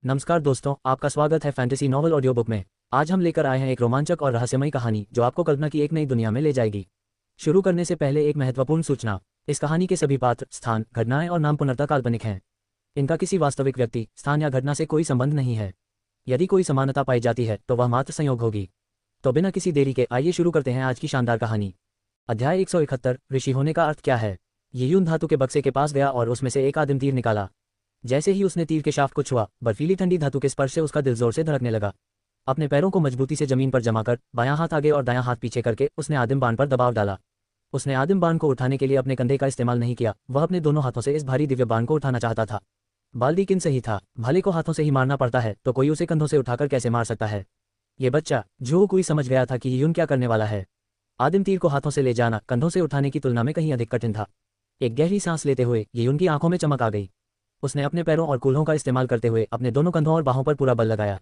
नमस्कार दोस्तों, आपका स्वागत है फैंटेसी नॉवल ऑडियो बुक में। आज हम लेकर आए हैं एक रोमांचक और रहस्यमयी कहानी जो आपको कल्पना की एक नई दुनिया में ले जाएगी। शुरू करने से पहले एक महत्वपूर्ण सूचना। इस कहानी के सभी पात्र, स्थान, घटनाएं और नाम पूर्णतः काल्पनिक हैं। इनका किसी वास्तविक व्यक्ति, स्थान या घटना से कोई संबंध नहीं है। यदि कोई समानता पाई जाती है तो वह मात्र संयोग होगी। तो बिना किसी देरी के आइए शुरू करते हैं आज की शानदार कहानी। अध्याय 171, ऋषि होने का अर्थ क्या है। यियून धातु के बक्से के पास गया और उसमें से एक आदिम तीर निकाला। जैसे ही उसने तीर के शाफ्ट को छुआ, बर्फीली ठंडी धातु के स्पर्श से उसका दिल जोर से धड़कने लगा। अपने पैरों को मजबूती से जमीन पर जमा कर, बायां हाथ आगे और दायां हाथ पीछे करके उसने आदिम बाण पर दबाव डाला। उसने आदिम बाण को उठाने के लिए अपने कंधे का इस्तेमाल नहीं किया, वह अपने दोनों हाथों से इस भारी दिव्य बाण को उठाना चाहता था। बाल्दीकिन सही था, भाले को हाथों से ही मारना पड़ता है तो कोई उसे कंधों से उठाकर कैसे मार सकता है। ये बच्चा जो कोई समझ गया था कि यियून क्या करने वाला है। आदिम तीर को हाथों से ले जाना कंधों से उठाने की तुलना में कहीं अधिक कठिन था। एक गहरी सांस लेते हुए यियून की आंखों में चमक आ गई। उसने अपने पैरों और कूल्हों का इस्तेमाल करते हुए अपने दोनों कंधों और बाहों पर पूरा बल लगाया।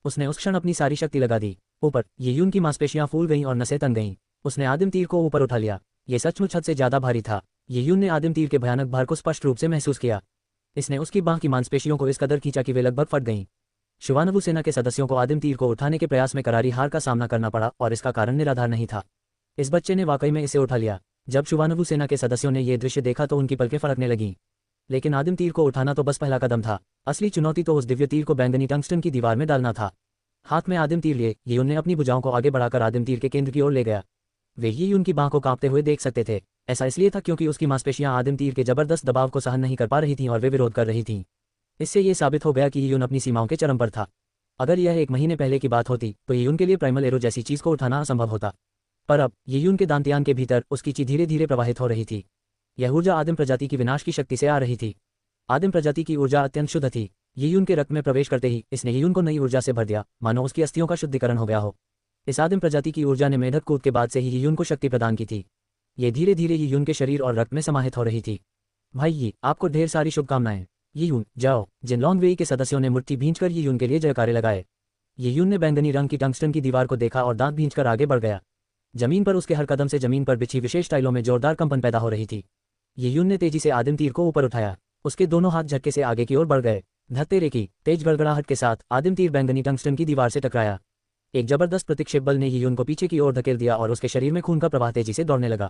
उसने उस क्षण अपनी सारी शक्ति लगा दी। ऊपर यियून की मांसपेशियां फूल गईं और नसें तन गईं। उसने आदिम तीर को ऊपर उठा लिया। ये सचमुच हद से ज्यादा भारी था। यियून ने आदिम तीर के भयानक भार को स्पष्ट रूप से महसूस किया। इसने उसकी बांह की मांसपेशियों को इस कदर खींचा कि वे लगभग फट गईं। शुवानवु सेना के सदस्यों को आदिम तीर को उठाने के प्रयास में करारी हार का सामना करना पड़ा और इसका कारण निराधार नहीं था। इस बच्चे ने वाकई में इसे उठा लिया। जब शुवानवु सेना के सदस्यों ने यह दृश्य देखा तो उनकी पलकें फड़कने लगीं। लेकिन आदिम तीर को उठाना तो बस पहला कदम था। असली चुनौती तो उस दिव्य तीर को बैंगनी टंगस्टन की दीवार में डालना था। हाथ में आदिम तीर लिए यियून ने अपनी भुजाओं को आगे बढ़ाकर आदिम तीर के केंद्र की ओर ले गया। वे यियून की बांह को कांपते हुए देख सकते थे। ऐसा इसलिए था क्योंकि उसकी मांसपेशियां आदिम तीर के जबरदस्त दबाव को सहन नहीं कर पा रही थीं और वे विरोध कर रही थीं। इससे यह साबित हो गया कि यियून अपनी सीमाओं के चरम पर था। अगर यह 1 महीने पहले की बात होती तो यियून के लिए प्राइमल एरो जैसी चीज को उठाना असंभव होता। पर अब यियून के दांतियान के भीतर उसकी ची धीरे धीरे प्रवाहित हो रही थी। यह ऊर्जा आदिम प्रजाति की विनाश की शक्ति से आ रही थी। आदिम प्रजाति की ऊर्जा अत्यंत शुद्ध थी। यियून के रक्त में प्रवेश करते ही इसने यियून को नई ऊर्जा से भर दिया, मानो उसकी अस्थियों का शुद्धिकरण हो गया हो। इस आदिम प्रजाति की ऊर्जा ने मेढक कूद के बाद से ही यियून को शक्ति प्रदान की थी। ये धीरे धीरे यियून के शरीर और रक्त में समाहित हो रही थी। भाई, आपको ढेर सारी शुभकामनाएं। यियून, जाओ। जिनलोंग वेई के सदस्यों ने मुट्ठी भींचकर यियून के लिए जयकारे लगाए। यियून ने बैंगनी रंग की टंगस्टन की दीवार को देखा और दांत भींचकर आगे बढ़ गया। जमीन पर उसके हर कदम से जमीन पर बिछी विशेष टाइलों में जोरदार कंपन पैदा हो रही थी। यियून ने तेजी से आदिम तीर को ऊपर उठाया। उसके दोनों हाथ झटके से आगे की ओर बढ़ गए। धत्तेरे की तेज गड़गड़ाहट के साथ आदिम तीर बैंगनी टंगस्टन की दीवार से टकराया। एक जबरदस्त प्रतिक्षेप बल ने यियून को पीछे की ओर धकेल दिया और उसके शरीर में खून का प्रवाह तेजी से दौड़ने लगा।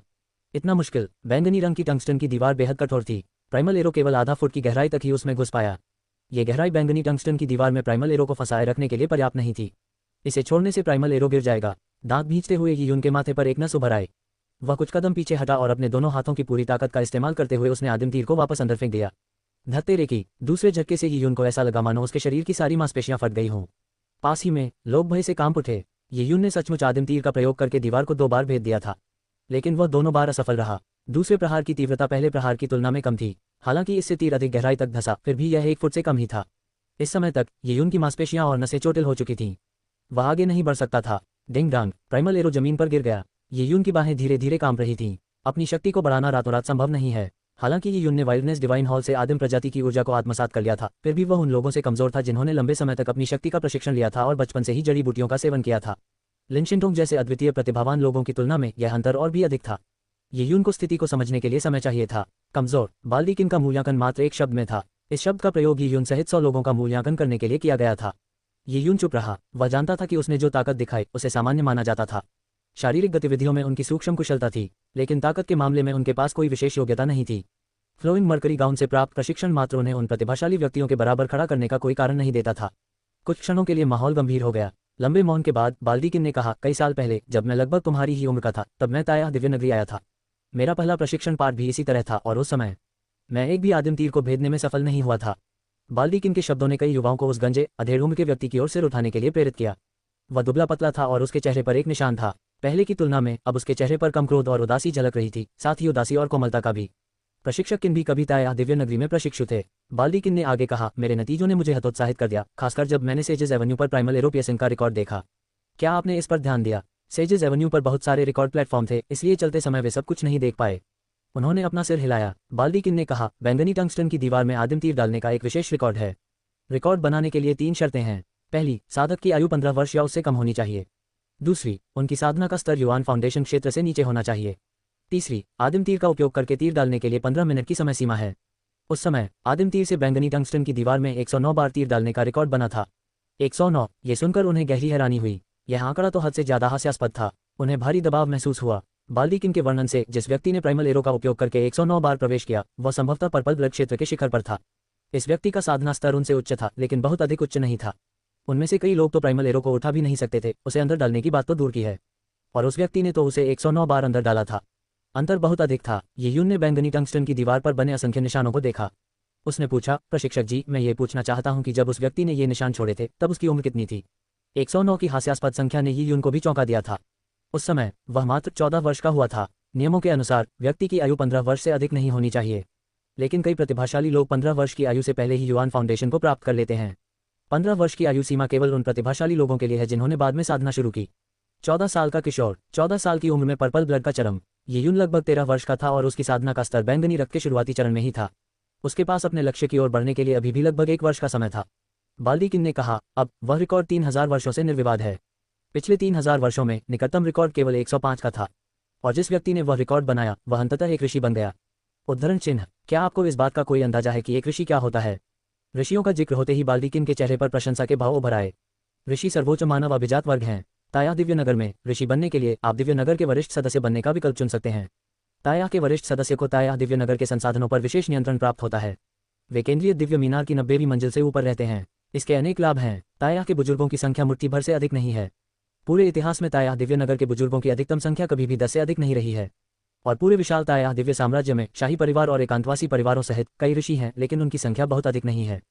इतना मुश्किल। बैंगनी रंग की टंगस्टन की दीवार बेहद कठोर थी। प्राइमल एरो केवल आधा फुट की गहराई तक ही उसमें घुस पाया। ये गहराई बैंगनी टंगस्टन की दीवार में प्राइमल एरो को फंसाए रखने के लिए पर्याप्त नहीं थी। इसे छोड़ने से प्राइमल एरो गिर जाएगा। दांत भींचते हुए यियून के माथे पर एक नस उभर आई। वह कुछ कदम पीछे हटा और अपने दोनों हाथों की पूरी ताकत का इस्तेमाल करते हुए उसने आदिम तीर को वापस अंदर फेंक दिया। धत्तेरे की दूसरे झटके से यियून को ऐसा लगा मानो उसके शरीर की सारी मांसपेशियां फट गई हों। पास ही में लोग भय से कांप उठे। यियून ने सचमुच आदिम तीर का प्रयोग करके दीवार को 2 बार भेद दिया था, लेकिन वह दोनों बार असफल रहा। दूसरे प्रहार की तीव्रता पहले प्रहार की तुलना में कम थी। हालांकि इससे तीर अधिक गहराई तक धंसा, फिर भी यह 1 फुट से कम ही था। इस समय तक यियून की मांसपेशियां और नसें चोटिल हो चुकी थीं। वह आगे नहीं बढ़ सकता था। डिंग डांग, प्राइमल एरो जमीन पर गिर गया। यियून की बाहें धीरे धीरे कांप रही थीं। अपनी शक्ति को बढ़ाना रातों रात संभव नहीं है। हालांकि यियून ने वाइल्डनेस डिवाइन हॉल से आदिम प्रजाति की ऊर्जा को आत्मसात कर लिया था, फिर भी वह उन लोगों से कमजोर था जिन्होंने लंबे समय तक अपनी शक्ति का प्रशिक्षण लिया था और बचपन से ही जड़ी बूटियों का सेवन किया था। लिनशिंटोंग जैसे अद्वितीय प्रतिभावान लोगों की तुलना में यह अंतर और भी अधिक था। यियून को स्थिति को समझने के लिए समय चाहिए था। कमजोर। बाल्दीकिन का मूल्यांकन मात्र एक शब्द में था। इस शब्द का प्रयोग यियून सहित 100 लोगों का मूल्यांकन करने के लिए किया गया था। यियून चुप रहा। वह जानता था कि उसने जो ताकत दिखाई उसे सामान्य माना जाता था। शारीरिक गतिविधियों में उनकी सूक्ष्म कुशलता थी, लेकिन ताकत के मामले में उनके पास कोई विशेष योग्यता नहीं थी। फ्लोइंग मरकरी गाउन से प्राप्त प्रशिक्षण मात्र उन्हें उन प्रतिभाशाली व्यक्तियों के बराबर खड़ा करने का कोई कारण नहीं देता था। कुछ क्षणों के लिए माहौल गंभीर हो गया। लंबे मौन के बाद बाल्दीकिन ने कहा, कई साल पहले जब मैं लगभग तुम्हारी ही उम्र का था, तब मैं ताया दिव्य नगरी आया था। मेरा पहला प्रशिक्षण पाठ भी इसी तरह था और उस समय मैं एक भी आदिम तीर को भेदने में सफल नहीं हुआ था। बाल्दीकिन के शब्दों ने कई युवाओं को उस गंजे अधेड़ उम्र के व्यक्ति की ओर सिर उठाने के लिए प्रेरित किया। वह दुबला पतला था और उसके चेहरे पर एक निशान था। पहले की तुलना में अब उसके चेहरे पर कम क्रोध और उदासी झलक रही थी, साथ ही उदासी और कोमलता का भी। प्रशिक्षक किन भी कभी ताया दिव्य नगरी में प्रशिक्षु थे। बाल्दीकिन ने आगे कहा, मेरे नतीजों ने मुझे हतोत्साहित कर दिया, खासकर जब मैंने सेजेस एवेन्यू पर प्राइमल एरो पियर्सिंग का रिकॉर्ड देखा। क्या आपने इस पर ध्यान दिया? सेजेस एवेन्यू पर बहुत सारे रिकॉर्ड प्लेटफॉर्म थे, इसलिए चलते समय वे सब कुछ नहीं देख पाए। उन्होंने अपना सिर हिलाया। बाल्दीकिन ने कहा, बैंगनी टंगस्टन की दीवार में आदिम तीर डालने का एक विशेष रिकॉर्ड है। रिकॉर्ड बनाने के लिए 3 शर्तें हैं। पहली, साधक की आयु 15 वर्ष या उससे कम होनी चाहिए। दूसरी, उनकी साधना का स्तर युआन फाउंडेशन क्षेत्र से नीचे होना चाहिए। तीसरी, आदिम तीर का उपयोग करके तीर डालने के लिए 15 मिनट की समय सीमा है। उस समय आदिम तीर से बैंगनी टंगस्टन की दीवार में 109 बार तीर डालने का रिकॉर्ड बना था। 109, ये सुनकर उन्हें गहरी हैरानी हुई। यह आंकड़ा तो हद से ज्यादा हास्यास्पद था। उन्हें भारी दबाव महसूस हुआ। बाल्दीकिन के वर्णन से जिस व्यक्ति ने प्राइमल एरो का उपयोग करके 109 बार प्रवेश किया, वह संभवतः पर्पल ब्लड क्षेत्र के शिखर पर था। इस व्यक्ति का साधना स्तर उनसे उच्च था, लेकिन बहुत अधिक उच्च नहीं था। उनमें से कई लोग तो प्राइमल एरो को उठा भी नहीं सकते थे, उसे अंदर डालने की बात तो दूर की है। और उस व्यक्ति ने तो उसे 109 बार अंदर डाला था। अंतर बहुत अधिक था। ये यून ने बैंगनी टंगस्टन की दीवार पर बने असंख्य निशानों को देखा। उसने पूछा, प्रशिक्षक जी, मैं ये पूछना चाहता हूं कि जब उस व्यक्ति ने ये निशान छोड़े थे तब उसकी उम्र कितनी थी? 109 की हास्यास्पद संख्या ने ये यून को भी चौंका दिया था। उस समय वह मात्र 14 वर्ष का हुआ था। नियमों के अनुसार व्यक्ति की आयु 15 वर्ष से अधिक नहीं होनी चाहिए, लेकिन कई प्रतिभाशाली लोग 15 वर्ष की आयु से पहले ही युवान फाउंडेशन को प्राप्त कर लेते हैं। 15 वर्ष की आयु सीमा केवल उन प्रतिभाशाली लोगों के लिए है जिन्होंने बाद में साधना शुरू की। 14 साल का किशोर, 14 साल की उम्र में पर्पल ब्लड का चरम। ये यून लगभग 13 वर्ष का था और उसकी साधना का स्तर बैंगनी रक्त के शुरुआती चरण में ही था। उसके पास अपने लक्ष्य की ओर बढ़ने के लिए अभी भी लगभग 1 वर्ष का समय था। बाल्दीकिन ने कहा, अब वह रिकॉर्ड 3000 वर्षों से निर्विवाद है। पिछले 3000 वर्षों में निकटतम रिकॉर्ड केवल 105 का था, और जिस व्यक्ति ने वह रिकॉर्ड बनाया वह अंततः एक ऋषि बन गया। उद्धरण चिन्ह। क्या आपको इस बात का कोई अंदाजा है कि एक ऋषि क्या होता है? ऋषियों का जिक्र होते ही बाल्दीकिन के चेहरे पर प्रशंसा के भाव उभर आए। ऋषि सर्वोच्च मानव अभिजात वर्ग हैं। ताया दिव्यनगर में ऋषि बनने के लिए आप दिव्यनगर के वरिष्ठ सदस्य बनने का विकल्प चुन सकते हैं। ताया के वरिष्ठ सदस्य को ताया दिव्यनगर के संसाधनों पर विशेष नियंत्रण प्राप्त होता है। वे केंद्रीय दिव्य मीनार की 90वीं मंजिल से ऊपर रहते हैं। इसके अनेक लाभ हैं। ताया के बुजुर्गों की संख्या मुट्ठी भर से अधिक नहीं है। पूरे इतिहास में ताया दिव्यनगर के बुजुर्गों की अधिकतम संख्या कभी भी 10 से अधिक नहीं रही है। और पूरे विशाल ताया दिव्य साम्राज्य में शाही परिवार और एकांतवासी परिवारों सहित कई ऋषि हैं, लेकिन उनकी संख्या बहुत अधिक नहीं है।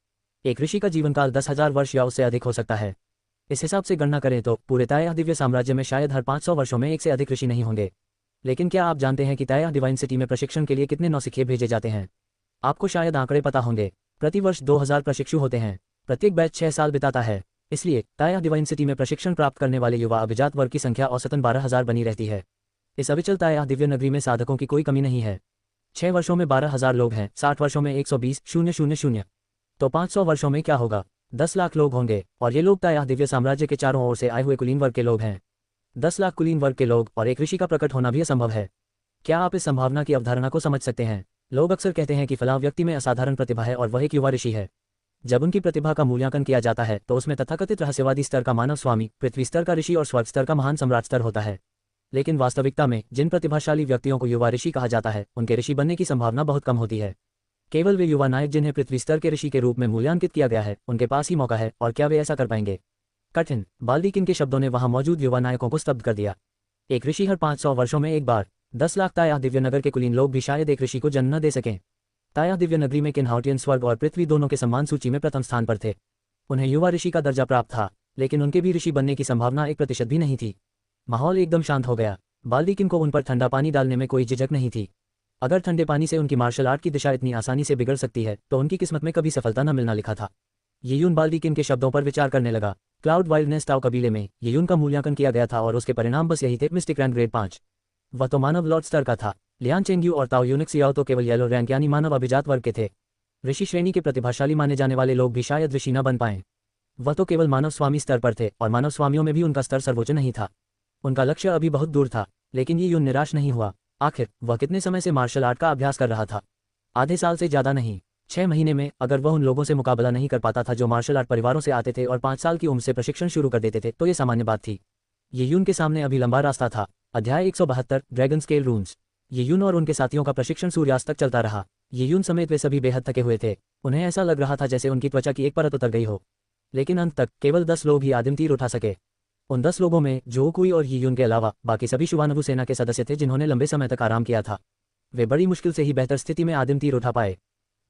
एक ऋषि का जीवनकाल 10,000 वर्ष या उससे अधिक हो सकता है। इस हिसाब से गणना करें तो पूरे ताया दिव्य साम्राज्य में शायद हर 500 वर्षों में एक से अधिक ऋषि नहीं होंगे। लेकिन क्या आप जानते हैं कि ताया डिवाइन सिटी में प्रशिक्षण के लिए कितने नौसिखिए भेजे जाते हैं? आपको शायद आंकड़े पता होंगे। प्रतिवर्ष 2000 प्रशिक्षु होते हैं। प्रत्येक बैच 6 साल बिताता है। इसलिए ताया डिवाइन सिटी में प्रशिक्षण प्राप्त करने वाले युवा अभिजात वर्ग की संख्या औसतन 12,000 बनी रहती है। इस अविचल ताया दिव्य नगरी में साधकों की कोई कमी नहीं है। 6 वर्षों में 12,000 लोग हैं, 60 वर्षों में 120,000। तो 500 वर्षों में क्या होगा? 10 लाख लोग होंगे, और ये लोग ताया दिव्य साम्राज्य के चारों ओर से आए हुए कुलीन वर्ग के लोग हैं। 10 लाख कुलीन वर्ग के लोग और एक ऋषि का प्रकट होना भी असंभव है। क्या आप इस संभावना की अवधारणा को समझ सकते हैं? लोग अक्सर कहते हैं कि फलां व्यक्ति में असाधारण प्रतिभा है और वह एक युवा ऋषि है। जब उनकी प्रतिभा का मूल्यांकन किया जाता है तो उसमें तथाकथित रहस्यवादी स्तर का मानव स्वामी, पृथ्वी स्तर का ऋषि और स्वर्ग स्तर का महान सम्राट स्तर होता है। लेकिन वास्तविकता में जिन प्रतिभाशाली व्यक्तियों को युवा ऋषि कहा जाता है, उनके ऋषि बनने की संभावना बहुत कम होती है। केवल वे युवा नायक जिन्हें पृथ्वी स्तर के ऋषि के रूप में मूल्यांकित किया गया है, उनके पास ही मौका है, और क्या वे ऐसा कर पाएंगे? कठिन। बाल्दीकिन के शब्दों ने वहां मौजूद युवा नायकों को स्तब्ध कर दिया। एक ऋषि हर 500 वर्षों में एक बार। 10 लाख ताया दिव्यनगर के कुलीन लोग भी शायद एक ऋषि को जन्म न दे सकें। ताया दिव्यनगरी में किन्हाउटियन स्वर्ग और पृथ्वी दोनों के सम्मान सूची में प्रथम स्थान पर थे। उन्हें युवा ऋषि का दर्जा प्राप्त था, लेकिन उनके भी ऋषि बनने की संभावना 1% भी नहीं थी। माहौल एकदम शांत हो गया। बाल्दीकिन को उन पर ठंडा पानी डालने में कोई झिझक नहीं थी। अगर ठंडे पानी से उनकी मार्शल आर्ट की दिशा इतनी आसानी से बिगड़ सकती है तो उनकी किस्मत में कभी सफलता न मिलना लिखा था। येयून बाल्दीकिन के शब्दों पर विचार करने लगा। क्लाउड वाइल्डनेस टाओ कबीले में येयून का मूल्यांकन किया गया था और उसके परिणाम बस यही थे, मिस्टिक रैंक ग्रेड 5। वह तो मानव लॉर्ड स्तर का था। लियान चेंग्यू और ताओ यूनिक्स याओ तो केवल येलो रैंक यानी मानव अभिजात वर्ग के थे। ऋषि श्रेणी के प्रतिभाशाली माने जाने वाले लोग भी शायद ऋषि न बन पाएं। वह तो केवल मानव स्वामी स्तर पर थे, और मानव स्वामियों में भी उनका स्तर सर्वोच्च नहीं था। उनका लक्ष्य अभी बहुत दूर था। लेकिन येयून निराश नहीं हुआ। आखिर वह कितने समय से मार्शल आर्ट का अभ्यास कर रहा था? आधे साल से ज्यादा नहीं, 6 महीने में। अगर वह उन लोगों से मुकाबला नहीं कर पाता था जो मार्शल आर्ट परिवारों से आते थे और 5 साल की उम्र से प्रशिक्षण शुरू कर देते थे, तो ये सामान्य बात थी। येयून के सामने अभी लंबा रास्ता था। अध्याय 172, ड्रैगन स्केल रून्स। येयून और उनके साथियों का प्रशिक्षण सूर्यास्त तक चलता रहा। येयून समेत वे सभी बेहद थके हुए थे। उन्हें ऐसा लग रहा था जैसे उनकी त्वचा की एक परत उतर गई हो। लेकिन अंत तक केवल 10 लोग ही आदिम तीर उठा सके। उन 10 लोगों में जो कुई और येयून के अलावा बाकी सभी शुवानबु सेना के सदस्य थे जिन्होंने लंबे समय तक आराम किया था। वे बड़ी मुश्किल से ही बेहतर स्थिति में आदिम तीर उठा पाए।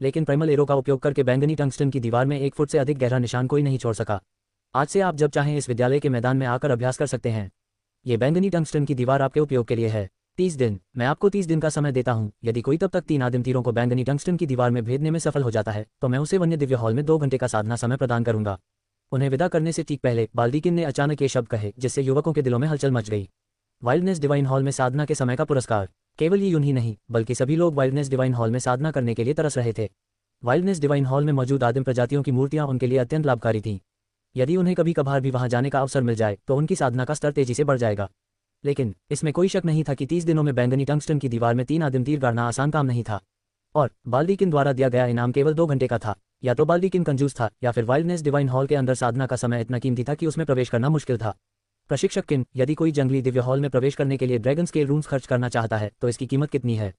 लेकिन प्राइमल एरो का उपयोग करके बैंगनी टंगस्टन की दीवार में 1 फुट से अधिक गहरा निशान कोई नहीं छोड़ सका। आज से आप जब चाहें इस विद्यालय के मैदान में आकर अभ्यास कर सकते हैं। ये बैंगनी टंगस्टन की दीवार आपके उपयोग के लिए है। 30 दिन। मैं आपको 30 दिन का समय देता हूं। यदि कोई तब तक 3 आदिम तीरों को बैंगनी टंगस्टन की दीवार में भेदने में सफल हो जाता है तो मैं उसे वन्य दिव्य हॉल में 2 घंटे का साधना समय प्रदान करूंगा। उन्हें विदा करने से ठीक पहले बाल्दीकिन ने अचानक ये शब्द कहे जिससे युवकों के दिलों में हलचल मच गई। वाइल्डनेस डिवाइन हॉल में साधना के समय का पुरस्कार। केवल येयून ही नहीं, बल्कि सभी लोग वाइल्डनेस डिवाइन हॉल में साधना करने के लिए तरस रहे थे। वाइल्डनेस डिवाइन हॉल में मौजूद आदिम प्रजातियों की मूर्तियां उनके लिए अत्यंत लाभकारी थीं। यदि उन्हें कभी कभार भी वहां जाने का अवसर मिल जाए तो उनकी साधना का स्तर तेजी से बढ़ जाएगा। लेकिन इसमें कोई शक नहीं था कि 30 दिनों में बैंगनी टंगस्टन की दीवार में 3 आदिम तीर गाड़ना आसान काम नहीं था। और बाल्डीकिन द्वारा दिया गया इनाम केवल 2 घंटे का था। या तो बाल्डीकिन कंजूस था या फिर वाइल्डनेस डिवाइन हॉल के अंदर साधना का समय इतना कीमती था कि उसमें प्रवेश करना मुश्किल था। प्रशिक्षक किन, यदि कोई जंगली दिव्य हॉल में प्रवेश करने के लिए ड्रैगन स्केल रून्स खर्च करना चाहता है तो इसकी कीमत कितनी है?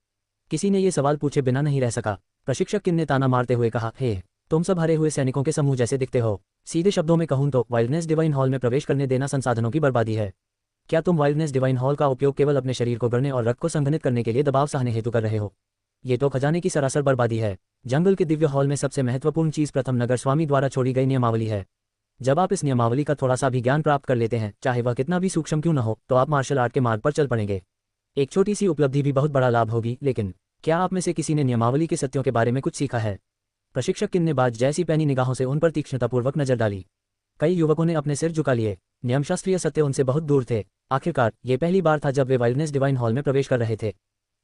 किसी ने ये सवाल पूछे बिना नहीं रह सका। प्रशिक्षक किन ने ताना मारते हुए कहा, हे, तुम सब हरे हुए सैनिकों के समूह जैसे दिखते हो। सीधे शब्दों में कहूं तो वाइल्डनेस डिवाइन हॉल में प्रवेश करने देना संसाधनों की बर्बादी है। क्या तुम वाइल्डनेस डिवाइन हॉल का उपयोग केवल अपने शरीर को गढ़ने और रक्त को संघनित करने के लिए दबाव सहने हेतु कर रहे हो? ये तो खजाने की सरासर बर्बादी है। जंगल के दिव्य हॉल में सबसे महत्वपूर्ण चीज प्रथम नगर स्वामी द्वारा छोड़ी गई नियमावली है। जब आप इस नियमावली का थोड़ा सा भी ज्ञान प्राप्त कर लेते हैं, चाहे वह कितना भी सूक्ष्म क्यों न हो, तो आप मार्शल आर्ट के मार्ग पर चल पड़ेंगे। एक छोटी सी उपलब्धि भी बहुत बड़ा लाभ होगी। लेकिन क्या आप में से किसी ने नियमावली के सत्यों के बारे में कुछ सीखा है? प्रशिक्षक किन ने बाज जैसी पैनी निगाहों से उन पर तीक्ष्णतापूर्वक नजर डाली। कई युवकों ने अपने सिर झुका लिए। नियमशास्त्रीय सत्य उनसे बहुत दूर थे। आखिरकार ये पहली बार था जब वे वाइल्डनेस डिवाइन हॉल में प्रवेश कर रहे थे।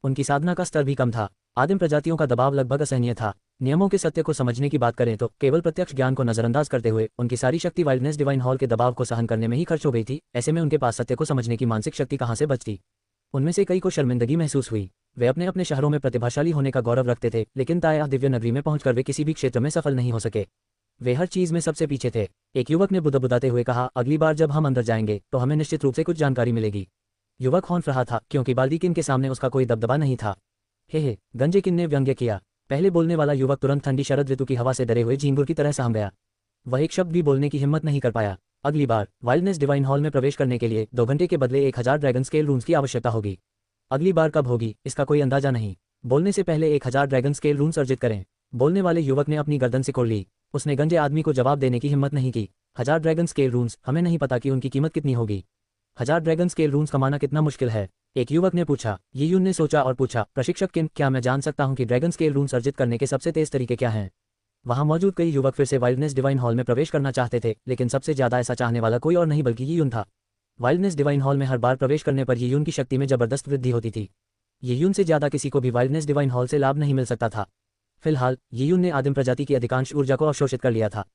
उनकी साधना का स्तर भी कम था। आदिम प्रजातियों का दबाव लगभग असहनीय था। नियमों के सत्य को समझने की बात करें तो केवल प्रत्यक्ष ज्ञान को नजरअंदाज करते हुए उनकी सारी शक्ति वाइल्डनेस डिवाइन हॉल के दबाव को सहन करने में ही खर्च हो गई थी। ऐसे में उनके पास सत्य को समझने की मानसिक शक्ति कहाँ से बचती? उनमें से कई को शर्मिंदगी महसूस हुई। वे अपने अपने शहरों में प्रतिभाशाली होने का गौरव रखते थे, लेकिन ताया दिव्य नगरी में पहुंचकर वे किसी भी क्षेत्र में सफल नहीं हो सके। वे हर चीज में सबसे पीछे थे। एक युवक ने बुदबुदाते हुए कहा, अगली बार जब हम अंदर जाएंगे तो हमें निश्चित रूप से कुछ जानकारी मिलेगी। युवक हौंफ रहा था क्योंकि बाल्डीकिन के सामने उसका कोई दबदबा नहीं था। हे, गंजेकिन ने व्यंग्य किया। पहले बोलने वाला युवक तुरंत ठंडी शरद ऋतु की हवा से डरे हुए झींगुर की तरह सहम गया। वह एक शब्द भी बोलने की हिम्मत नहीं कर पाया। अगली बार वाइल्डनेस डिवाइन हॉल में प्रवेश करने के लिए 2 घंटे के बदले 1000 ड्रैगन स्केल रून्स की आवश्यकता होगी। अगली बार कब होगी इसका कोई अंदाजा नहीं। बोलने से पहले 1000 ड्रैगन स्केल रून्स अर्जित करें। बोलने वाले युवक ने अपनी गर्दन सिकोड़ ली। उसने गंजे आदमी को जवाब देने की हिम्मत नहीं की। 1000 ड्रैगन स्केल रून्स, हमें नहीं पता कि उनकी कीमत कितनी होगी। 1000 ड्रैगन स्केल रून्स कमाना कितना मुश्किल है? एक युवक ने पूछा। यीयुन ने सोचा और पूछा, प्रशिक्षक किन, क्या मैं जान सकता हूं कि ड्रैगन स्केल रून्स अर्जित करने के सबसे तेज तरीके क्या हैं? वहां मौजूद कई युवक फिर से वाइल्डनेस डिवाइन हॉल में प्रवेश करना चाहते थे, लेकिन सबसे ज्यादा ऐसा चाहने वाला कोई और नहीं बल्कि यीयुन था। वाइल्डनेस डिवाइन हॉल में हर बार प्रवेश करने पर यीयुन की शक्ति में जबरदस्त वृद्धि होती थी। यीयुन से ज्यादा किसी को भी वाइल्डनेस डिवाइन हॉल से लाभ नहीं मिल सकता था। फिलहाल यीयुन ने आदिम प्रजाति की अधिकांश ऊर्जा को अवशोषित कर लिया था।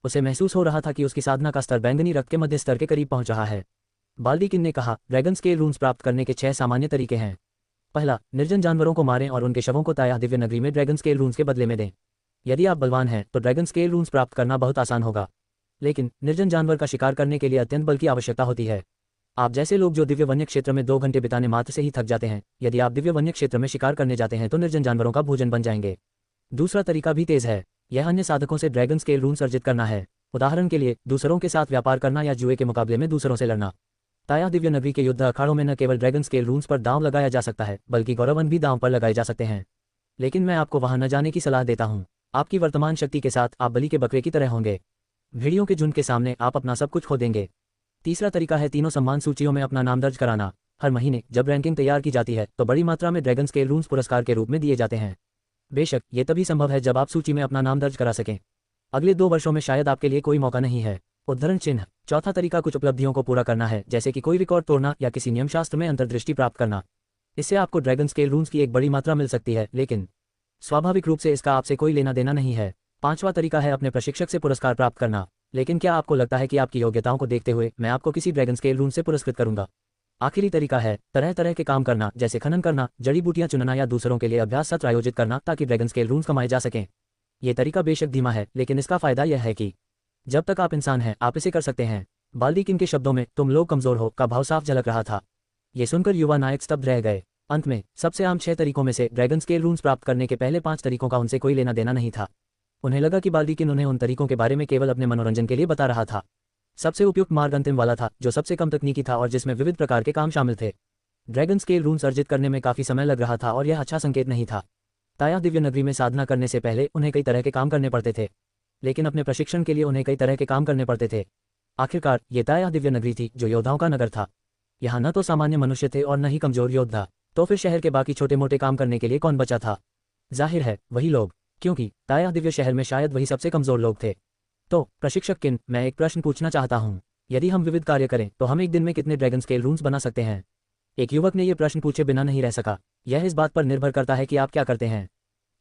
उसे महसूस हो रहा था कि उसकी साधना का स्तर बैंगनी रक्त के मध्य स्तर के करीब पहुंच रहा है। बाल्डीकिन ने कहा, ड्रैगन स्केल रून्स प्राप्त करने के 6 सामान्य तरीके हैं। पहला, निर्जन जानवरों को मारें और उनके शवों को ताया दिव्य नगरी में ड्रैगन स्केल रून्स के बदले में दें। यदि आप बलवान हैं तो ड्रैगन स्केल रून्स प्राप्त करना बहुत आसान होगा, लेकिन निर्जन जानवर का शिकार करने के लिए अत्यंत बल की आवश्यकता होती है। आप जैसे लोग जो दिव्य वन्य क्षेत्र में 2 घंटे बिताने मात्र से ही थक जाते हैं, यदि आप दिव्य वन्य क्षेत्र में शिकार करने जाते हैं तो निर्जन जानवरों का भोजन बन जाएंगे। दूसरा तरीका भी तेज है। यह अन्य साधकों से ड्रैगन स्केल रून्स अर्जित करना है। उदाहरण के लिए दूसरों के साथ व्यापार करना या जुए के मुकाबले में दूसरों से लड़ना। ताया दिव्य नगरी के युद्ध अखाड़ों में न केवल ड्रैगन स्केल रून्स पर दांव लगाया जा सकता है, बल्कि गौरवन भी दांव पर लगाए जा सकते हैं। लेकिन मैं आपको वहां न जाने की सलाह देता हूं। आपकी वर्तमान शक्ति के साथ आप बलि के बकरे की तरह होंगे। भेड़ियों के झुंड के सामने आप अपना सब कुछ खो देंगे। तीसरा तरीका है तीनों सम्मान सूचियों में अपना नाम दर्ज कराना। हर महीने जब रैंकिंग तैयार की जाती है तो बड़ी मात्रा में ड्रैगन स्केल रून्स पुरस्कार के रूप में दिए जाते हैं। बेशक ये तभी संभव है जब आप सूची में अपना नाम दर्ज करा सकें। अगले 2 वर्षों में शायद आपके लिए कोई मौका नहीं है। उद्धरण चिन्ह। चौथा तरीका कुछ उपलब्धियों को पूरा करना है, जैसे कि कोई रिकॉर्ड तोड़ना या किसी नियमशास्त्र में अंतर्दृष्टि प्राप्त करना। इससे आपको ड्रैगन स्केल रून्स की एक बड़ी मात्रा मिल सकती है, लेकिन स्वाभाविक रूप से इसका आपसे कोई लेना देना नहीं है। 5वां तरीका है अपने प्रशिक्षक से पुरस्कार प्राप्त करना। लेकिन क्या आपको लगता है कि आपकी योग्यताओं को देखते हुए मैं आपको किसी ड्रैगन स्केल रून से पुरस्कृत करूंगा? आखिरी तरीका है तरह तरह के काम करना, जैसे खनन करना, जड़ी बूटियां चुनना या दूसरों के लिए अभ्यास सत्र आयोजित करना ताकि ड्रैगन स्केल रून्स कमाए जा सकें। यह तरीका बेशक धीमा है, लेकिन इसका फायदा यह है कि जब तक आप इंसान हैं आप इसे कर सकते हैं। बाल्डीकिन के शब्दों में तुम लोग कमजोर हो का भाव साफ झलक रहा था। ये सुनकर युवा नायक स्तब्ध रह गए। अंत में सबसे आम 6 तरीकों में से ड्रैगन स्केल रून्स प्राप्त करने के पहले 5 तरीकों का उनसे कोई लेना देना नहीं था। उन्हें लगा कि बाल्डीकिन उन्हें उन तरीकों के बारे में केवल अपने मनोरंजन के लिए बता रहा था। सबसे उपयुक्त मार्ग अंतिम वाला था, जो सबसे कम तकनीकी था और जिसमें विविध प्रकार के काम शामिल थे। ड्रैगन स्केल रून्स अर्जित करने में काफी समय लग रहा था और यह अच्छा संकेत नहीं था। ताया दिव्य नगरी में साधना करने से पहले उन्हें कई तरह के काम करने पड़ते थे, लेकिन अपने प्रशिक्षण के लिए उन्हें कई तरह के काम करने पड़ते थे। आखिरकार ये ताया दिव्य नगरी थी जो योद्धाओं का नगर था। यहाँ न तो सामान्य मनुष्य थे और न ही कमजोर योद्धा। तो फिर शहर के बाकी छोटे मोटे काम करने के लिए कौन बचा था? जाहिर है वही लोग, क्योंकि ताया दिव्य शहर में शायद वही सबसे कमजोर लोग थे। तो प्रशिक्षक किन, मैं एक प्रश्न पूछना चाहता हूँ। यदि हम विविध कार्य करें तो हम एक दिन में कितने ड्रैगन स्केल रून्स बना सकते हैं? एक युवक ने यह प्रश्न पूछे बिना नहीं रह सका। यह इस बात पर निर्भर करता है कि आप क्या करते हैं।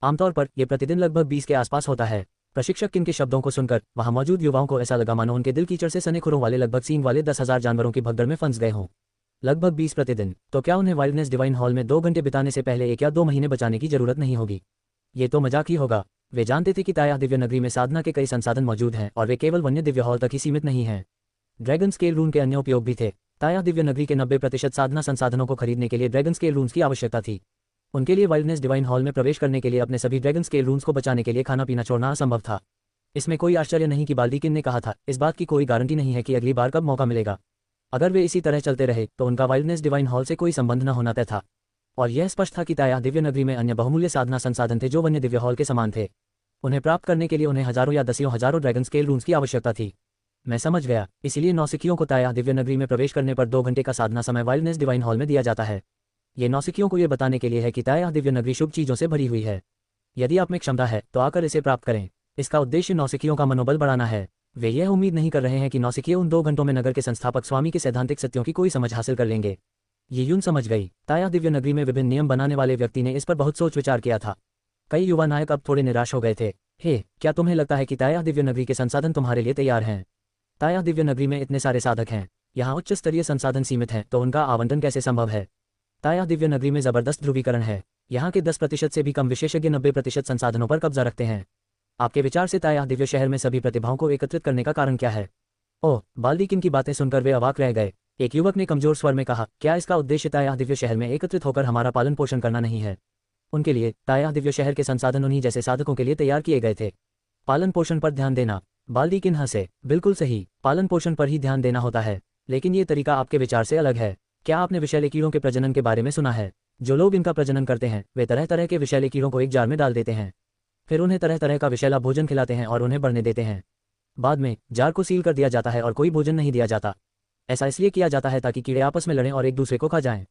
आमतौर पर यह प्रतिदिन लगभग 20 के आसपास होता है। प्रशिक्षक किन के शब्दों को सुनकर वहां मौजूद युवाओं को ऐसा लगा मानो उनके दिल कीचड़ से सने खुरों वाले लगभग सींग वाले 10,000 जानवरों की भगदड़ में फंस गए हों। लगभग 20 प्रतिदिन। तो क्या उन्हें वाइल्डनेस डिवाइन हॉल में 2 घंटे बिताने से पहले 1 या 2 महीने बचाने की जरूरत नहीं होगी? ये तो मजाक ही होगा। वे जानते थे कि ताया दिव्य नगरी में साधना के कई संसाधन मौजूद हैं और वे केवल वन्य दिव्य हॉल तक ही सीमित नहीं हैं। ड्रैगन स्केल रून के अन्य उपयोग भी थे। ताया दिव्य नगरी के 90% साधना संसाधनों को खरीदने के लिए ड्रैगन स्केल रून्स की आवश्यकता थी। उनके लिए वाइल्डनेस डिवाइन हॉल में प्रवेश करने के लिए अपने सभी ड्रैगन स्केल रून्स को बचाने के लिए खाना पीना छोड़ना असंभव था। इसमें कोई आश्चर्य नहीं कि बाल्दीकिन ने कहा था, इस बात की कोई गारंटी नहीं है कि अगली बार कब मौका मिलेगा। अगर वे इसी तरह चलते रहे तो उनका वाइल्डनेस डिवाइन हॉल से कोई संबंध न होना तय था। और यह स्पष्ट था कि ताया दिव्य नगरी में अन्य बहुमूल्य साधना संसाधन थे जो वन्य दिव्य हॉल के समान थे। उन्हें प्राप्त करने के लिए उन्हें हजारों या दसियों हजारों ड्रैगन स्केल रून्स की आवश्यकता थी। मैं समझ गया। इसीलिए नौसिखियों को ताया दिव्य नगरी में प्रवेश करने पर 2 घंटे का साधना समय वाइल्डनेस डिवाइन हॉल में दिया जाता है। ये नौसिखियों को यह बताने के लिए है कि ताया दिव्य नगरी शुभ चीजों से भरी हुई है। यदि आप में क्षमता है तो आकर इसे प्राप्त करें। इसका उद्देश्य नौसिखियों का मनोबल बढ़ाना है। वे यह उम्मीद नहीं कर रहे हैं कि नौसिखिए उन 2 घंटों में नगर के संस्थापक स्वामी के सैद्धांतिक सत्यों की कोई समझ हासिल कर लेंगे। ये यून समझ गई। ताया दिव्य नगरी में विभिन्न नियम बनाने वाले व्यक्ति ने इस पर बहुत सोच विचार किया था। कई युवा नायक अब थोड़े निराश हो गए थे। हे, क्या तुम्हें लगता है कि ताया दिव्य नगरी के संसाधन तुम्हारे लिए तैयार हैं? ताया दिव्य नगरी में इतने सारे साधक हैं, यहाँ उच्च स्तरीय संसाधन सीमित हैं, तो उनका आवंटन कैसे संभव है? ताया दिव्य नगरी में जबरदस्त ध्रुवीकरण है। यहाँ के 10% से भी कम विशेषज्ञ 90% संसाधनों पर कब्जा रखते हैं। आपके विचार से ताया दिव्य शहर में सभी प्रतिभाओं को एकत्रित करने का कारण क्या है? ओह, बाल्दीकिन की बातें सुनकर वे अवाक रह गए। एक युवक ने कमजोर स्वर में कहा, क्या इसका उद्देश्य ताया दिव्य शहर में एकत्रित होकर हमारा पालन पोषण करना नहीं है? उनके लिए ताया दिव्य शहर के संसाधन उन्हीं जैसे साधकों के लिए तैयार किए गए थे। पालन पोषण पर ध्यान देना। बाल्दीकिन हंसे। बिल्कुल सही, पालन पोषण पर ही ध्यान देना होता है, लेकिन ये तरीका आपके विचार से अलग है। क्या आपने विषैले कीड़ों के प्रजनन के बारे में सुना है? जो लोग इनका प्रजनन करते हैं वे तरह तरह के विषैले कीड़ों को एक जार में डाल देते हैं, फिर उन्हें तरह तरह का विषैला भोजन खिलाते हैं और उन्हें बढ़ने देते हैं। बाद में जार को सील कर दिया जाता है और कोई भोजन नहीं दिया जाता। ऐसा इसलिए किया जाता है ताकि कीड़े आपस में लड़ें और एक दूसरे को खा जाएं।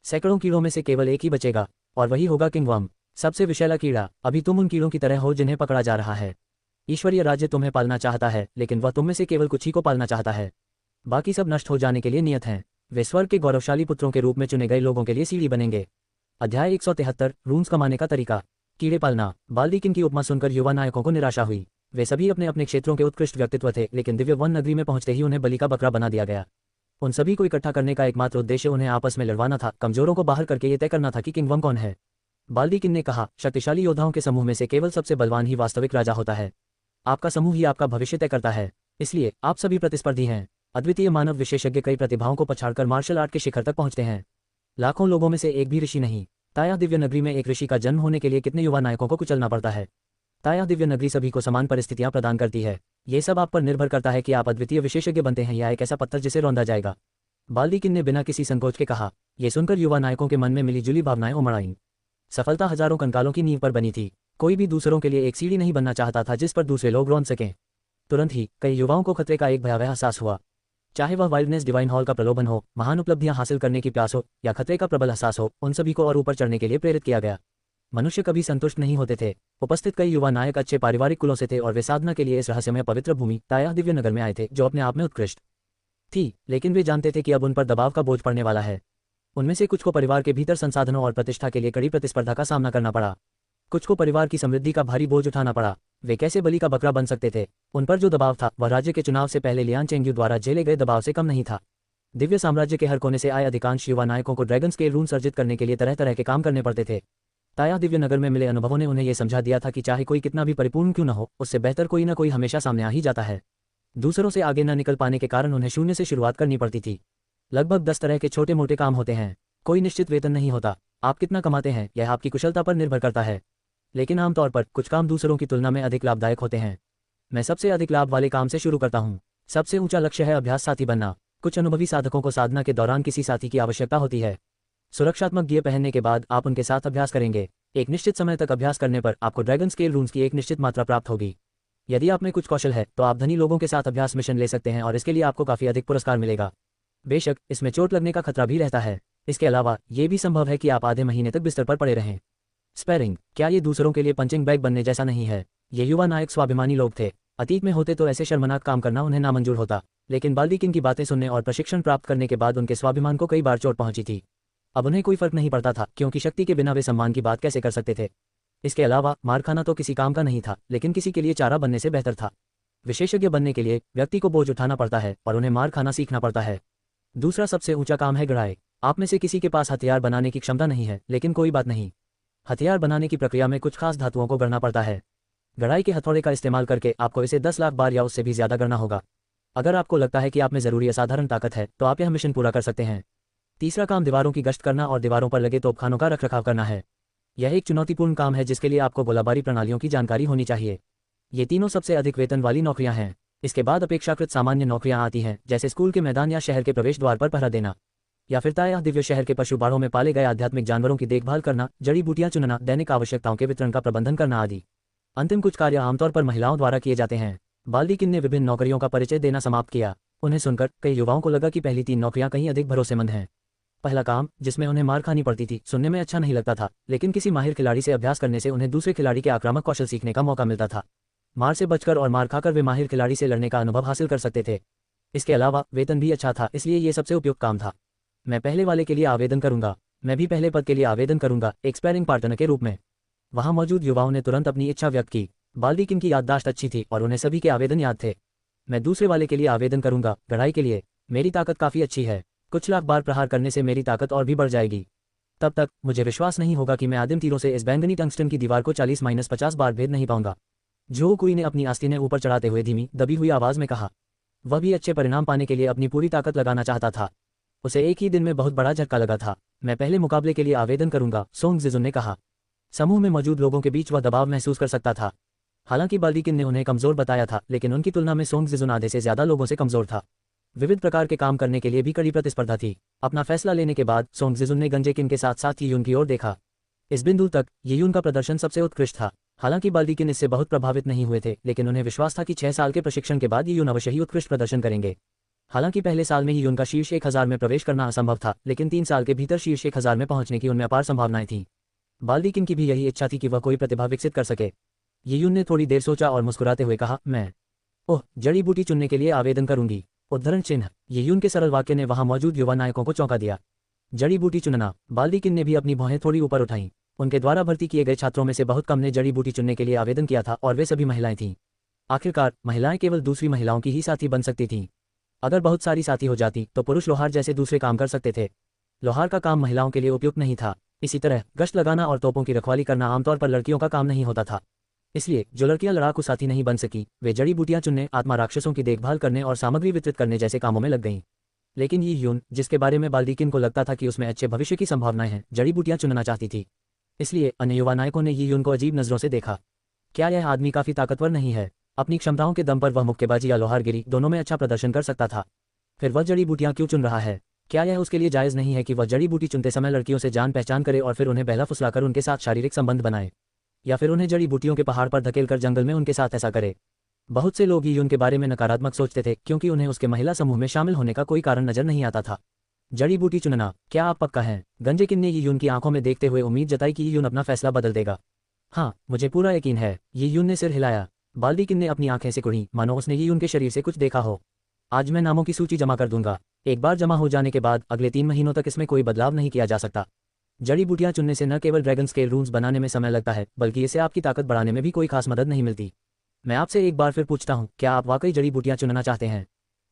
सैकड़ों कीड़ों में से केवल एक ही बचेगा और वही होगा किंगवर्म, सबसे विषैला कीड़ा। अभी तुम उन कीड़ों की तरह हो जिन्हें पकड़ा जा रहा है। ईश्वरीय राज्य तुम्हें पालना चाहता है, लेकिन वह तुम में से केवल कुछ ही को पालना चाहता है। बाकी सब नष्ट हो जाने के लिए नियत हैं। वे स्वर्ग के गौरवशाली पुत्रों के रूप में चुने गए लोगों के लिए सीढ़ी बनेंगे। अध्याय 173 रून्स कमाने का तरीका। कीड़े पालना। बाल्दीकिन की उपमा सुनकर युवा नायकों को निराशा हुई। वे सभी अपने अपने क्षेत्रों के उत्कृष्ट व्यक्तित्व थे, लेकिन दिव्य वन नगरी में पहुंचते ही उन्हें बलि का बकरा बना दिया गया। उन सभी को इकट्ठा करने का एकमात्र उद्देश्य उन्हें आपस में लड़वाना था, कमजोरों को बाहर करके ये तय करना था कि किंगवर्म कौन है। बाल्दीकिन ने कहा, शक्तिशाली योद्धाओं के समूह में से केवल सबसे बलवान ही वास्तविक राजा होता है। आपका समूह ही आपका भविष्य तय करता है, इसलिए आप सभी प्रतिस्पर्धी हैं। अद्वितीय मानव विशेषज्ञ कई प्रतिभाओं को पछाड़कर मार्शल आर्ट के शिखर तक पहुंचते हैं। लाखों लोगों में से एक भी ऋषि नहीं। ताया दिव्य नगरी में एक ऋषि का जन्म होने के लिए कितने युवा नायकों को कुचलना पड़ता है। ताया दिव्य नगरी सभी को समान परिस्थितियां प्रदान करती है। ये सब आप पर निर्भर करता है कि आप अद्वितीय विशेषज्ञ बनते हैं या एक ऐसा पत्थर जिसे रौंदा जाएगा। बाल्दीकिन ने बिना किसी संकोच के कहा। यह सुनकर युवा नायकों के मन में मिलीजुली भावनाएं उमड़ आईं। सफलता हजारों कंकालों की नींव पर बनी थी। कोई भी दूसरों के लिए एक सीढ़ी नहीं बनना चाहता था जिस पर दूसरे लोग रौंद सकें। तुरंत ही कई युवाओं को खतरे का एक भयावह एहसास हुआ। चाहे वह वाइल्डनेस डिवाइन हॉल का प्रलोभन हो, महान उपलब्धियां हासिल करने की प्यास हो या खतरे का प्रबल एहसास हो, उन सभी को और ऊपर चढ़ने के लिए प्रेरित किया गया। मनुष्य कभी संतुष्ट नहीं होते थे। उपस्थित कई युवा नायक अच्छे पारिवारिक कुलों से थे और वे साधना के लिए इस रहस्यमय पवित्र भूमि ताया दिव्य नगर में आए थे, जो अपने आप में उत्कृष्ट थी। लेकिन वे जानते थे कि अब उन पर दबाव का बोझ पड़ने वाला है। उनमें से कुछ को परिवार के भीतर संसाधनों और प्रतिष्ठा के लिए कड़ी प्रतिस्पर्धा का सामना करना पड़ा। कुछ को परिवार की समृद्धि का भारी बोझ उठाना पड़ा। वे कैसे बलि का बकरा बन सकते थे? उन पर जो दबाव था वह राज्य के चुनाव से पहले लियान चेंग्यू द्वारा झेले गए दबाव से कम नहीं था। दिव्य साम्राज्य के हर कोने से आए अधिकांश युवा नायकों को ड्रैगन स्केल रून्स अर्जित करने के लिए तरह तरह के काम करने पड़ते थे। ताया दिव्य नगर में मिले अनुभवों ने उन्हें यह समझा दिया था कि चाहे कोई कितना भी परिपूर्ण क्यों न हो, उससे बेहतर कोई न कोई हमेशा सामने आ ही जाता है। दूसरों से आगे न निकल पाने के कारण उन्हें शून्य से शुरुआत करनी पड़ती थी। लगभग 10 तरह के छोटे मोटे काम होते हैं। कोई निश्चित वेतन नहीं होता। आप कितना कमाते हैं यह आपकी कुशलता पर निर्भर करता है, लेकिन आमतौर पर कुछ काम दूसरों की तुलना में अधिक लाभदायक होते हैं। मैं सबसे अधिक लाभ वाले काम से शुरू करता हूँ। सबसे ऊंचा लक्ष्य है अभ्यास साथी बनना। कुछ अनुभवी साधकों को साधना के दौरान किसी साथी की आवश्यकता होती है। सुरक्षात्मक गियर पहनने के बाद आप उनके साथ अभ्यास करेंगे। एक निश्चित समय तक अभ्यास करने पर आपको ड्रैगन स्केल रून्स की एक निश्चित मात्रा प्राप्त होगी। यदि आप में कुछ कौशल है तो आप धनी लोगों के साथ अभ्यास मिशन ले सकते हैं और इसके लिए आपको काफी अधिक पुरस्कार मिलेगा। बेशक इसमें चोट लगने का खतरा भी रहता है। इसके अलावा ये भी संभव है कि आप आधे महीने तक बिस्तर पर पड़े रहें। स्पैरिंग, क्या ये दूसरों के लिए पंचिंग बैग बनने जैसा नहीं है? ये युवा नायक स्वाभिमानी लोग थे। अतीत में होते तो ऐसे शर्मनाक काम करना उन्हें नामंजूर होता, लेकिन बाल्दीकिन की बातें सुनने और प्रशिक्षण प्राप्त करने के बाद उनके स्वाभिमान को कई बार चोट पहुंची थी। अब उन्हें कोई फर्क नहीं पड़ता था, क्योंकि शक्ति के बिना वे सम्मान की बात कैसे कर सकते थे। इसके अलावा मार खाना तो किसी काम का नहीं था, लेकिन किसी के लिए चारा बनने से बेहतर था। विशेषज्ञ बनने के लिए व्यक्ति को बोझ उठाना पड़ता है और उन्हें मार खाना सीखना पड़ता है। दूसरा सबसे ऊंचा काम है गढ़ाई। आप में से किसी के पास हथियार बनाने की क्षमता नहीं है, लेकिन कोई बात नहीं। हथियार बनाने की प्रक्रिया में कुछ खास धातुओं को गढ़ना पड़ता है। गढ़ाई के हथौड़े का इस्तेमाल करके आपको इसे 10 लाख बार या उससे भी ज्यादा गढ़ना होगा। अगर आपको लगता है कि आप में जरूरी असाधारण ताकत है तो आप यह मिशन पूरा कर सकते हैं। तीसरा काम दीवारों की गश्त करना और दीवारों पर लगे तोपखानों का रखरखाव करना है। यह एक चुनौतीपूर्ण काम है जिसके लिए आपको गोलाबारी प्रणालियों की जानकारी होनी चाहिए। ये तीनों सबसे अधिक वेतन वाली नौकरियां हैं। इसके बाद अपेक्षाकृत सामान्य नौकरियां आती हैं, जैसे स्कूल के मैदान या शहर के प्रवेश द्वार पर पहरा देना, या फिर ताया दिव्य शहर के पशु बाड़ों में पाले गए आध्यात्मिक जानवरों की देखभाल करना, जड़ी बूटियां चुनना, दैनिक आवश्यकताओं के वितरण का प्रबंधन करना आदि। अंतिम कुछ कार्य आमतौर पर महिलाओं द्वारा किए जाते हैं। बाल्दीकिन ने विभिन्न नौकरियों का परिचय देना समाप्त किया। उन्हें सुनकर कई युवाओं को लगा कि पहली 3 नौकरियां कहीं अधिक भरोसेमंद हैं। पहला काम, जिसमें उन्हें मार खानी पड़ती थी, सुनने में अच्छा नहीं लगता था, लेकिन किसी माहिर खिलाड़ी से अभ्यास करने से उन्हें दूसरे खिलाड़ी के आक्रामक कौशल सीखने का मौका मिलता था। मार से बचकर और मार खाकर वे माहिर खिलाड़ी से लड़ने का अनुभव हासिल कर सकते थे। इसके अलावा वेतन भी अच्छा था, इसलिए ये सबसे उपयुक्त काम था। मैं पहले वाले के लिए आवेदन करूंगा। मैं भी पहले पद के लिए आवेदन करूंगा, एक स्पैरिंग पार्टनर के रूप में। वहां मौजूद युवाओं ने तुरंत अपनी इच्छा व्यक्त की। बाल्दीकिन की याददाश्त अच्छी थी और उन्हें सभी के आवेदन याद थे। मैं दूसरे वाले के लिए आवेदन करूंगा, गढ़ाई के लिए। मेरी ताकत काफी अच्छी है। कुछ लाख बार प्रहार करने से मेरी ताकत और भी बढ़ जाएगी। तब तक मुझे विश्वास नहीं होगा कि मैं आदिम तीरों से इस बैंगनी टंगस्टन की दीवार को 40-50 बार भेद नहीं पाऊंगा। जो कुई ने अपनी आस्तीनें ऊपर चढ़ाते हुए धीमी दबी हुई आवाज में कहा। वह भी अच्छे परिणाम पाने के लिए अपनी पूरी ताकत लगाना चाहता था। उसे एक ही दिन में बहुत बड़ा झटका लगा था। मैं पहले मुकाबले के लिए आवेदन करूंगा, सोंग जिजुन ने कहा। समूह में मौजूद लोगों के बीच वह दबाव महसूस कर सकता था। हालांकि बाल्दीकिन ने उन्हें कमजोर बताया था, लेकिन उनकी तुलना में सोंग जिजुन आधे से ज्यादा लोगों से कमजोर था। विविध प्रकार के काम करने के लिए भी कड़ी प्रतिस्पर्धा थी। अपना फैसला लेने के बाद सोंग जिजुन ने गंजेकिन के साथ साथ यीयुन की ओर देखा। इस बिंदु तक यीयुन का प्रदर्शन सबसे उत्कृष्ट था। हालांकि बाल्दीकिन इससे बहुत प्रभावित नहीं हुए थे, लेकिन उन्हें विश्वास था कि 6 साल के प्रशिक्षण के बाद यीयुन अवश्य ही उत्कृष्ट प्रदर्शन करेंगे। हालांकि पहले साल में यीयुन का शीर्ष 1000 में प्रवेश करना असंभव था, लेकिन 3 साल के भीतर शीर्ष 1000 में पहुंचने की उनमें अपार संभावनाएं थीं। बाल्दीकिन की भी यही इच्छा थी कि वह कोई प्रतिभा विकसित कर सके। यीयुन ने थोड़ी देर सोचा और मुस्कुराते हुए कहा, मैं जड़ी बूटी चुनने के लिए आवेदन करूंगी। उद्धरण चिन्ह। यीयुन के सरल वाक्य ने वहां मौजूद युवा नायकों को चौंका दिया। जड़ी बूटी चुनना। बाल्दीकिन ने भी अपनी भौहें थोड़ी ऊपर उठाईं। उनके द्वारा भर्ती किए गए छात्रों में से बहुत कम ने जड़ी बूटी चुनने के लिए आवेदन किया था और वे सभी महिलाएं थीं। आखिरकार महिलाएं केवल दूसरी महिलाओं की ही साथी बन सकती थीं। अगर बहुत सारी साथी हो जाती तो पुरुष लोहार जैसे दूसरे काम कर सकते थे। लोहार का काम महिलाओं के लिए उपयुक्त नहीं था। इसी तरह गश्त लगाना और तोपों की रखवाली करना आमतौर पर लड़कियों का काम नहीं होता था। इसलिए जो लड़कियां लड़ाकू साथी नहीं बन सकी, वे जड़ी बूटियां चुनने, आत्मा राक्षसों की देखभाल करने और सामग्री वितरित करने जैसे कामों में लग गईं। लेकिन यीयुन, जिसके बारे में बाल्दीकिन को लगता था कि उसमें अच्छे भविष्य की संभावनाएं हैं, जड़ी बूटियां चुनना चाहती थी। इसलिए अन्य युवा नायकों ने यीयुन को अजीब नजरों से देखा। क्या यह आदमी काफी ताकतवर नहीं है? अपनी क्षमताओं के दम पर वह मुक्केबाजी या लोहारगिरी दोनों में अच्छा प्रदर्शन कर सकता था। फिर वह जड़ी बूटियां क्यों चुन रहा है? क्या यह उसके लिए जायज नहीं है कि वह जड़ी बूटी चुनते समय लड़कियों से जान पहचान करे और फिर उन्हें बहला फुसलाकर उनके साथ शारीरिक संबंध बनाए, या फिर उन्हें जड़ी बूटियों के पहाड़ पर धकेलकर जंगल में उनके साथ ऐसा करे? बहुत से लोग यीयुन के बारे में नकारात्मक सोचते थे, क्योंकि उन्हें उसके महिला समूह में शामिल होने का कोई कारण नजर नहीं आता था। जड़ी बूटी चुनना, क्या आप पक्का हैं? गंजेकिन ने यीयुन की आंखों में देखते हुए उम्मीद जताई कि यीयुन अपना फैसला बदल देगा। हाँ, मुझे पूरा यकीन है। यीयुन ने सिर हिलाया। बाल्दीकिन ने अपनी आंखें सिकुड़ी, मानो उसने यीयुन के शरीर से कुछ देखा हो। आज मैं नामों की सूची जमा कर दूंगा। एक बार जमा हो जाने के बाद अगले 3 महीनों तक इसमें कोई बदलाव नहीं किया जा सकता। जड़ी बूटियां चुनने से न केवल ड्रैगन स्केल रून्स बनाने में समय लगता है, बल्कि इससे आपकी ताकत बढ़ाने में भी कोई खास मदद नहीं मिलती। मैं आपसे एक बार फिर पूछता हूँ, क्या आप वाकई जड़ी बूटियां चुनना चाहते हैं?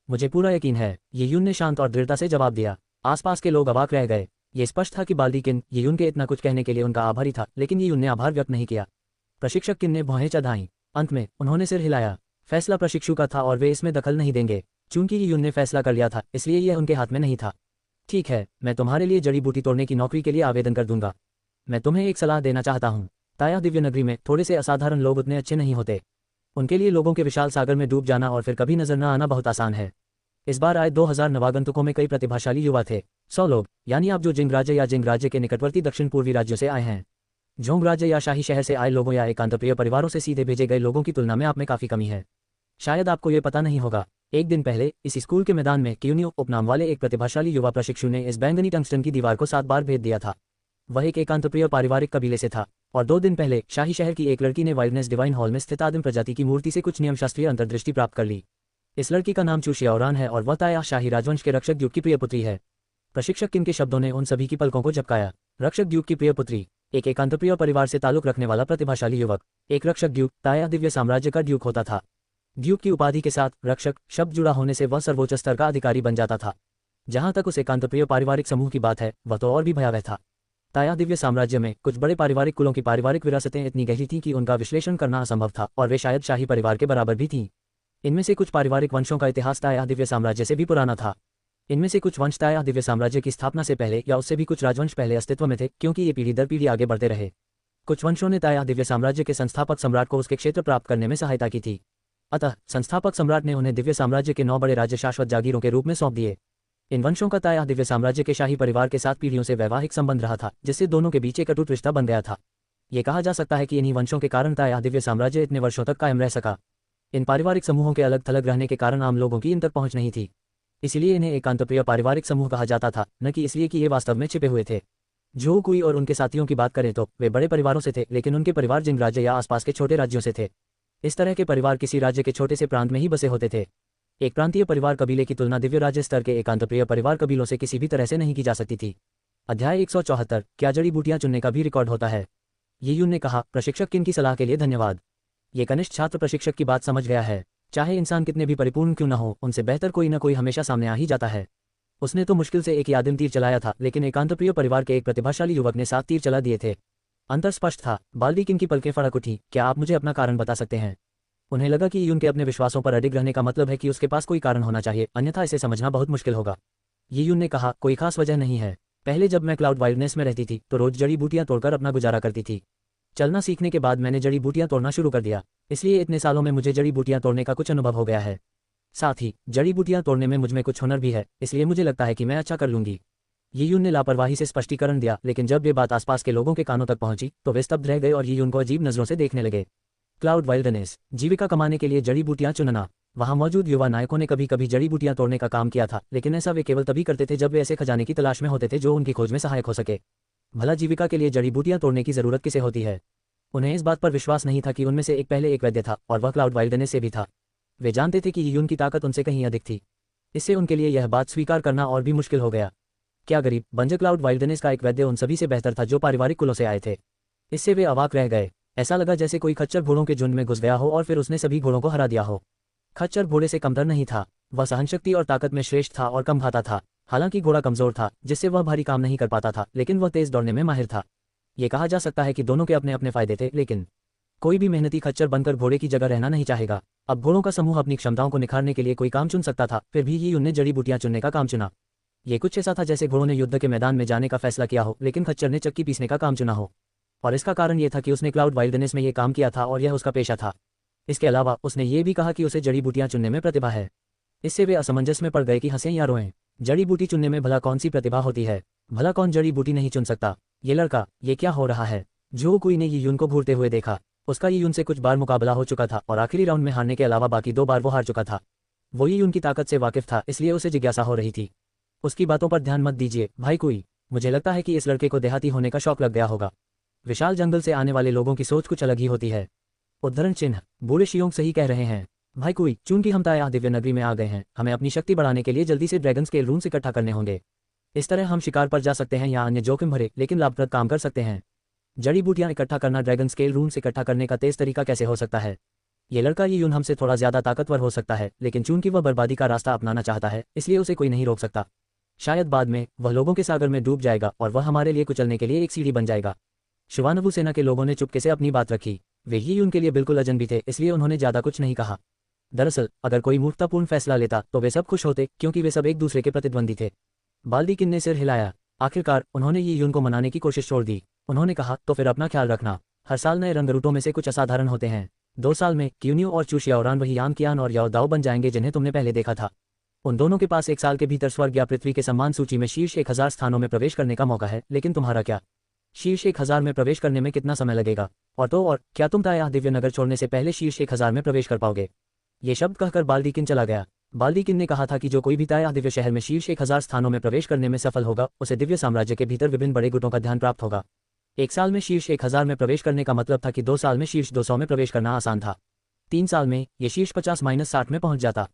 मुझे पूरा यकीन है, यीयुन ने शांत और दृढ़ता से जवाब दिया। आसपास के लोग अवाक रह गए। ये स्पष्ट था कि बाल्दीकिन यीयुन के इतना कुछ कहने के लिए उनका आभारी था, लेकिन यीयुन ने आभार व्यक्त नहीं किया। प्रशिक्षक किन ने भौहें चढ़ाईं। अंत में उन्होंने सिर हिलाया। फैसला प्रशिक्षु का था और वे इसमें दखल नहीं देंगे। चूंकि यीयुन ने फैसला कर लिया था, इसलिए यह उनके हाथ में नहीं था। ठीक है, मैं तुम्हारे लिए जड़ी बूटी तोड़ने की नौकरी के लिए आवेदन कर दूंगा। मैं तुम्हें एक सलाह देना चाहता हूँ। ताया दिव्य नगरी में थोड़े से असाधारण लोग उतने अच्छे नहीं होते। उनके लिए लोगों के विशाल सागर में डूब जाना और फिर कभी नजर न आना बहुत आसान है। इस बार आए 2000 नवागंतुकों में कई प्रतिभाशाली युवा थे। 100 लोग, यानी आप जो जिंग राज्य या जिंग राज्य के निकटवर्ती दक्षिण पूर्वी राज्यों से आए हैं। झोंग राज्य या शाही शहर से आए लोगों या एकांतप्रिय परिवारों से सीधे भेजे गए लोगों की तुलना में आप में काफी कमी है। शायद आपको ये पता नहीं होगा, एक दिन पहले इस स्कूल के मैदान में क्यूनियो उपनाम वाले एक प्रतिभाशाली युवा प्रशिक्षु ने इस बैंगनी टंगस्टन की दीवार को 7 बार भेद दिया था। वह एक एकांतप्रिय पारिवारिक कबीले से था और 2 दिन पहले शाही शहर की एक लड़की ने वाइल्डनेस डिवाइन हॉल में स्थित आदिम प्रजाति की मूर्ति से कुछ नियमशास्त्रीय अंतर्दृष्टि प्राप्त कर ली। इस लड़की का नाम चूशियाओरान है और वह ताया शाही राजवंश के रक्षक ड्यूक की प्रिय पुत्री है। प्रशिक्षक किन के शब्दों ने उन सभी की पलकों को झपकाया। रक्षक ड्यूक की प्रिय पुत्री, एक एकांतप्रिय परिवार से ताल्लुक रखने वाला प्रतिभाशाली युवक। एक रक्षक ड्यूक ताया दिव्य साम्राज्य का ड्यूक होता था। ड्यूक की उपाधि के साथ रक्षक शब्द जुड़ा होने से वह सर्वोच्च स्तर का अधिकारी बन जाता था। जहां तक उस एकांतप्रिय पारिवारिक समूह की बात है, वह तो और भी भयावह था। ताया दिव्य साम्राज्य में कुछ बड़े पारिवारिक कुलों की पारिवारिक विरासतें इतनी गहरी थीं कि उनका विश्लेषण करना असंभव था, और वे शायद शाही परिवार के बराबर भी थीं। इनमें से कुछ पारिवारिक वंशों का इतिहास ताया दिव्य साम्राज्य से भी पुराना था। इनमें से कुछ वंश ताया दिव्य साम्राज्य की स्थापना से पहले या उससे भी कुछ राजवंश पहले अस्तित्व में थे, क्योंकि ये पीढ़ी दर पीढ़ी आगे बढ़ते रहे। कुछ वंशों ने ताया दिव्य साम्राज्य के संस्थापक सम्राट को उसके क्षेत्र प्राप्त करने में सहायता की थी। अतः संस्थापक सम्राट ने उन्हें दिव्य साम्राज्य के 9 बड़े राज्य शाश्वत जागीरों के रूप में सौंप दिए। इन वंशों का ताया दिव्य साम्राज्य के शाही परिवार के साथ पीढ़ियों से वैवाहिक संबंध रहा था, जिससे दोनों के बीच एक अटूट रिश्ता बन गया था। ये कहा जा सकता है कि इन्हीं वंशों के कारण ताया दिव्य साम्राज्य इतने वर्षों तक कायम रह सका। इन पारिवारिक समूहों के अलग थलग रहने के कारण आम लोगों की इन तक पहुंच नहीं थी, इसलिए इन्हें एकांतप्रिय पारिवारिक समूह कहा जाता था, न कि इसलिए कि ये वास्तव में छिपे हुए थे। जो कोई और उनके साथियों की बात करें तो वे बड़े परिवारों से थे, लेकिन उनके परिवार जिन राज्य या आसपास के छोटे राज्यों से थे। इस तरह के परिवार किसी राज्य के छोटे से प्रांत में ही बसे होते थे। एक प्रांतीय परिवार कबीले की तुलना दिव्य राज्य स्तर के एकांतप्रिय परिवार कबीलों से किसी भी तरह से नहीं की जा सकती थी। अध्याय 174, क्या जड़ी बूटियां चुनने का भी रिकॉर्ड होता है? यीयुन ने कहा, प्रशिक्षक किन की सलाह के लिए धन्यवाद। ये कनिष्ठ छात्र प्रशिक्षक की बात समझ गया है। चाहे इंसान कितने भी परिपूर्ण क्यों न हो, उनसे बेहतर कोई न कोई हमेशा सामने आ ही जाता है। उसने तो मुश्किल से एक यादिम तीर चलाया था, लेकिन एकांतप्रिय परिवार के एक प्रतिभाशाली युवक ने 7 तीर चला दिए थे। अंतर स्पष्ट था। बाल्डीकिन की पलकें फड़क उठी। क्या आप मुझे अपना कारण बता सकते हैं? उन्हें लगा कि यीयुन के अपने विश्वासों पर अडिग रहने का मतलब है कि उसके पास कोई कारण होना चाहिए, अन्यथा इसे समझना बहुत मुश्किल होगा। यीयुन ने कहा, कोई खास वजह नहीं है। पहले जब मैं क्लाउड वाइल्डनेस में रहती थी तो रोज जड़ी बूटियां तोड़कर अपना गुजारा करती थी। चलना सीखने के बाद मैंने जड़ी बूटियां तोड़ना शुरू कर दिया, इसलिए इतने सालों में मुझे जड़ी बूटियां तोड़ने का कुछ अनुभव हो गया है। साथ ही जड़ी बूटियां तोड़ने में मुझमें कुछ हुनर भी है, इसलिए मुझे लगता है कि मैं अच्छा कर लूंगी। यीयुन ने लापरवाही से स्पष्टीकरण दिया, लेकिन जब ये बात आसपास के लोगों के कानों तक पहुंची तो वे स्तब्ध रह गए और यीयुन को अजीब नजरों से देखने लगे। क्लाउड वाइल्डनेस, जीविका कमाने के लिए जड़ी बूटियां चुनना। वहां मौजूद युवा नायकों ने कभी कभी जड़ी बूटियां तोड़ने का काम किया था, लेकिन ऐसा वे केवल तभी करते थे जब वे ऐसे खजाने की तलाश में होते थे जो उनकी खोज में सहायक हो सके। भला जीविका के लिए जड़ी बूटियां तोड़ने की जरूरत किसे होती है? उन्हें इस बात पर विश्वास नहीं था कि उनमें से एक पहले एक वैद्य था, और वह क्लाउड वाइल्डनेस से भी था। वे जानते थे कि यीयुन की ताकत उनसे कहीं अधिक थी। इससे उनके लिए यह बात स्वीकार करना और भी मुश्किल हो गया। क्या गरीब बंजर क्लाउड वाइल्डनेस का एक वैद्य उन सभी से बेहतर था जो पारिवारिक कुलों से आए थे? इससे वे अवाक रह गए। ऐसा लगा जैसे कोई खच्चर घोड़ों के झुंड में घुस गया हो और फिर उसने सभी घोड़ों को हरा दिया हो। खच्चर घोड़े से कमतर नहीं था। वह सहनशक्ति और ताकत में श्रेष्ठ था और कम खाता था। हालांकि घोड़ा कमजोर था, जिससे वह भारी काम नहीं कर पाता था, लेकिन वह तेज दौड़ने में माहिर था। ये कहा जा सकता है कि दोनों के अपने अपने फायदे थे, लेकिन कोई भी मेहनती खच्चर बनकर घोड़े की जगह रहना नहीं चाहेगा। अब घोड़ों का समूह अपनी क्षमताओं को निखारने के लिए कोई काम चुन सकता था, फिर भी यीयुन ने जड़ी बूटियां चुनने का काम चुना। ये कुछ ऐसा था जैसे घोड़ों ने युद्ध के मैदान में जाने का फैसला किया हो, लेकिन खच्चर ने चक्की पीसने का काम चुना हो। और इसका कारण ये था कि उसने क्लाउड वाइल्डनेस में ये काम किया था और यह उसका पेशा था। इसके अलावा उसने ये भी कहा कि उसे जड़ी बूटियां चुनने में प्रतिभा है। इससे वे असमंजस में पड़ गए कि हंसें या रोएं। जड़ी बूटी चुनने में भला कौन सी प्रतिभा होती है? भला कौन जड़ी बूटी नहीं चुन सकता? ये लड़का, ये क्या हो रहा है? जो कोई ने यीयुन को घूरते हुए देखा। उसका यीयुन से कुछ बार मुकाबला हो चुका था और आखिरी राउंड में हारने के अलावा बाकी 2 बार वो हार चुका था। वो यीयुन की ताकत से वाकिफ था, इसलिए उसे जिज्ञासा हो रही थी। उसकी बातों पर ध्यान मत दीजिए भाई कोई। मुझे लगता है कि इस लड़के को देहाती होने का शौक लग गया होगा। विशाल जंगल से आने वाले लोगों की सोच कुछ अलग ही होती है। उद्धरण चिन्ह, बूढ़े शियोंग सही कह रहे हैं भाई कोई। चूंकि हम ताया दिव्य नगरी में आ गए हैं, हमें अपनी शक्ति बढ़ाने के लिए जल्दी से ड्रैगन स्केल रूम्स इकट्ठा करने होंगे। इस तरह हम शिकार पर जा सकते हैं या अन्य जोखिम भरे लेकिन लाभप्रद काम कर सकते हैं। जड़ी बूटियां इकट्ठा करना ड्रैगन स्केल रूम्स इकट्ठा करने का तेज तरीका कैसे हो सकता है? ये लड़का यीयुन हमसे थोड़ा ज्यादा ताकतवर हो सकता है, लेकिन चूंकि वह बर्बादी का रास्ता अपनाना चाहता है, इसलिए उसे कोई नहीं रोक सकता। शायद बाद में वह लोगों के सागर में डूब जाएगा और वह हमारे लिए कुचलने के लिए एक सीढ़ी बन जाएगा। शिवानवु सेना के लोगों ने चुपके से अपनी बात रखी। वे यीयुन के लिए बिल्कुल अजनबी थे, इसलिए उन्होंने ज्यादा कुछ नहीं कहा। दरअसल अगर कोई मूर्खतापूर्ण फैसला लेता तो वे सब खुश होते, क्योंकि वे सब एक दूसरे के प्रतिद्वंदी थे। बाल्डीकिन ने सिर हिलाया। आखिरकार उन्होंने यीयुन को मनाने की कोशिश छोड़ दी। उन्होंने कहा, तो फिर अपना ख्याल रखना। हर साल नए रंगरूटों में से कुछ असाधारण होते हैं। 2 साल में क्यून्यू और चूशियाओरान वही यान कियान और याओ दाओ बन जाएंगे जिन्हें तुमने पहले देखा था। उन दोनों के पास 1 साल के भीतर स्वर्ग या पृथ्वी के सम्मान सूची में शीर्ष 1000 स्थानों में प्रवेश करने का मौका है, लेकिन तुम्हारा क्या? शीर्ष 1000 में प्रवेश करने में कितना समय लगेगा? और क्या तुम ताया दिव्य नगर छोड़ने से पहले शीर्ष 1000 में प्रवेश कर पाओगे? ये शब्द कहकर बाल्डीकिन चला गया। बाल्डीकिन ने कहा था कि जो कोई भी ताया दिव्य शहर में शीर्ष 1000 स्थानों में प्रवेश करने में सफल होगा, उसे दिव्य साम्राज्य के भीतर विभिन्न बड़े गुटों का ध्यान प्राप्त होगा। 1 साल में शीर्ष 1000 में प्रवेश करने का मतलब था कि 2 साल में शीर्ष 200 में प्रवेश करना आसान था। 3 साल में ये शीर्ष 50-60 में पहुंच जाता।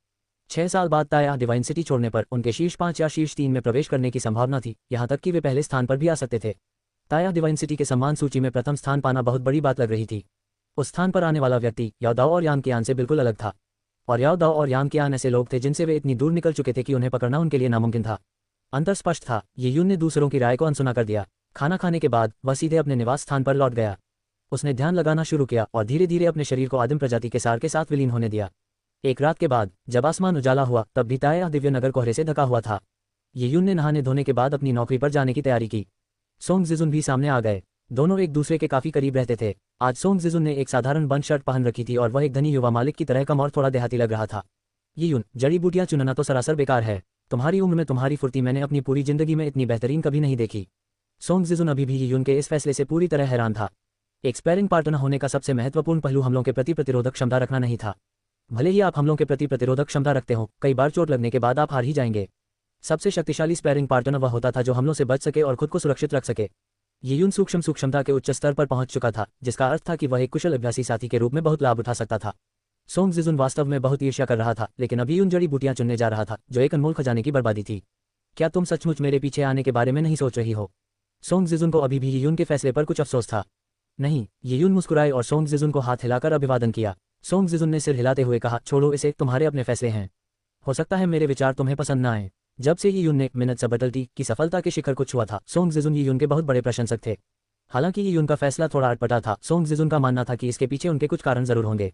6 साल बाद ताया डिवाइन सिटी छोड़ने पर उनके शीर्ष 5 या शीर्ष 3 में प्रवेश करने की संभावना थी, यहाँ तक कि वे पहले स्थान पर भी आ सकते थे। ताया डिवाइन सिटी के सम्मान सूची में प्रथम स्थान पाना बहुत बड़ी बात लग रही थी। उस स्थान पर आने वाला व्यक्ति याओ दाओ और यान कियान से बिल्कुल अलग था। और याओ दाओ और यान कियान ऐसे लोग थे जिनसे वे इतनी दूर निकल चुके थे कि उन्हें पकड़ना उनके लिए नामुमकिन था। अंतर स्पष्ट था। यीयुन ने दूसरों की राय को अनसुना कर दिया। खाना खाने के बाद वह सीधे अपने निवास स्थान पर लौट गया। उसने ध्यान लगाना शुरू किया और धीरे धीरे अपने शरीर को आदिम प्रजाति के सार के साथ विलीन होने दिया। एक रात के बाद जब आसमान उजाला हुआ तब भी ताया दिव्य नगर कोहरे से ढका हुआ था। ये यून ने नहाने धोने के बाद अपनी नौकरी पर जाने की तैयारी की। सोंग जिजुन भी सामने आ गए। दोनों एक दूसरे के काफी करीब रहते थे। आज सोंग जिजुन ने एक साधारण बंद शर्ट पहन रखी थी और वह एक धनी युवा मालिक की तरह कम और थोड़ा देहाती लग रहा था। ये यून, जड़ी बूटियां चुनना तो सरासर बेकार है। तुम्हारी उम्र में तुम्हारी फुर्ती मैंने अपनी पूरी जिंदगी में इतनी बेहतरीन कभी नहीं देखी। सोंग जिजुन अभी भी ये यून के इस फैसले से पूरी तरह हैरान था। एक स्पैरिंग पार्टनर होने का सबसे महत्वपूर्ण पहलू हमलों के प्रति प्रतिरोधक क्षमता रखना नहीं था। भले ही आप हमलों के प्रति प्रतिरोधक क्षमता रखते हो, कई बार चोट लगने के बाद आप हार ही जाएंगे। सबसे शक्तिशाली स्पैरिंग पार्टनर वह होता था जो हमलों से बच सके और खुद को सुरक्षित रख सके। ये यून सूक्ष्मता के उच्च स्तर पर पहुंच चुका था, जिसका अर्थ था कि वह एक कुशल अभ्यासी साथी के रूप में बहुत लाभ उठा सकता था। सोंग जिजुन वास्तव में बहुत ईर्ष्या कर रहा था, लेकिन अभी यून जड़ी बूटियां चुनने जा रहा था जो एक अनमोल खजाने की बर्बादी थी। क्या तुम सचमुच मेरे पीछे आने के बारे में नहीं सोच रही हो? सोंग जिजुन को अभी भी ये यून के फैसले पर कुछ अफसोस था। नहीं, ये यून मुस्कुराए और सोंग जिजुन को हाथ हिलाकर अभिवादन किया। सोंग जिजुन ने सिर हिलाते हुए कहा, छोड़ो इसे, तुम्हारे अपने फैसले हैं। हो सकता है मेरे विचार तुम्हें पसंद न आए। जब से ये यून ने मिनट सबटलिटी की सफलता के शिखर को छुआ था, सोंग जिजुन ये यून के बहुत बड़े प्रशंसक थे। हालांकि ये यून का फैसला थोड़ा अटपटा था, सोंग जिजुन का मानना था कि इसके पीछे उनके कुछ कारण जरूर होंगे।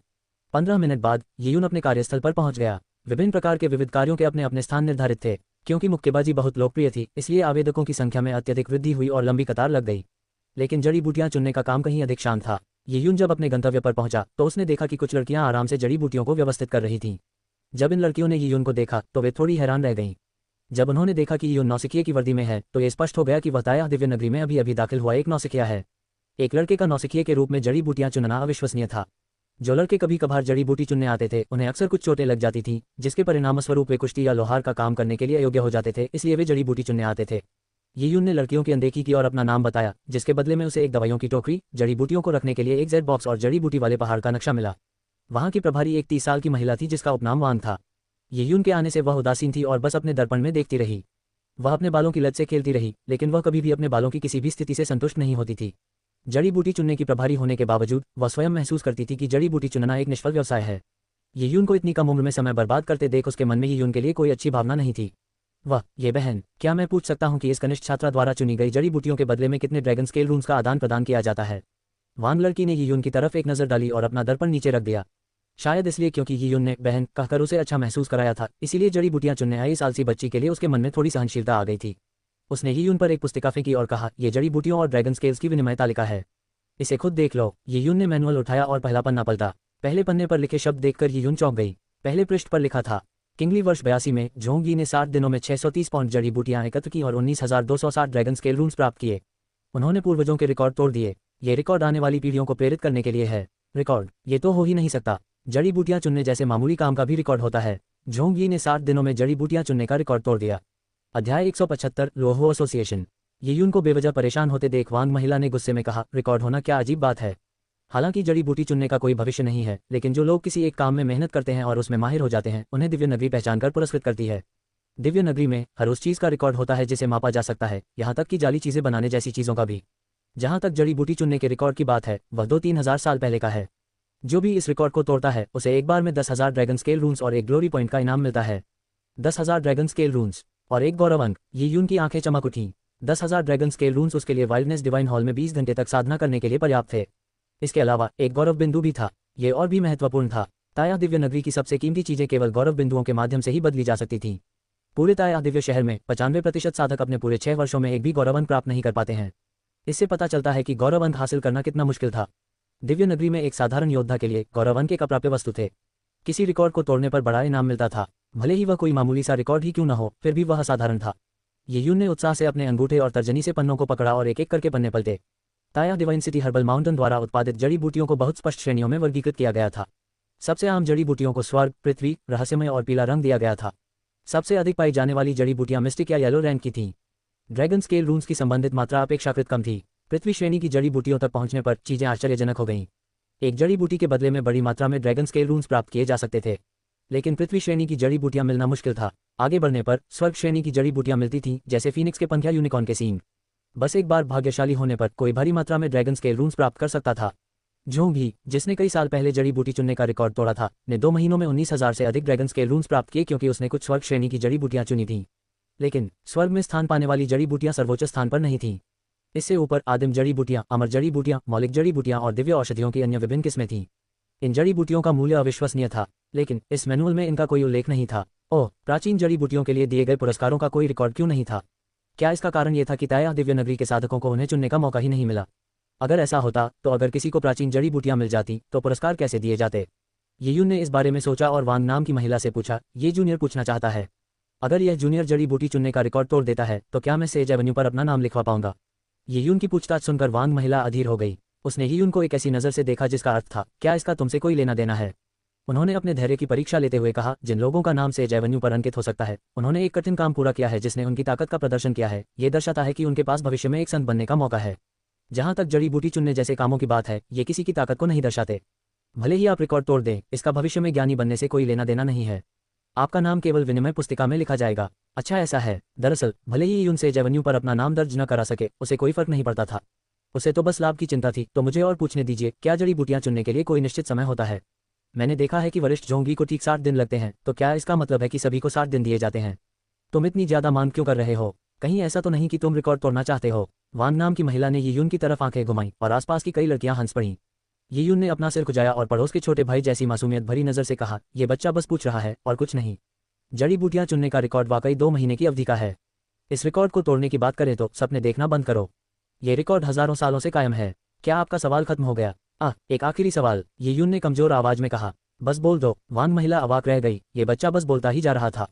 15 मिनट बाद ये यून अपने कार्यस्थल पर पहुंच गया। विभिन्न प्रकार के विविध कार्यों के अपने अपने स्थान निर्धारित थे। क्योंकि मुक्केबाजी बहुत लोकप्रिय थी, इसलिए आवेदकों की संख्या में अत्यधिक वृद्धि हुई और लंबी कतार लग गई। लेकिन जड़ी बूटियां चुनने का काम कहीं अधिक शांत था। ये यून जब अपने गंतव्य पर पहुंचा तो उसने देखा कि कुछ लड़कियां आराम से जड़ी बूटियों को व्यवस्थित कर रही थीं। जब इन लड़कियों ने ये यून को देखा तो वे थोड़ी हैरान रह गईं। जब उन्होंने देखा कि ये यून नौसिखिए की वर्दी में है तो ये स्पष्ट हो गया कि वह ताया दिव्य नगरी में अभी अभी दाखिल हुआ एक नौसिखिया है। एक लड़के का नौसिखिए के रूप में जड़ी बूटियां चुनना अविश्वसनीय था। जो लड़के कभी कभार जड़ी बूटी चुनने आते थे उन्हें अक्सर कुछ चोटें लग जाती थीं, जिसके परिणामस्वरूप वे कुश्ती या लोहार का काम करने के लिए अयोग्य हो जाते थे, इसलिए वे जड़ी बूटी चुनने आते थे। ये यून ने लड़कियों की अनदेखी की और अपना नाम बताया, जिसके बदले में उसे एक दवाइयों की टोकरी, जड़ी बूटियों को रखने के लिए एक जेड बॉक्स और जड़ी बूटी वाले पहाड़ का नक्शा मिला। वहां की प्रभारी एक 30 साल की महिला थी जिसका उपनाम वांग था। ये यून के आने से वह उदासीन थी और बस अपने दर्पण में देखती रही। वह अपने बालों की लत से खेलती रही, लेकिन वह कभी भी अपने बालों की किसी भी स्थिति से संतुष्ट नहीं होती थी। जड़ी बूटी चुनने की प्रभारी होने के बावजूद वह स्वयं महसूस करती थी कि जड़ी बूटी चुनना एक निष्फल व्यवसाय है। ये यून को इतनी कम उम्र में समय बर्बाद करते देख उसके मन में ये यून के लिए कोई अच्छी भावना नहीं थी। वह, ये बहन, क्या मैं पूछ सकता हूं कि इस कनिष्ठ छात्रा द्वारा चुनी गई जड़ी बूटियों के बदले में कितने ड्रैगन स्केल रून्स का आदान प्रदान किया जाता है? वांग लड़की ने ये यून की तरफ एक नजर डाली और अपना दर्पण नीचे रख दिया। शायद इसलिए क्योंकि ये यून ने बहन कहकर उसे अच्छा महसूस कराया था, इसीलिए जड़ी बूटियां चुनने आई इस आलसी बच्ची के लिए उसके मन में थोड़ी सहनशीलता आ गई थी। उसने ये यून पर एक पुस्तिका फेंकी और कहा, ये जड़ी बूटियों और ड्रैगन स्केल्स की विनिमय तालिका है, इसे खुद देख लो। ये यून ने मैनुअल उठाया और पहला पन्ना पलटा। पहले पन्ने पर लिखे शब्द देखकर ये यून चौंक गई। पहले पृष्ठ पर लिखा था, किंगली वर्ष 82 में झोंगी ने 60 दिनों में 630 पाउंड जड़ी बूटियां एकत्र की और 19,260 ड्रैगन स्केल रून्स प्राप्त किए। उन्होंने पूर्वजों के रिकॉर्ड तोड़ दिए। ये रिकॉर्ड आने वाली पीढ़ियों को प्रेरित करने के लिए है। रिकॉर्ड? ये तो हो ही नहीं सकता। जड़ी बूटियां चुनने जैसे मामूली काम का भी रिकॉर्ड होता है। झोंगी ने 60 दिनों में जड़ी बूटियां चुनने का रिकॉर्ड तोड़ दिया। अध्याय 175 लोहो एसोसिएशन। ये यून को बेवजह परेशान होते देख वांग महिला ने गुस्से में कहा, रिकॉर्ड होना क्या अजीब बात है। हालांकि जड़ी बूटी चुनने का कोई भविष्य नहीं है, लेकिन जो लोग किसी एक काम में मेहनत करते हैं और उसमें माहिर हो जाते हैं उन्हें दिव्य नगरी पहचान कर पुरस्कृत करती है। दिव्य नगरी में हर उस चीज़ का रिकॉर्ड होता है जिसे मापा जा सकता है, यहाँ तक कि जाली चीज़ें बनाने जैसी चीज़ों का भी। जहाँ तक जड़ी बूटी चुनने के रिकॉर्ड की बात है, वह 2-3 हज़ार साल पहले का है। जो भी इस रिकॉर्ड को तोड़ता है उसे एक बार में 10,000 ड्रैगन स्केल रून्स और एक ग्लोरी पॉइंट का इनाम मिलता है। 10,000 ड्रैगन स्केल रून्स और एक गौरव अंक। ये यून की आंखें चमक उठीं। 10,000 ड्रैगन स्केल रून्स उसके लिए वाइल्डनेस डिवाइन हॉल में 20 घंटे तक साधना करने के लिए पर्याप्त थे। इसके अलावा एक गौरव बिंदु भी था। ये और भी महत्वपूर्ण था। ताया दिव्य नगरी की सबसे कीमती चीजें केवल गौरव बिंदुओं के माध्यम से ही बदली जा सकती थीं। पूरे ताया दिव्य शहर में 95% साधक अपने पूरे 6 वर्षों में एक भी गौरव अंक प्राप्त नहीं कर पाते हैं। इससे पता चलता है कि गौरव अंक हासिल करना कितना मुश्किल था। दिव्य नगरी में एक साधारण योद्धा के लिए गौरव अंक एक अप्राप्य वस्तु थे। किसी रिकॉर्ड को तोड़ने पर बड़ा इनाम मिलता था, भले ही वह कोई मामूली सा रिकॉर्ड ही क्यों न हो, फिर भी वह असाधारण था। ये यून ने उत्साह से अपने अंगूठे और तर्जनी से पन्नों को पकड़ा और एक एक करके पन्ने पलटे। ताया डिवाइन सिटी हर्बल माउंटेन द्वारा उत्पादित जड़ी बूटियों को बहुत स्पष्ट श्रेणियों में वर्गीकृत किया गया था। सबसे आम जड़ी बूटियों को स्वर्ग, पृथ्वी, रहस्यमय और पीला रंग दिया गया था। सबसे अधिक पाई जाने वाली जड़ी बूटियां मिस्टिक या येलो रैंक की थीं। ड्रैगन स्केल रून्स की संबंधित मात्रा अपेक्षाकृत कम थी। पृथ्वी श्रेणी की जड़ी बूटियों तक पहुंचने पर चीजें आश्चर्यजनक हो गईं। एक जड़ी बूटी के बदले में बड़ी मात्रा में ड्रैगन स्केल रून्स प्राप्त किए जा सकते थे, लेकिन पृथ्वी श्रेणी की जड़ी बूटियां मिलना मुश्किल था। आगे बढ़ने पर स्वर्ग श्रेणी की जड़ी बूटियां मिलती थीं, जैसे फीनिक्स के पंख या यूनिकॉर्न के सींग। बस एक बार भाग्यशाली होने पर कोई भारी मात्रा में ड्रैगन स्केल रून्स प्राप्त कर सकता था। झोंग भी, जिसने कई साल पहले जड़ी बूटी चुनने का रिकॉर्ड तोड़ा था, ने 2 महीनों में 19,000 से अधिक ड्रैगन स्केल रून्स प्राप्त किए क्योंकि उसने कुछ स्वर्ग श्रेणी की जड़ी बूटियां चुनी थीं। लेकिन स्वर्ग में स्थान पाने वाली जड़ी बूटियां सर्वोच्च स्थान पर नहीं थीं। इससे ऊपर आदिम जड़ी बूटियां, अमर जड़ी बूटियां, मौलिक जड़ी बूटियां और दिव्य औषधियों की अन्य विभिन्न किस्में थीं। इन जड़ी बूटियों का मूल्य अविश्वसनीय था, लेकिन इस मैनुअल में इनका कोई उल्लेख नहीं था। ओह, प्राचीन जड़ी बूटियों के लिए दिए गए पुरस्कारों का कोई रिकॉर्ड क्यों नहीं था? क्या इसका कारण ये था कि ताया दिव्य नगरी के साधकों को उन्हें चुनने का मौका ही नहीं मिला? अगर ऐसा होता तो अगर किसी को प्राचीन जड़ी बूटियां मिल जाती तो पुरस्कार कैसे दिए जाते? यीयून ने इस बारे में सोचा और वांग नाम की महिला से पूछा, ये जूनियर पूछना चाहता है। अगर यह जूनियर जड़ी बूटी चुनने का रिकॉर्ड तोड़ देता है तो क्या मैं सेज एवेन्यू पर अपना नाम लिखवा पाऊंगा? यीयून की पूछताछ सुनकर वांग महिला अधीर हो गई। उसने यीयून को एक ऐसी नज़र से देखा जिसका अर्थ था, क्या इसका तुमसे कोई लेना देना है? उन्होंने अपने धैर्य की परीक्षा लेते हुए कहा, जिन लोगों का नाम सेज एवेन्यू पर अंकित हो सकता है, उन्होंने एक कठिन काम पूरा किया है जिसने उनकी ताकत का प्रदर्शन किया है। ये दर्शाता है कि उनके पास भविष्य में एक संत बनने का मौका है। जहां तक जड़ी बूटी चुनने जैसे कामों की बात है, ये किसी की ताकत को नहीं दर्शाते। भले ही आप रिकॉर्ड तोड़ दें, इसका भविष्य में ज्ञानी बनने से कोई लेना देना नहीं है। आपका नाम केवल विनिमय पुस्तिका में लिखा जाएगा। अच्छा, ऐसा है। दरअसल भले ही यून सेज एवेन्यू पर अपना नाम दर्ज न करा सके, उसे कोई फर्क नहीं पड़ता था। उसे तो बस लाभ की चिंता थी। तो मुझे और पूछने दीजिए, क्या जड़ी बूटियां चुनने के लिए कोई निश्चित समय होता है? मैंने देखा है कि वरिष्ठ जोंगी को ठीक 60 दिन लगते हैं, तो क्या इसका मतलब है कि सभी को 60 दिन दिए जाते हैं? तुम इतनी ज्यादा मांग क्यों कर रहे हो? कहीं ऐसा तो नहीं कि तुम रिकॉर्ड तोड़ना चाहते हो? वांग नाम की महिला ने यीयून की तरफ आंखें घुमाई और आसपास की कई लड़कियां हंस पड़ीं। यीयून ने अपना सिर खुजाया और पड़ोस के छोटे भाई जैसी मासूमियत भरी नजर से कहा, ये बच्चा बस पूछ रहा है और कुछ नहीं। जड़ी बूटियां चुनने का रिकॉर्ड वाकई 2 महीने की अवधि का है। इस रिकॉर्ड को तोड़ने की बात करें तो सपने देखना बंद करो। ये रिकॉर्ड हजारों सालों से कायम है। क्या आपका सवाल खत्म हो गया? एक आखिरी सवाल, यीयून ने कमजोर आवाज में कहा। बस बोल दो। वांग महिला अवाक रह गई। ये बच्चा बस बोलता ही जा रहा था।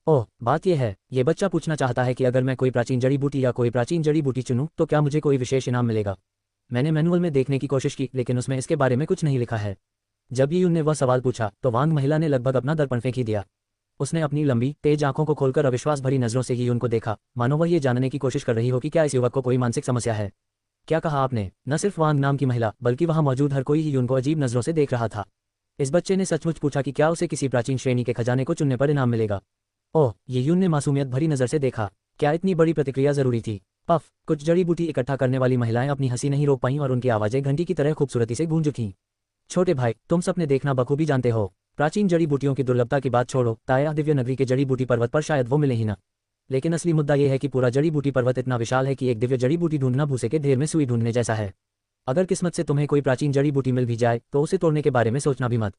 ओह, बात यह है, ये बच्चा पूछना चाहता है कि अगर मैं कोई प्राचीन जड़ी बूटी या कोई प्राचीन जड़ी बूटी चुनूं तो क्या मुझे कोई विशेष इनाम मिलेगा? मैंने मैनुअल में देखने की कोशिश की, लेकिन उसमें इसके बारे में कुछ नहीं लिखा है। जब यीयून ने वह सवाल पूछा तो वांग महिला ने लगभग अपना दर्पण फेंक ही दिया। उसने अपनी लंबी तेज आंखों को खोलकर अविश्वास भरी नजरों से यीयून को देखा, मानो वह ये जानने की कोशिश कर रही हो कि क्या इस युवक को कोई मानसिक समस्या है। क्या कहा आपने? न सिर्फ वांग नाम की महिला, बल्कि वहां मौजूद हर कोई यीयून को अजीब नजरों से देख रहा था। इस बच्चे ने सचमुच पूछा कि क्या उसे किसी प्राचीन श्रेणी के खजाने को चुनने पर इनाम मिलेगा। ओह, यीयून ने मासूमियत भरी नजर से देखा। क्या इतनी बड़ी प्रतिक्रिया जरूरी थी? पफ, कुछ जड़ी बूटी इकट्ठा करने वाली महिलाएं अपनी हंसी नहीं रोक पाईं और उनकी आवाजें घंटी की तरह खूबसूरती से गूंज उठीं। छोटे भाई, तुम सपने देखना बखूबी जानते हो। प्राचीन जड़ी बूटियों की दुर्लभता की बात छोड़ो, ताया दिव्य नगरी के जड़ी बूटी पर्वत पर शायद वो मिले ही ना। लेकिन असली मुद्दा यह है कि पूरा जड़ी बूटी पर्वत इतना विशाल है कि एक दिव्य जड़ी बूटी ढूंढना भूसे के ढेर में सुई ढूंढने जैसा है। अगर किस्मत से तुम्हें कोई प्राचीन जड़ी बूटी मिल भी जाए तो उसे तोड़ने के बारे में सोचना भी मत।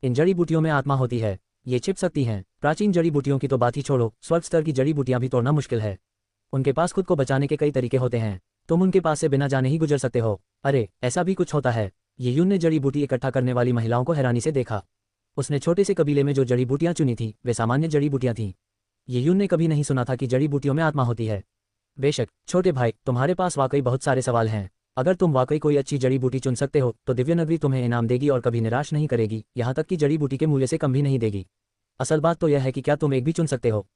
इन जड़ी बूटियों में आत्मा होती है, ये छिप सकती हैं। प्राचीन जड़ी बूटियों की तो बात ही छोड़ो, स्वर्ग स्तर की जड़ी बूटियां भी तोड़ना मुश्किल है। उनके पास खुद को बचाने के कई तरीके होते हैं। तुम उनके पास से बिना जाने ही गुजर सकते हो। अरे, ऐसा भी कुछ होता है? यीयून ने जड़ी बूटी इकट्ठा करने वाली महिलाओं को हैरानी से देखा। उसने छोटे से कबीले में जो जड़ी बूटियां चुनी थी वे सामान्य जड़ी बूटियां थीं। यीयून ने कभी नहीं सुना था कि जड़ी बूटियों में आत्मा होती है। बेशक छोटे भाई, तुम्हारे पास वाकई बहुत सारे सवाल हैं। अगर तुम वाकई कोई अच्छी जड़ी बूटी चुन सकते हो तो दिव्य नगरी तुम्हें इनाम देगी और कभी निराश नहीं करेगी, यहाँ तक कि जड़ी बूटी के मूल्य से कम भी नहीं देगी। असल बात तो यह है कि क्या तुम एक भी चुन सकते हो?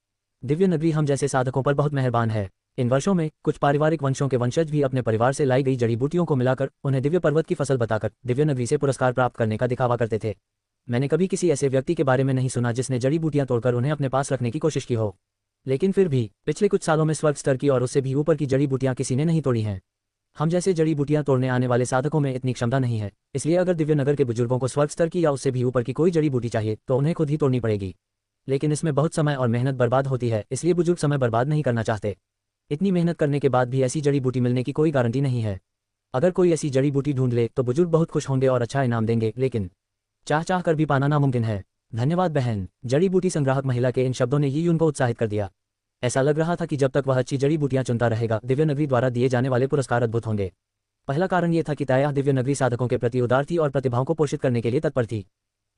दिव्य नगरी हम जैसे साधकों पर बहुत मेहरबान है। इन वर्षों में कुछ पारिवारिक वंशों के वंशज भी अपने परिवार से लाई गई जड़ी बूटियों को मिलाकर उन्हें दिव्य पर्वत की फसल बताकर दिव्य नगरी से पुरस्कार प्राप्त करने का दिखावा करते थे। मैंने कभी किसी ऐसे व्यक्ति के बारे में नहीं सुना जिसने जड़ी बूटियां तोड़कर उन्हें अपने पास रखने की कोशिश की हो। लेकिन फिर भी पिछले कुछ सालों में स्वर्ग स्तर की और उससे भी ऊपर की जड़ी बूटियां किसी ने नहीं तोड़ी हैं। हम जैसे जड़ी बूटियां तोड़ने आने वाले साधकों में इतनी क्षमता नहीं है। इसलिए अगर दिव्य नगर के बुजुर्गों को स्वर्ग स्तर की या उससे भी ऊपर की कोई जड़ी बूटी चाहिए तो उन्हें खुद ही तोड़नी पड़ेगी। लेकिन इसमें बहुत समय और मेहनत बर्बाद होती है, इसलिए बुजुर्ग समय बर्बाद नहीं करना चाहते। इतनी मेहनत करने के बाद भी ऐसी जड़ी बूटी मिलने की कोई गारंटी नहीं है। अगर कोई ऐसी जड़ी बूटी ढूंढ ले तो बुजुर्ग बहुत खुश होंगे और अच्छा इनाम देंगे, लेकिन चाह कर भी पाना नामुमकिन है। धन्यवाद बहन। जड़ी बूटी संग्राहक महिला के इन शब्दों ने यीयून को उत्साहित कर दिया। ऐसा लग रहा था कि जब तक वह अच्छी जड़ी बूटियां चुनता रहेगा दिव्य नगरी द्वारा दिए जाने वाले पुरस्कार अद्भुत होंगे। पहला कारण यह था कि ताया दिव्य नगरी साधकों के प्रति उदार थी और प्रतिभाओं को पोषित करने के लिए तत्पर थी।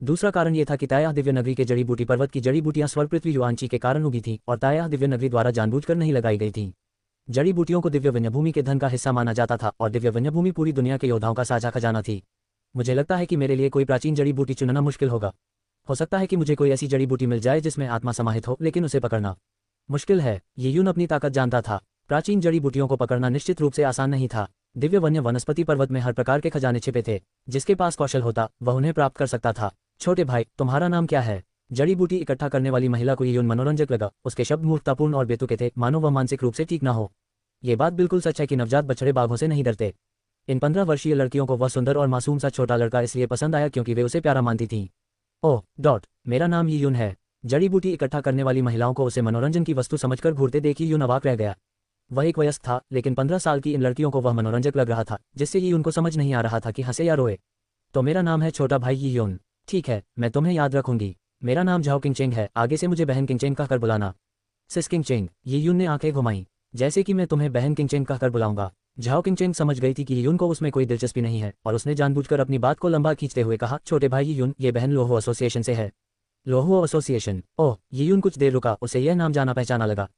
दूसरा कारण यह था कि ताया दिव्य नगरी के जड़ी बूटी पर्वत की जड़ी बूटियां स्वर्ग पृथ्वी युआंची के कारण उगी थी और ताया दिव्य नगरी द्वारा जानबूझकर नहीं लगाई गई थी। जड़ी बूटियों को दिव्य वन्यभूमि के धन का हिस्सा माना जाता था और दिव्य वन्यभूमि पूरी दुनिया के योद्धाओं का साझा खजाना थी। मुझे लगता है कि मेरे लिए कोई प्राचीन जड़ी बूटी चुनना मुश्किल होगा। हो सकता है कि मुझे कोई ऐसी जड़ी बूटी मिल जाए जिसमें आत्मा समाहित हो, लेकिन उसे पकड़ना मुश्किल है। यीयून अपनी ताकत जानता था। प्राचीन जड़ी बूटियों को पकड़ना निश्चित रूप से आसान नहीं था। दिव्य वन्य वनस्पति पर्वत में हर प्रकार के खजाने छिपे थे। जिसके पास कौशल होता वह उन्हें प्राप्त कर सकता था। छोटे भाई, तुम्हारा नाम क्या है? जड़ी बूटी इकट्ठा करने वाली महिला को यीयून मनोरंजक लगा। उसके शब्द मूर्खतापूर्ण और बेतुके थे, मानो वह मानसिक रूप से ठीक न हो। ये बात बिल्कुल सच है कि नवजात बछड़े बाघों से नहीं डरते। इन 15 वर्षीय लड़कियों को वह सुंदर और मासूम सा छोटा लड़का इसलिए पसंद आया क्योंकि वे उसे प्यारा मानती थीं। ओह मेरा नाम यीयून है। जड़ी बूटी इकट्ठा करने वाली महिलाओं को उसे मनोरंजन की वस्तु समझकर घूरते देख यीयून अवाक रह गया। वह एक वयस्क था, लेकिन 15 साल की इन लड़कियों को वह मनोरंजक लग रहा था, जिससे ये उनको समझ नहीं आ रहा था कि हंसे या रोए। तो मेरा नाम है छोटा भाई यी यून। ठीक है, मैं तुम्हें याद रखूंगी। मेरा नाम झाओ किंगचेंग है, आगे से मुझे बहन किंगचेंग कहकर बुलाना। सिस किंगचेंग। यी यून ने आंखें घुमाई। जैसे कि मैं तुम्हें बहन किंगचेंग कहकर बुलाऊंगा। झाओ किंगचेंग समझ गई थी कि यी यून को उसमें कोई दिलचस्पी नहीं है, और उसने जानबूझकर अपनी बात को लंबा खींचते हुए कहा, छोटे भाई यी यून, ये बहन लोहो एसोसिएशन से है। लोहो एसोसिएशन। ओह, यी यून कुछ देर रुका, उसे यह नाम जाना पहचाना लगा।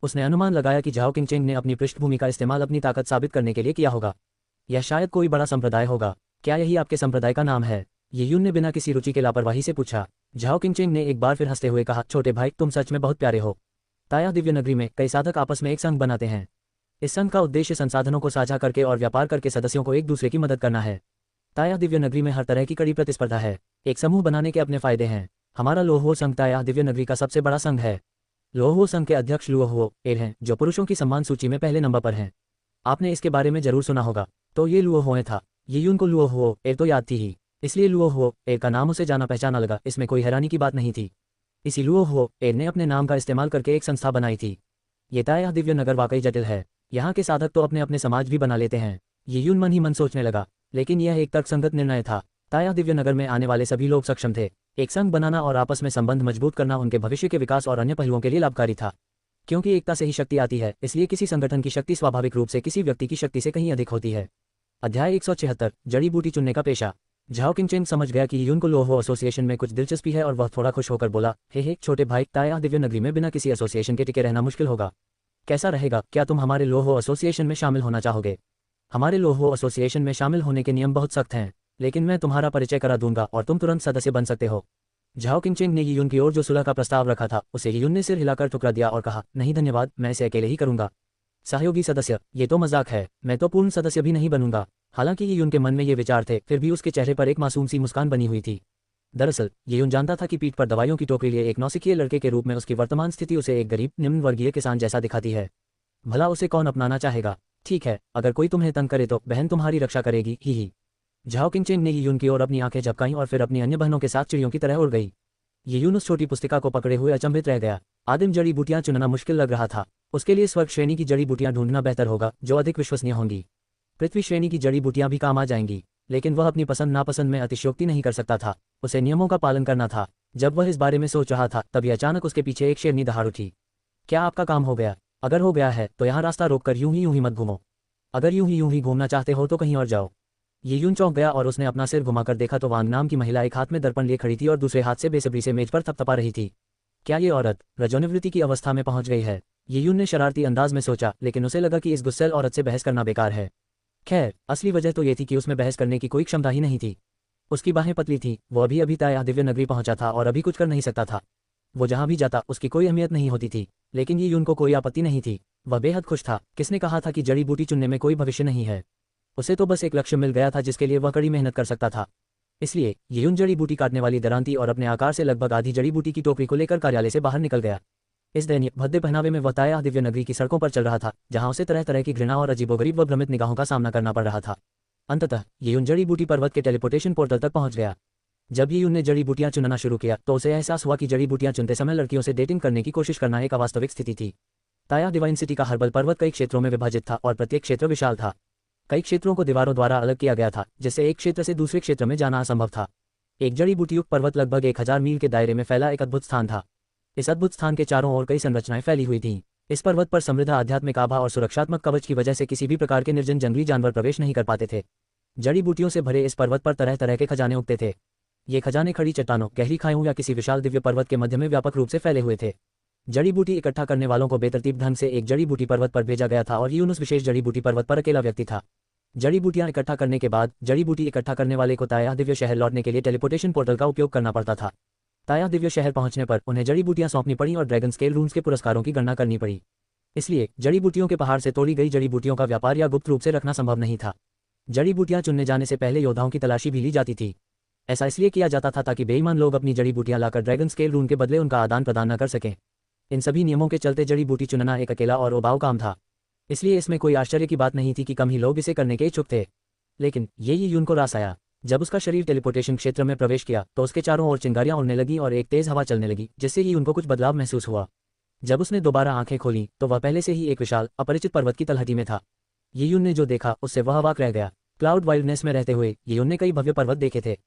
उसने अनुमान लगाया कि झाओ किंगचेंग ने अपनी पृष्ठभूमि का इस्तेमाल अपनी ताकत साबित करने के लिए किया होगा। यह शायद कोई बड़ा संप्रदाय होगा। क्या यही आपके संप्रदाय का नाम है? यी यून ने बिना किसी रुचि के लापरवाही से पूछा। झाओ किंगचेंग ने एक बार फिर हंसते हुए कहा, छोटे भाई, तुम सच में बहुत प्यारे हो। ताया दिव्य नगरी में कई साधक आपस में एक संघ बनाते हैं। इस संघ का उद्देश्य संसाधनों को साझा करके और व्यापार करके सदस्यों को एक दूसरे की मदद करना है। ताया दिव्य नगरी में हर तरह की कड़ी प्रतिस्पर्धा है। एक समूह बनाने के अपने फायदे हैं। हमारा लोहो संघ ताया दिव्य नगरी का सबसे बड़ा संघ है। लोहो संघ के अध्यक्ष लुओहो एर हैं, जो पुरुषों की सम्मान सूची में पहले नंबर पर हैं। आपने इसके बारे में जरूर सुना होगा। तो ये लुओहो था। यी यून को लुओहो एर तो याद थी ही, इसलिए लुओहो एर का नाम उसे जाना पहचाना लगा। इसमें कोई हैरानी की बात नहीं थी। इसी लुओहो एर ने अपने नाम का इस्तेमाल करके एक संस्था बनाई थी। ये ताया दिव्य नगर वाकई जटिल है। यहाँ के साधक तो अपने अपने समाज भी बना लेते हैं। यी यून मन ही मन सोचने लगा, लेकिन यह एक तर्कसंगत निर्णय था। ताया दिव्य नगर में आने वाले सभी लोग सक्षम थे। एक संघ बनाना और आपस में संबंध मजबूत करना उनके भविष्य के विकास और अन्य पहलुओं के लिए लाभकारी था। क्योंकि एकता से ही शक्ति आती है, इसलिए किसी संगठन की शक्ति स्वाभाविक रूप से किसी व्यक्ति की शक्ति से कहीं अधिक होती है। अध्याय 176, जड़ी बूटी चुनने का पेशा। झाओ किंगचेंग समझ गया कि यी यून को लोहो एसोसिएशन में कुछ दिलचस्पी है और वह थोड़ा खुश होकर बोला, हे छोटे भाई, ताया दिव्य नगरी में बिना किसी एसोसिएशन के टिके रहना मुश्किल होगा। कैसा रहेगा? क्या तुम हमारे लोहो एसोसिएशन में शामिल होना चाहोगे? हमारे लोहो एसोसिएशन में शामिल होने के नियम बहुत सख्त हैं, लेकिन मैं तुम्हारा परिचय करा दूंगा और तुम तुरंत सदस्य बन सकते हो। झाओ किंगचेंग ने यी यून की ओर जो सुलह का प्रस्ताव रखा था, उसे यी यून ने सिर हिलाकर ठुकरा दिया और कहा, नहीं धन्यवाद, मैं इसे अकेले ही करूंगा। सहयोगी सदस्य? ये तो मजाक है, मैं तो पूर्ण सदस्य भी नहीं बनूंगा। हालांकि यी यून के मन में ये विचार थे, फिर भी उसके चेहरे पर एक मासूम सी मुस्कान बनी हुई थी। दरअसल यी यून जानता था कि पीठ पर दवाइयों की टोकरी लिए एक नौसिखिए लड़के के रूप में उसकी वर्तमान स्थिति उसे एक गरीब निम्न वर्गीय किसान जैसा दिखाती है। भला उसे कौन अपनाना चाहेगा? ठीक है, अगर कोई तुम्हें तंग करे तो बहन तुम्हारी रक्षा करेगी ही। झाओ किंगचेंग ने यी यून की ओर अपनी आंखें झपकाईं और फिर अपनी अन्य बहनों के साथ चिड़ियों की तरह उड़ गई। यी यून उस छोटी पुस्तिका को पकड़े हुए अचंभित रह गया। आदिम जड़ी बूटियां चुनना मुश्किल लग रहा था। उसके लिए स्वर्ग श्रेणी की जड़ी बूटियां ढूंढना बेहतर होगा, जो अधिक विश्वसनीय होंगी। पृथ्वी श्रेणी की जड़ी बूटियां भी काम आ जाएंगी, लेकिन वह अपनी पसंद नापसंद में अतिशयोक्ति नहीं कर सकता था। उसे नियमों का पालन करना था। जब वह इस बारे में सोच रहा था, तभी अचानक उसके पीछे एक शेरनी दहाड़ उठी। क्या आपका काम हो गया? अगर हो गया है तो यहाँ रास्ता रोककर यूं ही मत घूमो। अगर यूं ही घूमना चाहते हो तो कहीं और जाओ। यी यून चौंक गया और उसने अपना सिर घुमाकर देखा तो वांग नाम की महिला एक हाथ में दर्पण लिए खड़ी थी और दूसरे हाथ से बेसब्री से मेज पर थपथपा रही थी। क्या ये औरत रजोनिवृत्ति की अवस्था में पहुंच गई है? यी यून ने शरारती अंदाज में सोचा, लेकिन उसे लगा कि इस गुस्सैल औरत से बहस करना बेकार है। खैर, असली वजह तो ये थी कि उसमें बहस करने की कोई क्षमता ही नहीं थी। उसकी बाहें पतली थीं, वो अभी ताया दिव्य नगरी पहुंचा था और अभी कुछ कर नहीं सकता था। वो जहां भी जाता उसकी कोई अहमियत नहीं होती थी, लेकिन यी यून को कोई आपत्ति नहीं थी। वह बेहद खुश था। किसने कहा था कि जड़ी बूटी चुनने में कोई भविष्य नहीं है? उसे तो बस एक लक्ष्य मिल गया था जिसके लिए वह कड़ी मेहनत कर सकता था। इसलिए यी यून जड़ी बूटी काटने वाली दरांती और अपने आकार से लगभग आधी जड़ी बूटी की टोकरी को लेकर कार्यालय से बाहर निकल गया। इस दैनिक भद्दे पहनावे में वह ताया दिव्य नगरी की सड़कों पर चल रहा था, जहां उसे तरह तरह की घृणा और अजीबोगरीब व भ्रमित निगाहों का सामना करना पड़ रहा था। अंततः यी यून जड़ी बूटी पर्वत के टेलीपोर्टेशन पोर्टल तक पहुंच गया। जब यी यून ने जड़ी बूटियां चुनना शुरू किया तो उसे एहसास हुआ कि जड़ी बूटियां चुनते समय लड़कियों से डेटिंग करने की कोशिश करना एक अवास्तविक स्थिति थी। ताया डिवाइन सिटी का हर्बल पर्वत कई क्षेत्रों में विभाजित था और प्रत्येक क्षेत्र विशाल था। कई क्षेत्रों को दीवारों द्वारा अलग किया गया था, जिससे एक क्षेत्र से दूसरे क्षेत्र में जाना असंभव था। एक जड़ी बूटीयुक्त पर्वत लगभग 1000 मील के दायरे में फैला एक अद्भुत स्थान था। इस अद्भुत स्थान के चारों ओर कई संरचनाएं फैली हुई थीं। इस पर्वत पर समृद्ध आध्यात्मिक आभा और सुरक्षात्मक कवच की वजह से किसी भी प्रकार के निर्जन जंगली जानवर प्रवेश नहीं कर पाते थे। जड़ी बूटियों से भरे इस पर्वत पर तरह तरह के खजाने उगते थे। ये खजाने खड़ी चट्टानों, गहरी खाइयों या किसी विशाल दिव्य पर्वत के मध्य में व्यापक रूप से फैले हुए थे। जड़ी बूटी इकट्ठा करने वालों को बेतरतीब ढंग से एक जड़ी बूटी पर्वत पर भेजा गया था और यून उस विशेष जड़ी बूटी पर्वत पर अकेला व्यक्ति था। जड़ी बूटियां इकट्ठा करने के बाद जड़ी बूटी इकट्ठा करने वाले को ताया दिव्य शहर लौटने के लिए टेलीपोर्टेशन पोर्टल का उपयोग करना पड़ता था। ताया दिव्य शहर पहुंचने पर उन्हें जड़ी बूटियां सौंपनी पड़ी और ड्रैगन स्केल रून्स के पुरस्कारों की गणना करनी पड़ी। इसलिए जड़ी बूटियों के पहाड़ से तोड़ी गई जड़ी बूटियों का व्यापार या गुप्त रूप से रखना संभव नहीं था। जड़ी बूटियां चुनने जाने से पहले योद्धाओं की तलाशी भी ली जाती थी। ऐसा इसलिए किया जाता था ताकि बेईमान लोग अपनी जड़ी बूटियां लाकर ड्रैगन स्केल रून के बदले उनका आदान प्रदान न कर सकें। इन सभी नियमों के चलते जड़ी बूटी चुनना एक अकेला और उबाऊ काम था। इसलिए इसमें कोई आश्चर्य की बात नहीं थी कि कम ही लोग इसे करने के इच्छुक थे। लेकिन ये यून को रास आया। जब उसका शरीर टेलीपोर्टेशन क्षेत्र में प्रवेश किया तो उसके चारों ओर चिंगारियां उड़ने लगी और एक तेज हवा चलने लगी, जिससे ही उनको कुछ बदलाव महसूस हुआ। जब उसने दोबारा आंखें खोली तो वह पहले से ही एक विशाल अपरिचित पर्वत की तलहटी में था। यियुन ने जो देखा उससे वह अवाक रह गया। क्लाउड वाइल्डनेस में रहते हुए यियुन ने कई भव्य पर्वत देखे थे,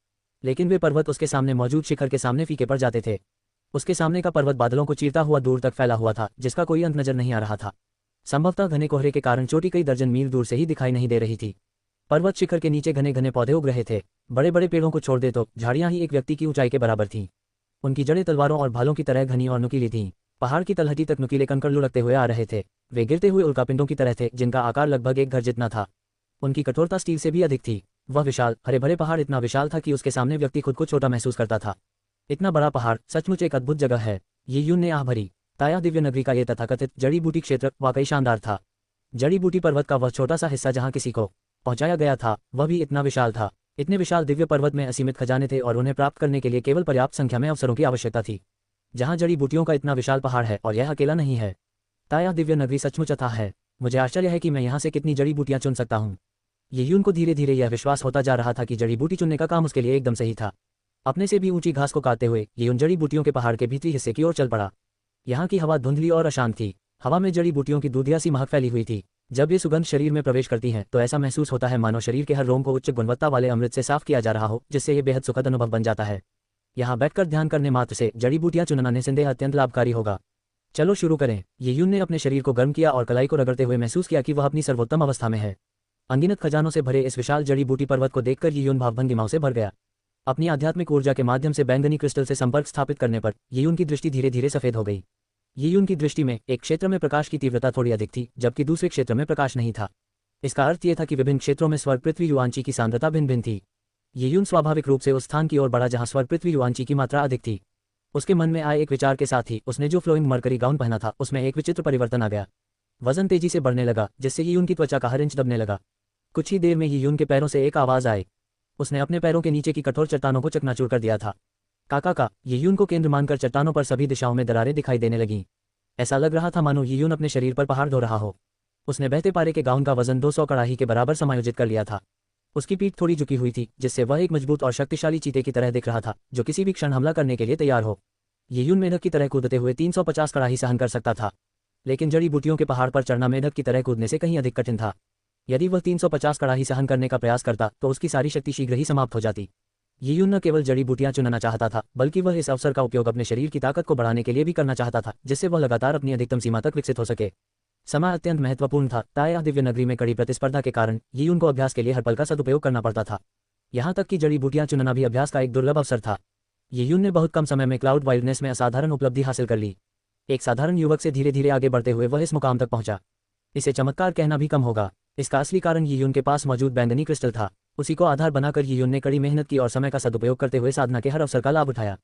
लेकिन वे पर्वत उसके सामने मौजूद शिखर के सामने फीके पड़ जाते थे। उसके सामने का पर्वत बादलों को चीरता हुआ दूर तक फैला हुआ था, जिसका कोई अंत नजर नहीं आ रहा था। संभवतः घने कोहरे के कारण चोटी कई दर्जन मील दूर से ही दिखाई नहीं दे रही थी। पर्वत शिखर के नीचे घने घने पौधे उग रहे थे। बड़े बड़े पेड़ों को छोड़ दे तो झाड़ियां ही एक व्यक्ति की ऊंचाई के बराबर थीं। उनकी जड़ें तलवारों और भालों की तरह घनी और नुकीली थीं। पहाड़ की तलहटी तक नुकीले कंकड़ लुढ़कते हुए आ रहे थे। वे गिरते हुए उल्कापिंडों की तरह थे, जिनका आकार लगभग एक घर जितना था। उनकी कठोरता स्टील से भी अधिक थी। वह विशाल हरे भरे पहाड़ इतना विशाल था कि उसके सामने व्यक्ति खुद को छोटा महसूस करता था। इतना बड़ा पहाड़ सचमुच एक अद्भुत जगह है। यियुन ने आह भरी। ताया दिव्य नगरी का ये तथाकथित जड़ी बूटी क्षेत्र वाकई शानदार था। जड़ी बूटी पर्वत का वह छोटा सा हिस्सा जहाँ किसी को पहुंचाया गया था, वह भी इतना विशाल था। इतने विशाल दिव्य पर्वत में असीमित खजाने थे और उन्हें प्राप्त करने के लिए केवल पर्याप्त संख्या में अवसरों की आवश्यकता थी। जहाँ जड़ी बूटियों का इतना विशाल पहाड़ है और यह अकेला नहीं है। ताया दिव्य नगरी सचमुच अथाह है। मुझे आश्चर्य है कि मैं यहाँ से कितनी जड़ी बूटियां चुन सकता हूँ। यियुन को धीरे धीरे यह विश्वास होता जा रहा था कि जड़ी बूटी चुनने का काम उसके लिए एकदम सही था। अपने से भी ऊंची घास को काटते हुए यियुन जड़ी बूटियों के पहाड़ के भीतरी हिस्से की ओर चल पड़ा। यहाँ की हवा धुंधली और अशांत थी। हवा में जड़ी बूटियों की दूधिया सी महक फैली हुई थी। जब ये सुगंध शरीर में प्रवेश करती हैं तो ऐसा महसूस होता है मानो शरीर के हर रोम को उच्च गुणवत्ता वाले अमृत से साफ किया जा रहा हो, जिससे ये बेहद सुखद अनुभव बन जाता है। यहाँ बैठकर ध्यान करने मात्र से जड़ी बूटियां चुनना निसंदेह अत्यंत लाभकारी होगा। चलो शुरू करें। यियुन ने अपने शरीर को गर्म किया और कलाई को रगड़ते हुए महसूस किया कि वह अपनी सर्वोत्तम अवस्था में है। अनगिनत खजानों से भरे इस विशाल जड़ी बूटी पर्वत को देखकर यियुन भावभंगिमाओं से भर गया। अपनी आध्यात्मिक ऊर्जा के माध्यम से बैंगनी क्रिस्टल से संपर्क स्थापित करने पर यियुन की दृष्टि धीरे धीरे सफेद हो गई। यियुन की दृष्टि में एक क्षेत्र में प्रकाश की तीव्रता थोड़ी अधिक थी, जबकि दूसरे क्षेत्र में प्रकाश नहीं था। इसका अर्थ यह था कि विभिन्न क्षेत्रों में स्वर्ग पृथ्वी युआंची की सांद्रता भिन्न भिन्न थी। यियुन स्वाभाविक रूप से उस स्थान की ओर बढ़ा जहां स्वर्ग पृथ्वी युआंची की मात्रा अधिक थी। उसके मन में आए एक विचार के साथ ही उसने जो फ्लोइंग मरकरी गाउन पहना था उसमें एक विचित्र परिवर्तन आ गया। वजन तेजी से बढ़ने लगा, जिससे यियुन की त्वचा का हर इंच दबने लगा। कुछ ही देर में यियुन के पैरों से एक आवाज आई। उसने अपने पैरों के नीचे की कठोर चट्टानों को चकनाचूर कर दिया था। काका यियुन को केंद्र मानकर चट्टानों पर सभी दिशाओं में दरारें दिखाई देने लगीं। ऐसा लग रहा था मानो यियुन अपने शरीर पर पहाड़ ढो रहा हो। उसने बहते पारे के गाउन का वजन 200 कड़ाही के बराबर समायोजित कर लिया था। उसकी पीठ थोड़ी झुकी हुई थी, जिससे वह एक मजबूत और शक्तिशाली चीते की तरह दिख रहा था, जो किसी भी क्षण हमला करने के लिए तैयार हो। यियुन मेढक की तरह कूदते हुए 350 कड़ाही सहन कर सकता था, लेकिन जड़ी बूटियों के पहाड़ पर चढ़ना मेढक की तरह कूदने से कहीं अधिक कठिन था। यदि वह 350 कड़ाही सहन करने का प्रयास करता तो उसकी सारी शक्ति शीघ्र ही समाप्त हो जाती। यियुन न केवल जड़ी बूटियां चुनना चाहता था, बल्कि वह इस अवसर का उपयोग अपने शरीर की ताकत को बढ़ाने के लिए भी करना चाहता था, जिससे वह लगातार अपनी अधिकतम सीमा तक विकसित हो सके। समय अत्यंत महत्वपूर्ण था। ताया दिव्य नगरी में कड़ी प्रतिस्पर्धा के कारण यियुन को अभ्यास के लिए हर पल का सदुपयोग करना पड़ता था। यहाँ तक कि जड़ी बूटियां चुनना भी अभ्यास का एक दुर्लभ अवसर था। यियुन ने बहुत कम समय में क्लाउड वाइल्डनेस में असाधारण उपलब्धि हासिल कर ली। एक साधारण युवक से धीरे धीरे आगे बढ़ते हुए वह इस मुकाम तक पहुंचा। इसे चमत्कार कहना भी कम होगा। इसका असली कारण यियुन के पास मौजूद बैंगनी क्रिस्टल था। उसी को आधार बनाकर यियुन ने कड़ी मेहनत की और समय का सदुपयोग करते हुए साधना के हर अवसर का लाभ उठाया।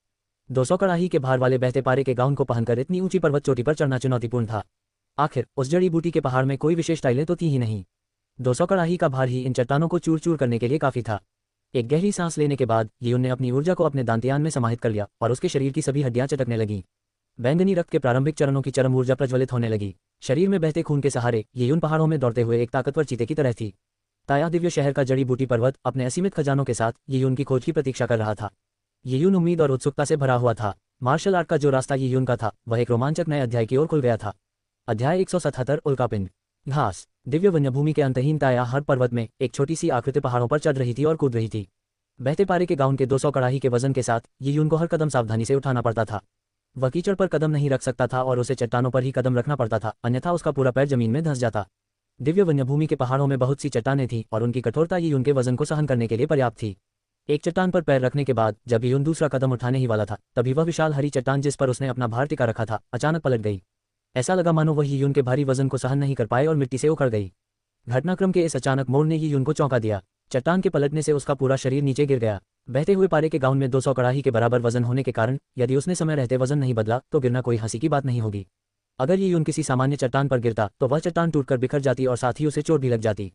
200 कड़ाही के भार वाले बहते पारे के गाउन को पहनकर इतनी ऊंची पर्वत चोटी पर चढ़ना चुनौतीपूर्ण था। आखिर उस जड़ी बूटी के पहाड़ में कोई विशेष टाइलें तो थी ही नहीं। 200 कड़ाही का भार ही इन चट्टानों को चूर चूर करने के लिए काफी था। एक गहरी सांस लेने के बाद यियुन ने अपनी ऊर्जा को अपने दांतियान में समाहित कर लिया और उसके शरीर की सभी हड्डियां चटकने लगीं। बैंगनी रक्त के प्रारंभिक चरणों की चरम ऊर्जा प्रज्वलित होने लगी। शरीर में बहते खून के सहारे यियुन पहाड़ों में दौड़ते हुए एक ताकतवर चीते की तरह थी। ताया दिव्य शहर का जड़ी बूटी पर्वत अपने असीमित खजानों के साथ यियुन की खोज की प्रतीक्षा कर रहा था। यियुन उम्मीद और उत्सुकता से भरा हुआ था। मार्शल आर्ट का जो रास्ता यियुन का था वह एक रोमांचक नए अध्याय की ओर खुल गया था। अध्याय 177 उल्कापिंड। घास। दिव्य वन्यभूमि के अंतहीन ताया हर पर्वत में एक छोटी सी आकृति पहाड़ों पर चढ़ रही थी और कूद रही थी। बहते पारे के गाउन के 200 कड़ाही के वजन के साथ यियुन को हर कदम सावधानी से उठाना पड़ता था। वह कीचड़ पर कदम नहीं रख सकता था और उसे चट्टानों पर ही कदम रखना पड़ता था, अन्यथा उसका पूरा पैर जमीन में धंस जाता। दिव्य वन्यभूमि के पहाड़ों में बहुत सी चट्टानें थीं और उनकी कठोरता यियुन के वजन को सहन करने के लिए पर्याप्त थी। एक चट्टान पर पैर रखने के बाद जब यियुन दूसरा कदम उठाने ही वाला था, तभी वह विशाल हरी चट्टान जिस पर उसने अपना भार टिका रखा था अचानक पलट गई। ऐसा लगा मानो वह यियुन के भारी वजन को सहन नहीं कर पाए और मिट्टी से उखड़ गई। घटनाक्रम के इस अचानक मोड़ ने यियुन को चौंका दिया। चट्टान के पलटने से उसका पूरा शरीर नीचे गिर गया। बहते हुए पारे के गाउन में 200 कड़ाही के बराबर वजन होने के कारण यदि उसने समय रहते वजन नहीं बदला तो गिरना कोई हंसी की बात नहीं होगी। अगर यियुन किसी सामान्य चट्टान पर गिरता तो वह चट्टान टूटकर बिखर जाती और साथ ही उसे चोट भी लग जाती।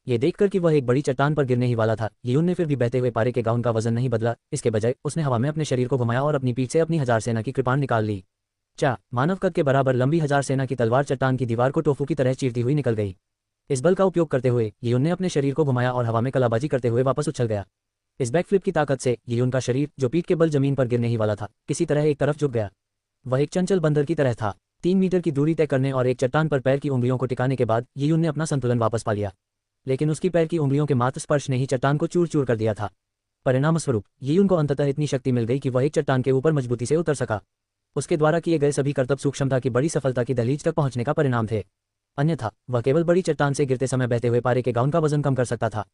ये देखकर कि वह एक बड़ी चट्टान पर गिरने ही वाला था, यियुन ने फिर भी बहते हुए पारे के गाउन का वजन नहीं बदला। इसके बजाय उसने हवा में अपने शरीर को घुमाया और अपनी पीठ से अपनी हजार सेना की कृपाण निकाल ली। मानव कद के बराबर लंबी हजार सेना की तलवार चट्टान की दीवार को टोफू की तरह चीरती हुई निकल गई। इस बल का उपयोग करते हुए यियुन ने अपने शरीर को घुमाया और हवा में कलाबाजी करते हुए वापस उछल गया। इस बैकफ्लिप की ताकत से यियुन का शरीर, जो पीठ के बल जमीन पर गिरने ही वाला था, किसी तरह एक तरफ झुक गया। वह एक चंचल बंदर की तरह था। 3 मीटर की दूरी तय करने और एक चट्टान पर पैर की उंगलियों को टिकाने के बाद यीयुन ने अपना संतुलन वापस पा लिया। लेकिन उसकी पैर की उंगलियों के मात्र स्पर्श ने ही चट्टान को चूर चूर कर दिया था। परिणामस्वरूप यीयुन को अंततः इतनी शक्ति मिल गई कि वह एक चट्टान के ऊपर मजबूती से उतर सका। उसके द्वारा किए गए सभी करतब सूक्ष्मता की बड़ी सफलता की दहलीज तक पहुंचने का परिणाम थे। अन्यथा वह केवल बड़ी चट्टान से गिरते समय बहते हुए पारे के गाउन का वजन कम कर सकता था।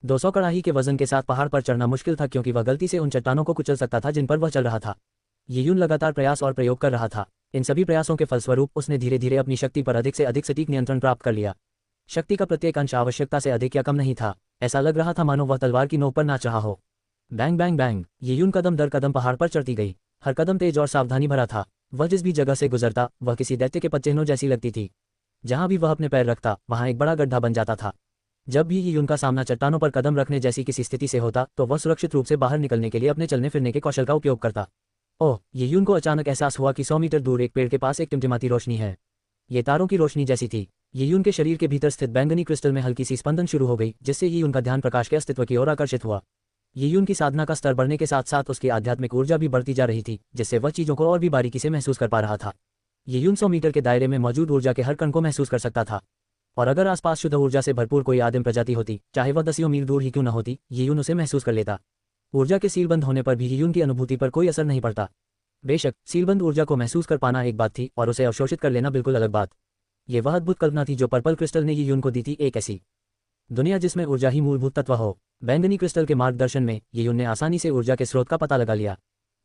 200 कड़ाही के वजन के साथ पहाड़ पर चढ़ना मुश्किल था, क्योंकि वह गलती से उन चट्टानों को कुचल सकता था जिन पर वह चल रहा था। यीयुन लगातार प्रयास और प्रयोग कर रहा था। इन सभी प्रयासों के फलस्वरूप उसने धीरे धीरे अपनी शक्ति पर अधिक से अधिक सटीक नियंत्रण प्राप्त कर लिया। शक्ति का प्रत्येक अंश आवश्यकता से अधिक या कम नहीं था। ऐसा लग रहा था मानो वह तलवार की नोक पर नाच रहा हो। बैंग बैंग बैंग, यीयुन कदम दर कदम पहाड़ पर चढ़ती गई। हर कदम तेज और सावधानी भरा था। वह जिस भी जगह से गुजरता वह किसी दैत्य के पदचिह्नों जैसी लगती थी। जहां भी वह अपने पैर रखता वहां एक बड़ा गड्ढा बन जाता था। जब भी यीयुन का सामना चट्टानों पर कदम रखने जैसी किसी स्थिति से होता तो वह सुरक्षित रूप से बाहर निकलने के लिए अपने चलने फिरने के कौशल का उपयोग करता। ओह, यीयुन को अचानक एहसास हुआ कि 100 मीटर दूर एक पेड़ के पास एक टिमटिमाती रोशनी है। ये तारों की रोशनी जैसी थी। यीयुन के शरीर के भीतर स्थित बैंगनी क्रिस्टल में हल्की सी स्पंदन शुरू हो गई, जिससे यीयुन का ध्यान प्रकाश के अस्तित्व की ओर आकर्षित हुआ। यीयुन की साधना का स्तर बढ़ने के साथ साथ उसकी आध्यात्मिक ऊर्जा भी बढ़ती जा रही थी, जिससे वह चीजों को और भी बारीकी से महसूस कर पा रहा था। यीयुन 100 मीटर के दायरे में मौजूद ऊर्जा के हर कण को महसूस कर सकता था। और अगर आसपास शुद्ध ऊर्जा से भरपूर कोई आदिम प्रजाति होती, चाहे वह 10 मील दूर ही क्यों न होती, यीयुन उसे महसूस कर लेता। ऊर्जा के सीलबंद होने पर भी यीयुन की अनुभूति पर कोई असर नहीं पड़ता। बेशक सीलबंद ऊर्जा को महसूस कर पाना एक बात थी और उसे अवशोषित कर लेना बिल्कुल अलग बात। ये वह अद्भुत कल्पना थी जो पर्पल क्रिस्टल ने यीयुन को दी थी, एक ऐसी दुनिया जिसमें ऊर्जा ही मूलभूत तत्व हो। बैंगनी क्रिस्टल के मार्गदर्शन में यीयुन ने आसानी से ऊर्जा के स्रोत का पता लगा लिया।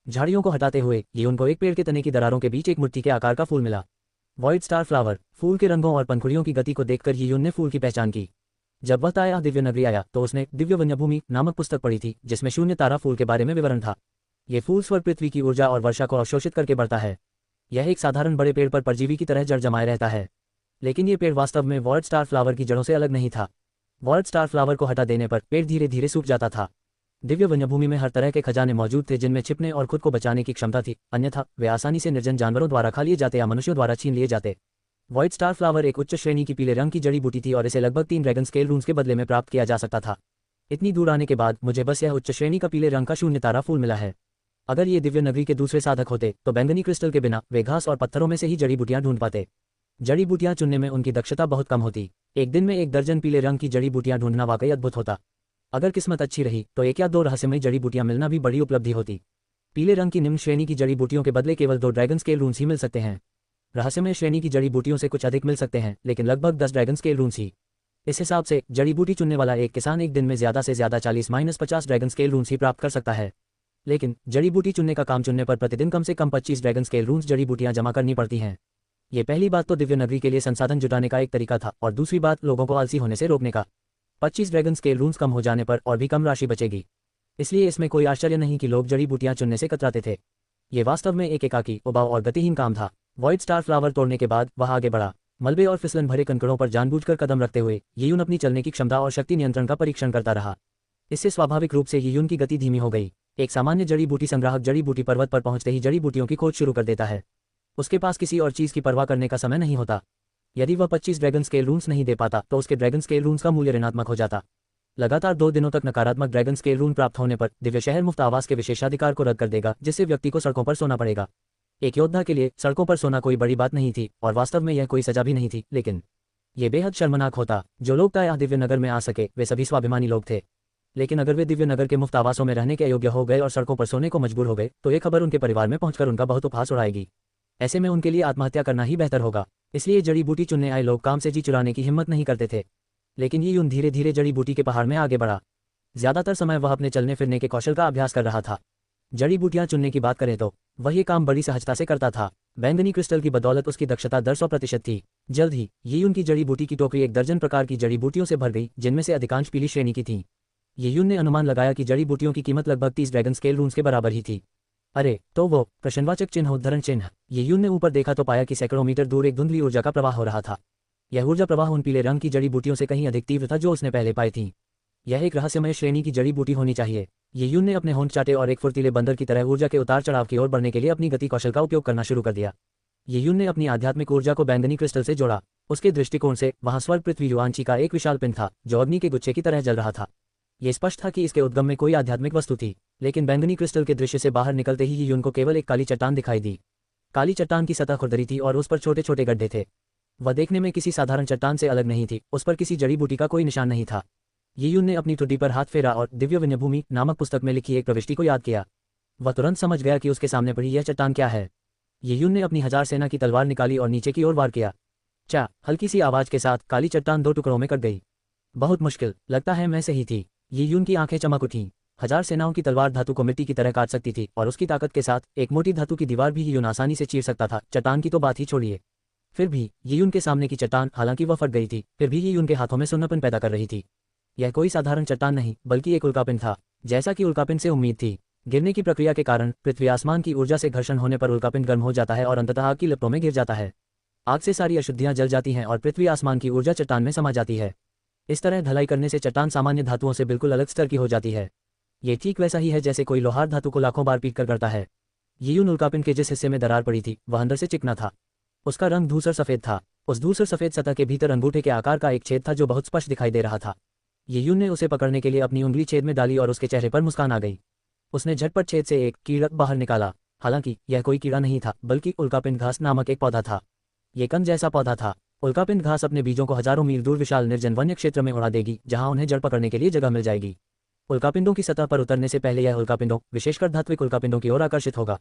झाड़ियों को हटाते हुए यीयुन को एक पेड़ के तने की दरारों के बीच एक मुट्ठी के आकार का फूल मिला। Void star flower. फूल के रंगों और पंखुड़ियों की गति को देखकर यीयुन ने फूल की पहचान की। जब वह ताया दिव्य नगरी आया तो उसने दिव्य वन्यभूमि नामक पुस्तक पढ़ी थी, जिसमें शून्य तारा फूल के बारे में विवरण था। ये फूल स्वर्ग पृथ्वी की ऊर्जा और वर्षा को अवशोषित करके बढ़ता है। यह एक साधारण बड़े पेड़ पर परजीवी की तरह जड़ जमाए रहता है, लेकिन ये पेड़ वास्तव में वॉर्ड स्टार फ्लावर की जड़ों से अलग नहीं था। वॉर्ड स्टार फ्लावर को हटा देने पर पेड़ धीरे धीरे सूख जाता था। दिव्य वन्यभूमि में हर तरह के खजाने मौजूद थे, जिनमें छिपने और खुद को बचाने की क्षमता थी, अन्यथा वे आसानी से निर्जन जानवरों द्वारा खा लिए जाते या मनुष्यों द्वारा छीन लिए जाते। वॉइड स्टार फ्लावर एक उच्च श्रेणी की पीले रंग की जड़ी बूटी थी और इसे लगभग 3 ड्रैगन स्केल रून्स के बदले में प्राप्त किया जा सकता था। इतनी दूर आने के बाद मुझे बस यह उच्च श्रेणी का पीले रंग का शून्य तारा फूल मिला है। अगर ये दिव्य नगरी के दूसरे साधक होते तो बैंगनी क्रिस्टल के बिना वे घास और पत्थरों में से ही जड़ी बूटियां ढूंढ पाते। जड़ी बूटियां चुनने में उनकी दक्षता बहुत कम होती। एक दिन में 1 दर्जन पीले रंग की जड़ी बूटियां ढूंढना वाकई अद्भुत होता। अगर किस्मत अच्छी रही तो 1 या 2 रहस्यमयी जड़ी बूटियां मिलना भी बड़ी उपलब्धि होती। पीले रंग की निम्न श्रेणी की जड़ी बूटियों के बदले केवल 2 ड्रैगन स्केल रून्स ही मिल सकते हैं। रहस्यमय श्रेणी की जड़ी बूटियों से कुछ अधिक मिल सकते हैं, लेकिन लगभग 10 ड्रैगन स्केल रून्स ही। इस हिसाब से जड़ी बूटी चुनने वाला एक किसान एक दिन में ज्यादा से ज्यादा 40-50 ड्रैगन स्केल रून्स ही प्राप्त कर सकता है। लेकिन जड़ी बूटी चुनने का काम चुनने पर प्रतिदिन कम से कम 25 ड्रैगन स्केल रून्स जड़ी बूटियां जमा करनी पड़ती हैं। ये पहली बात तो दिव्य नगरी के लिए संसाधन जुटाने का एक तरीका था, और दूसरी बात लोगों को आलसी होने से रोकने का। 25 ड्रैगन स्केल रून्स कम हो जाने पर और भी कम राशि बचेगी, इसलिए इसमें कोई आश्चर्य नहीं कि लोग जड़ी बूटियां चुनने से कतराते थे। ये वास्तव में एक एकाकी, उबाऊ और गतिहीन काम था। वॉइड स्टार फ्लावर तोड़ने के बाद वह आगे बढ़ा। मलबे और फिसलन भरे कंकड़ों पर जानबूझकर कदम रखते हुए यीयुन अपनी चलने की क्षमता और शक्ति नियंत्रण का परीक्षण करता रहा। इससे स्वाभाविक रूप से यीयुन की गति धीमी हो गई। एक सामान्य जड़ी बूटी संग्राहक जड़ी बूटी पर्वत पर पहुंचते ही जड़ी बूटियों की खोज शुरू कर देता है। उसके पास किसी और चीज की परवाह करने का समय नहीं होता। यदि वह 25 ड्रैगन स्केल रून्स नहीं दे पाता तो उसके ड्रैगन स्केल रून्स का मूल्य ऋणात्मक हो जाता। लगातार 2 दिनों तक नकारात्मक ड्रैगन स्केल रून प्राप्त होने पर दिव्य शहर मुफ्त आवास के विशेषाधिकार को रद्द कर देगा, जिससे व्यक्ति को सड़कों पर सोना पड़ेगा। एक योद्धा के लिए सड़कों पर सोना कोई बड़ी बात नहीं थी, और वास्तव में यह कोई सजा भी नहीं थी, लेकिन ये बेहद शर्मनाक होता। जो लोग ताया दिव्य नगर में आ सके वे सभी स्वाभिमानी लोग थे, लेकिन अगर वे दिव्य नगर के मुफ्त आवासों में रहने के अयोग्य हो गए और सड़कों पर सोने को मजबूर हो गए तो ये खबर उनके परिवार में पहुंचकर उनका बहुत उपहास उड़ाएगी। ऐसे में उनके लिए आत्महत्या करना ही बेहतर होगा। इसलिए जड़ी बूटी चुनने आए लोग काम से जी चुराने की हिम्मत नहीं करते थे। लेकिन यीयुन धीरे धीरे जड़ी बूटी के पहाड़ में आगे बढ़ा। ज्यादातर समय वह अपने चलने फिरने के कौशल का अभ्यास कर रहा था। जड़ी बूटियां चुनने की बात करें तो वह ये काम बड़ी सहजता से करता था। बैंगनी क्रिस्टल की बदौलत उसकी दक्षता 100% थी। जल्द ही यीयुन की जड़ी बूटी की टोकरी 1 दर्जन प्रकार की जड़ी बूटियों से भर गई, जिनमें से अधिकांश पीली श्रेणी की थीं। यीयुन ने अनुमान लगाया कि जड़ी बूटियों की कीमत लगभग 30 ड्रैगन स्केल रून्स के बराबर ही थी। अरे तो वो प्रश्नवाचक चिन्ह उद्धरण चिन्ह। यीयुन ने ऊपर देखा तो पाया कि सैकड़ों मीटर दूर एक धुंधली ऊर्जा का प्रवाह हो रहा था। यह ऊर्जा प्रवाह उन पीले रंग की जड़ी बूटियों से कहीं अधिक तीव्र था जो उसने पहले पाई थी। यह एक रहस्यमय श्रेणी की जड़ी बूटी होनी चाहिए। यीयुन ने अपने होंठ चाटे और एक फुर्तीले बंदर की तरह ऊर्जा के उतार चढ़ाव की ओर बढ़ने के लिए अपनी गति कौशल का उपयोग करना शुरू कर दिया। यीयुन ने अपनी आध्यात्मिक ऊर्जा को बैंगनी क्रिस्टल से जोड़ा। उसके दृष्टिकोण से वहां स्वर्ग पृथ्वी युआंची का एक विशाल पिंड था जो अग्नि के गुच्छे की तरह जल रहा था। ये स्पष्ट था कि इसके उद्गम में कोई आध्यात्मिक वस्तु थी, लेकिन बैंगनी क्रिस्टल के दृश्य से बाहर निकलते ही यीयुन को केवल एक काली चट्टान दिखाई दी। काली चट्टान की सतह खुरदरी थी और उस पर छोटे छोटे गड्ढे थे। वह देखने में किसी साधारण चट्टान से अलग नहीं थी, उस पर किसी जड़ी बूटी का कोई निशान नहीं था। यीयून ने अपनी ठुड्डी पर हाथ फेरा और दिव्य विन्यभूमि नामक पुस्तक में लिखी एक प्रविष्टि को याद किया। वह तुरंत समझ गया कि उसके सामने पड़ी यह चट्टान क्या है। यीयून ने अपनी 1000 सेना की तलवार निकाली और नीचे की ओर वार किया। चा हल्की सी आवाज के साथ काली चट्टान 2 टुकड़ों में कट गई। बहुत मुश्किल, लगता है मैं सही थी। यीयून की आंखें चमक उठीं। 1000 सेनाओं की तलवार धातु को मिट्टी की तरह काट सकती थी और उसकी ताकत के साथ एक मोटी धातु की दीवार भी यीयून आसानी से चीर सकता था। चट्टान की तो बात ही छोड़िए। फिर भी यीयून के सामने की चट्टान, हालांकि वह फट गई थी, फिर भी यीयून के हाथों में सुन्नापन पैदा कर रही थी। यह कोई साधारण चट्टान नहीं बल्कि एक उल्कापिंड था, जैसा कि उल्कापिंड से उम्मीद थी। गिरने की प्रक्रिया के कारण पृथ्वी आसमान की ऊर्जा से घर्षण होने पर उल्कापिंड गर्म हो जाता है और अंततः आग की लपटों में गिर जाता है। आग से सारी अशुद्धियां जल जाती हैं और पृथ्वी आसमान की ऊर्जा चट्टान में समा जाती है। इस तरह ढलाई करने से चट्टान सामान्य धातुओं से बिल्कुल अलग स्तर की हो जाती है। ये ठीक वैसा ही है जैसे कोई लोहार धातु को लाखों बार पीट कर करता है। यीयून उल्कापिंड के जिस हिस्से में दरार पड़ी थी वह अंदर से चिकना था। उसका रंग धूसर सफेद था। उस धूसर सफेद सतह के भीतर अंगूठे के आकार का एक छेद था जो बहुत स्पष्ट दिखाई दे रहा था। यीयून ने उसे पकड़ने के लिए अपनी उंगली छेद में डाली और उसके चेहरे पर मुस्कान आ गई। उसने झटपट छेद से एक कीड़ा बाहर निकाला। हालांकि यह कोई कीड़ा नहीं था बल्कि उल्कापिंड घास नामक एक पौधा था। ये कंद जैसा पौधा था। उल्कापिंड घास अपने बीजों को हजारों मील दूर विशाल निर्जन वन्य क्षेत्र में उड़ा देगी जहां उन्हें जड़ पकड़ने के लिए जगह मिल जाएगी। उल्कापिंडों की सतह पर उतरने से पहले यह उल्कापिंडों, विशेषकर धात्विक उल्कापिंडों की ओर आकर्षित होगा।